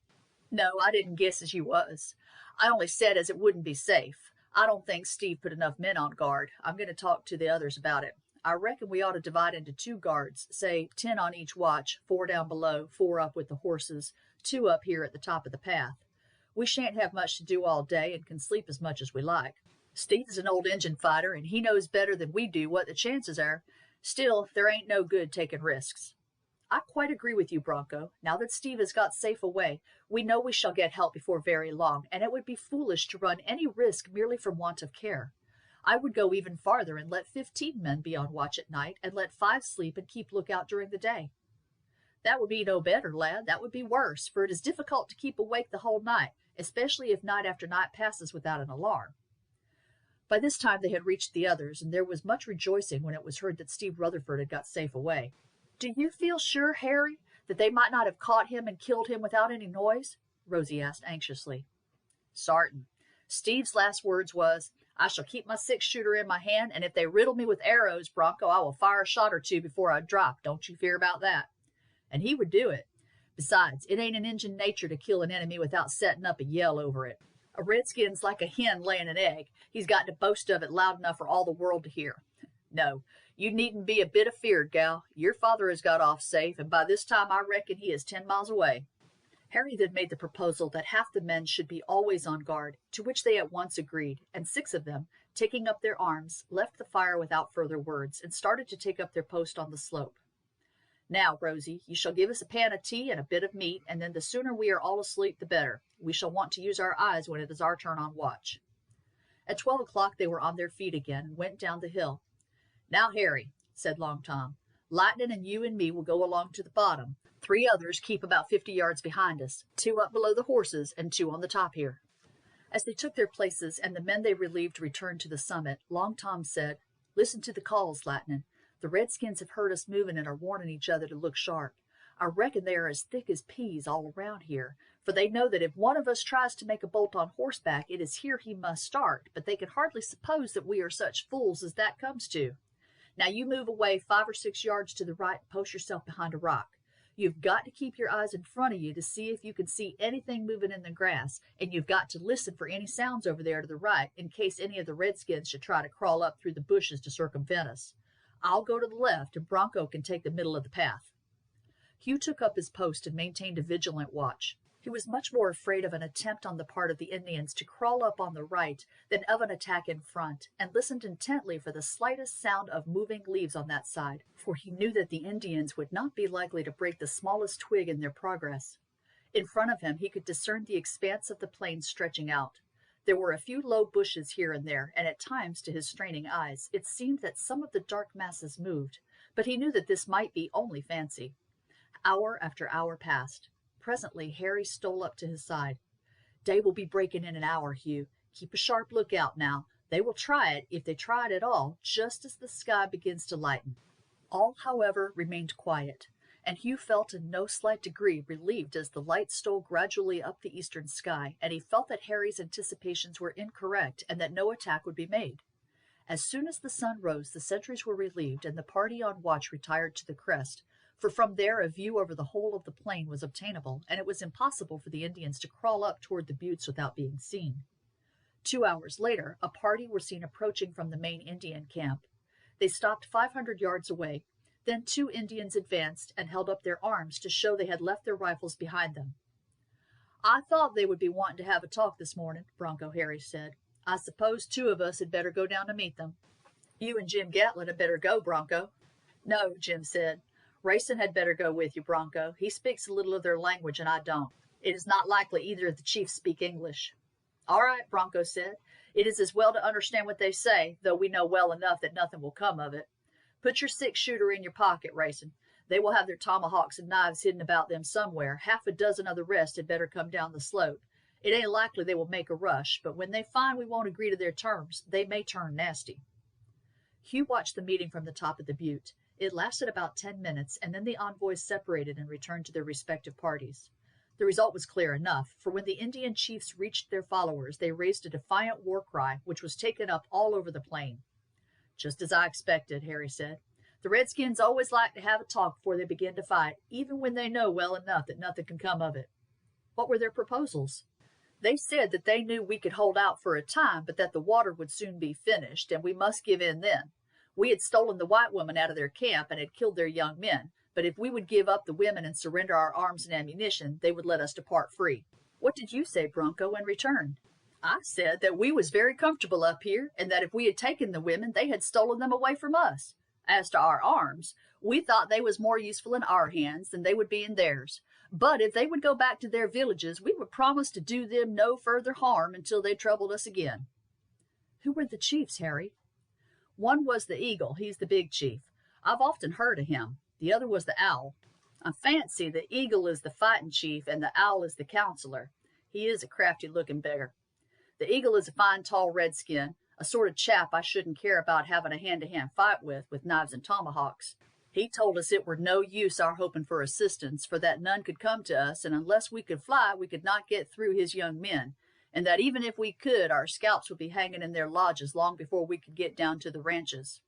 "No, I didn't guess as you was. I only said as it wouldn't be safe. I don't think Steve put enough men on guard. I'm going to talk to the others about it. I reckon we ought to divide into 2 guards, say 10 on each watch, 4 down below, 4 up with the horses, 2 up here at the top of the path. We shan't have much to do all day and can sleep as much as we like. Steve is an old Injun fighter, and he knows better than we do what the chances are. Still, there ain't no good taking risks." "I quite agree with you, Bronco. Now that Steve has got safe away, we know we shall get help before very long, and it would be foolish to run any risk merely from want of care. I would go even farther and let 15 men be on watch at night, and let 5 sleep and keep lookout during the day." "That would be no better, lad. That would be worse, for it is difficult to keep awake the whole night, especially if night after night passes without an alarm." By this time they had reached the others, and there was much rejoicing when it was heard that Steve Rutherford had got safe away. "Do you feel sure, Harry, that they might not have caught him and killed him without any noise?" Rosie asked anxiously. "Sartin. Steve's last words was, 'I shall keep my 6-shooter in my hand, and if they riddle me with arrows, Bronco, I will fire a shot or 2 before I drop. Don't you fear about that.' And he would do it. Besides, it ain't in Injun nature to kill an enemy without setting up a yell over it. A redskin's like a hen laying an egg. He's got to boast of it loud enough for all the world to hear. No, you needn't be a bit afeard, gal. Your father has got off safe, and by this time I reckon he is 10 miles away. Harry then made the proposal that half the men should be always on guard, to which they at once agreed, and 6 of them, taking up their arms, left the fire without further words, and started to take up their post on the slope. Now, Rosie, you shall give us a pan of tea and a bit of meat, and then the sooner we are all asleep the better. We shall want to use our eyes when it is our turn on watch. At 12 o'clock they were on their feet again, and went down the hill. Now, Harry, said Long Tom, Lightning and you and me will go along to the bottom. 3 others keep about 50 yards behind us, 2 up below the horses, and 2 on the top here. As they took their places, and the men they relieved returned to the summit, Long Tom said, Listen to the calls, Lightning. The redskins have heard us moving and are warning each other to look sharp. I reckon they are as thick as peas all around here, for they know that if one of us tries to make a bolt on horseback, it is here he must start, but they can hardly suppose that we are such fools as that comes to. Now you move away 5 or 6 yards to the right and post yourself behind a rock. You've got to keep your eyes in front of you to see if you can see anything moving in the grass, and you've got to listen for any sounds over there to the right in case any of the redskins should try to crawl up through the bushes to circumvent us. I'll go to the left, and Bronco can take the middle of the path. Hugh took up his post and maintained a vigilant watch. He was much more afraid of an attempt on the part of the Indians to crawl up on the right than of an attack in front, and listened intently for the slightest sound of moving leaves on that side, for he knew that the Indians would not be likely to break the smallest twig in their progress. In front of him he could discern the expanse of the plain stretching out. There were a few low bushes here and there, and at times, to his straining eyes, it seemed that some of the dark masses moved, but he knew that this might be only fancy. Hour after hour passed. Presently Harry stole up to his side. Day will be breaking in an hour, Hugh. Keep a sharp lookout now. They will try it, if they try it at all, just as the sky begins to lighten. All, however, remained quiet, and Hugh felt in no slight degree relieved as the light stole gradually up the eastern sky, and he felt that Harry's anticipations were incorrect and that no attack would be made. As soon as the sun rose, the sentries were relieved, and the party on watch retired to the crest, for from there a view over the whole of the plain was obtainable, and it was impossible for the Indians to crawl up toward the buttes without being seen. 2 hours later, a party were seen approaching from the main Indian camp. They stopped 500 yards away. Then 2 Indians advanced and held up their arms to show they had left their rifles behind them. I thought they would be wanting to have a talk this morning, Bronco Harry said. I suppose 2 of us had better go down to meet them. You and Jim Gatlin had better go, Bronco. No, Jim said. Rayson had better go with you, Bronco. He speaks a little of their language, and I don't. It is not likely either of the chiefs speak English. All right, Bronco said. It is as well to understand what they say, though we know well enough that nothing will come of it. Put your 6-shooter in your pocket, Rayson. They will have their tomahawks and knives hidden about them somewhere. 6 of the rest had better come down the slope. It ain't likely they will make a rush, but when they find we won't agree to their terms, they may turn nasty. Hugh watched the meeting from the top of the butte. It lasted about 10 minutes, and then the envoys separated and returned to their respective parties. The result was clear enough, for when the Indian chiefs reached their followers, they raised a defiant war cry, which was taken up all over the plain. Just as I expected, Harry said. The redskins always like to have a talk before they begin to fight, even when they know well enough that nothing can come of it. What were their proposals? They said that they knew we could hold out for a time, but that the water would soon be finished, and we must give in then. We had stolen the white women out of their camp and had killed their young men, but if we would give up the women and surrender our arms and ammunition, they would let us depart free. What did you say, Bronco, in return? I said that we was very comfortable up here, and that if we had taken the women, they had stolen them away from us. As to our arms, we thought they was more useful in our hands than they would be in theirs. But if they would go back to their villages, we would promise to do them no further harm until they troubled us again. Who were the chiefs, Harry? One was the Eagle. He's the big chief. I've often heard of him. The other was the Owl. I fancy the Eagle is the fighting chief and the Owl is the counselor. He is a crafty-looking beggar. The Eagle is a fine, tall redskin, a sort of chap I shouldn't care about having a hand-to-hand fight with knives and tomahawks. He told us it were no use our hoping for assistance, for that none could come to us, and unless we could fly, we could not get through his young men, and that even if we could, our scalps would be hanging in their lodges long before we could get down to the ranches.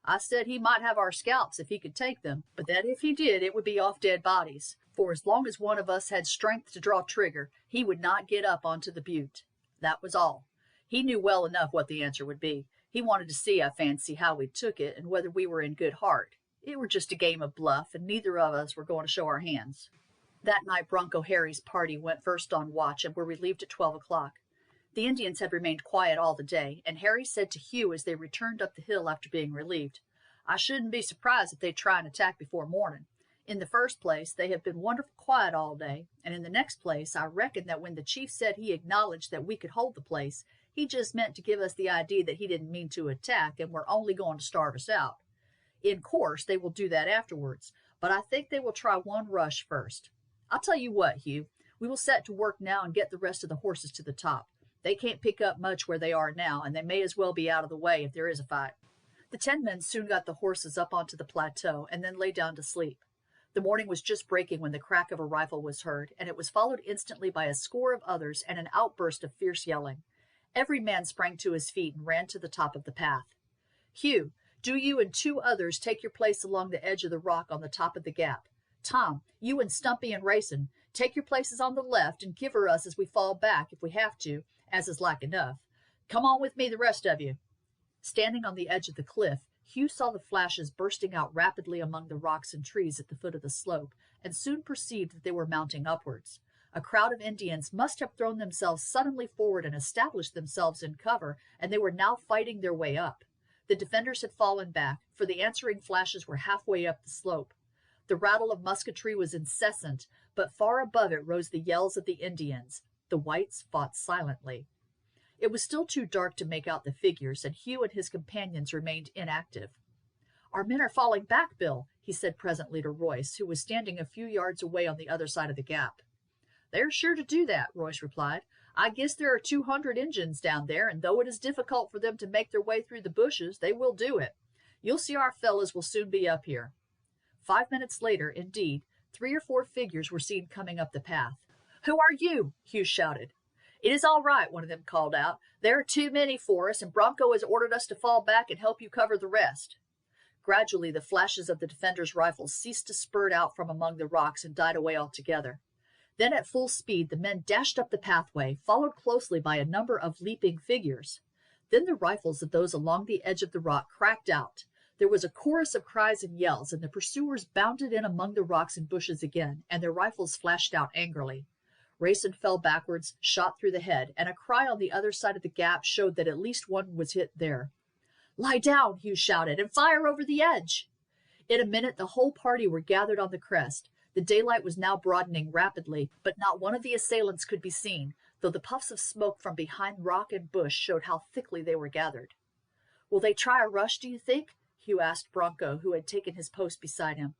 I said he might have our scalps if he could take them, but that if he did, it would be off dead bodies, for as long as one of us had strength to draw trigger, he would not get up onto the butte. That was all. He knew well enough what the answer would be. He wanted to see, I fancy, how we took it and whether we were in good heart. It were just a game of bluff, and neither of us were going to show our hands. That night Bronco Harry's party went first on watch and were relieved at 12 o'clock. The Indians had remained quiet all the day, and Harry said to Hugh as they returned up the hill after being relieved, "I shouldn't be surprised if they try and attack before morning. In the first place, they have been wonderful quiet all day, and in the next place, I reckon that when the chief said he acknowledged that we could hold the place, he just meant to give us the idea that he didn't mean to attack and were only going to starve us out. In course, they will do that afterwards, but I think they will try one rush first. I'll tell you what, Hugh, we will set to work now and get the rest of the horses to the top. They can't pick up much where they are now, and they may as well be out of the way if there is a fight." The 10 men soon got the horses up onto the plateau and then lay down to sleep. The morning was just breaking when the crack of a rifle was heard, and it was followed instantly by a score of others and an outburst of fierce yelling. Every man sprang to his feet and ran to the top of the path. "Hugh, do you and 2 others take your place along the edge of the rock on the top of the gap. Tom, you and Stumpy and Racing, take your places on the left and cover us as we fall back if we have to, as is like enough. Come on with me, the rest of you." Standing on the edge of the cliff, Hugh saw the flashes bursting out rapidly among the rocks and trees at the foot of the slope, and soon perceived that they were mounting upwards. A crowd of Indians must have thrown themselves suddenly forward and established themselves in cover, and they were now fighting their way up. The defenders had fallen back, for the answering flashes were halfway up the slope. The rattle of musketry was incessant, but far above it rose the yells of the Indians. The whites fought silently. It was still too dark to make out the figures, and Hugh and his companions remained inactive. "Our men are falling back, Bill," he said presently to Royce, who was standing a few yards away on the other side of the gap. "They're sure to do that," Royce replied. "I guess there are 200 Injuns down there, and though it is difficult for them to make their way through the bushes, they will do it. You'll see our fellows will soon be up here." 5 minutes later, indeed, 3 or 4 figures were seen coming up the path. "Who are you?" Hugh shouted. "It is all right," one of them called out. "There are too many for us, and Bronco has ordered us to fall back and help you cover the rest." Gradually the flashes of the defenders' rifles ceased to spurt out from among the rocks and died away altogether. Then at full speed the men dashed up the pathway, followed closely by a number of leaping figures. Then the rifles of those along the edge of the rock cracked out. There was a chorus of cries and yells, and the pursuers bounded in among the rocks and bushes again, and their rifles flashed out angrily. Racing fell backwards, shot through the head, and a cry on the other side of the gap showed that at least one was hit there. "Lie down," Hugh shouted, "and fire over the edge." In a minute the whole party were gathered on the crest. The daylight was now broadening rapidly, but not one of the assailants could be seen, though the puffs of smoke from behind rock and bush showed how thickly they were gathered. "Will they try a rush, do you think?" Hugh asked Bronco, who had taken his post beside him.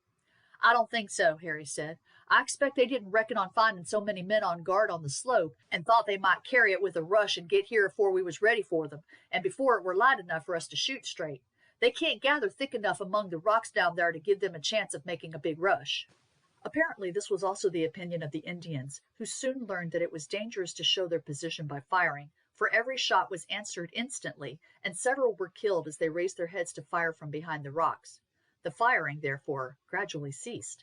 "I don't think so," Harry said. "I expect they didn't reckon on finding so many men on guard on the slope, and thought they might carry it with a rush and get here afore we was ready for them, and before it were light enough for us to shoot straight. They can't gather thick enough among the rocks down there to give them a chance of making a big rush." Apparently this was also the opinion of the Indians, who soon learned that it was dangerous to show their position by firing, for every shot was answered instantly, and several were killed as they raised their heads to fire from behind the rocks. The firing, therefore, gradually ceased.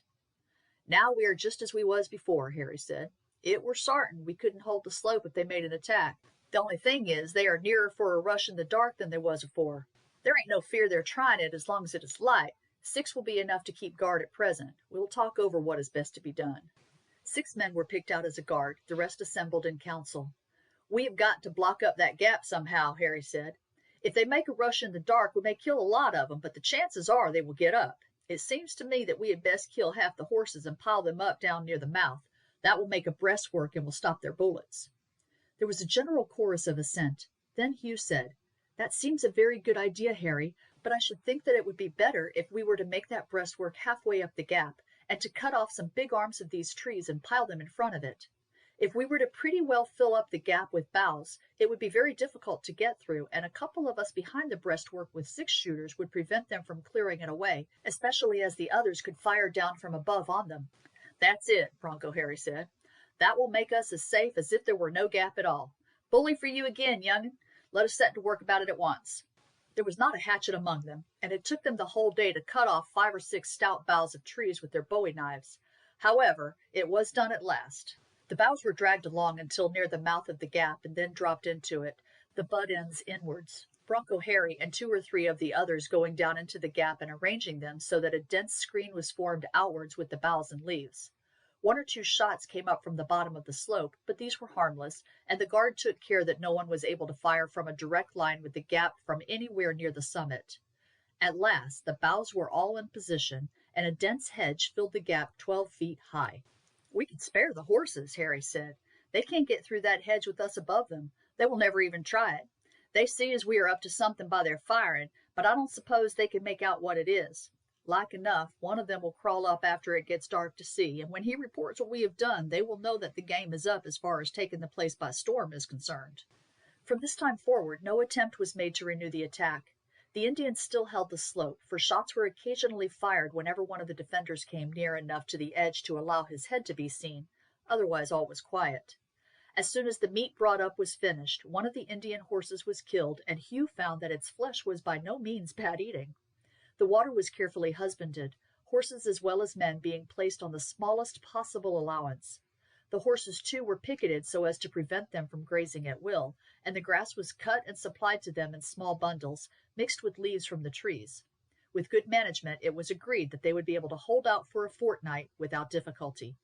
"Now we are just as we was before," Harry said. "It were sartin we couldn't hold the slope if they made an attack. The only thing is they are nearer for a rush in the dark than they was afore. There ain't no fear they're trying it as long as it is light. 6 will be enough to keep guard at present. We'll talk over what is best to be done." 6 men were picked out as a guard, the rest assembled in council. "We have got to block up that gap somehow," Harry said. "If they make a rush in the dark, we may kill a lot of them, but the chances are they will get up. It seems to me that we had best kill half the horses and pile them up down near the mouth. That will make a breastwork and will stop their bullets." There was a general chorus of assent. Then Hugh said, "That seems a very good idea, Harry, but I should think that it would be better if we were to make that breastwork halfway up the gap, and to cut off some big arms of these trees and pile them in front of it. If we were to pretty well fill up the gap with boughs, it would be very difficult to get through, and a couple of us behind the breastwork with 6-shooters would prevent them from clearing it away, especially as the others could fire down from above on them." "That's it," Bronco Harry said. "That will make us as safe as if there were no gap at all. Bully for you again, young'un. Let us set to work about it at once." There was not a hatchet among them, and it took them the whole day to cut off 5 or 6 stout boughs of trees with their bowie knives. However, it was done at last. The The boughs were dragged along until near the mouth of the gap and then dropped into it, the butt ends inwards. Bronco Harry and 2 or 3 of the others going down into the gap and arranging them so that a dense screen was formed outwards with the boughs and leaves. 1 or 2 shots came up from the bottom of the slope, but these were harmless, and the guard took care that no one was able to fire from a direct line with the gap from anywhere near the summit. At last the boughs were all in position, and a dense hedge filled the gap 12 feet high. "We can spare the horses," Harry said. "They can't get through that hedge with us above them. They will never even try it. They see as we are up to something by their firing, but I don't suppose they can make out what it is. Like enough, one of them will crawl up after it gets dark to see, and when he reports what we have done, they will know that the game is up as far as taking the place by storm is concerned." From this time forward, no attempt was made to renew the attack. The Indians still held the slope, for shots were occasionally fired whenever one of the defenders came near enough to the edge to allow his head to be seen. Otherwise all was quiet. As soon as the meat brought up was finished, one of the Indian horses was killed, and Hugh found that its flesh was by no means bad eating. The water was carefully husbanded, horses as well as men being placed on the smallest possible allowance. The horses, too, were picketed so as to prevent them from grazing at will, and the grass was cut and supplied to them in small bundles, mixed with leaves from the trees. With good management, it was agreed that they would be able to hold out for a fortnight without difficulty.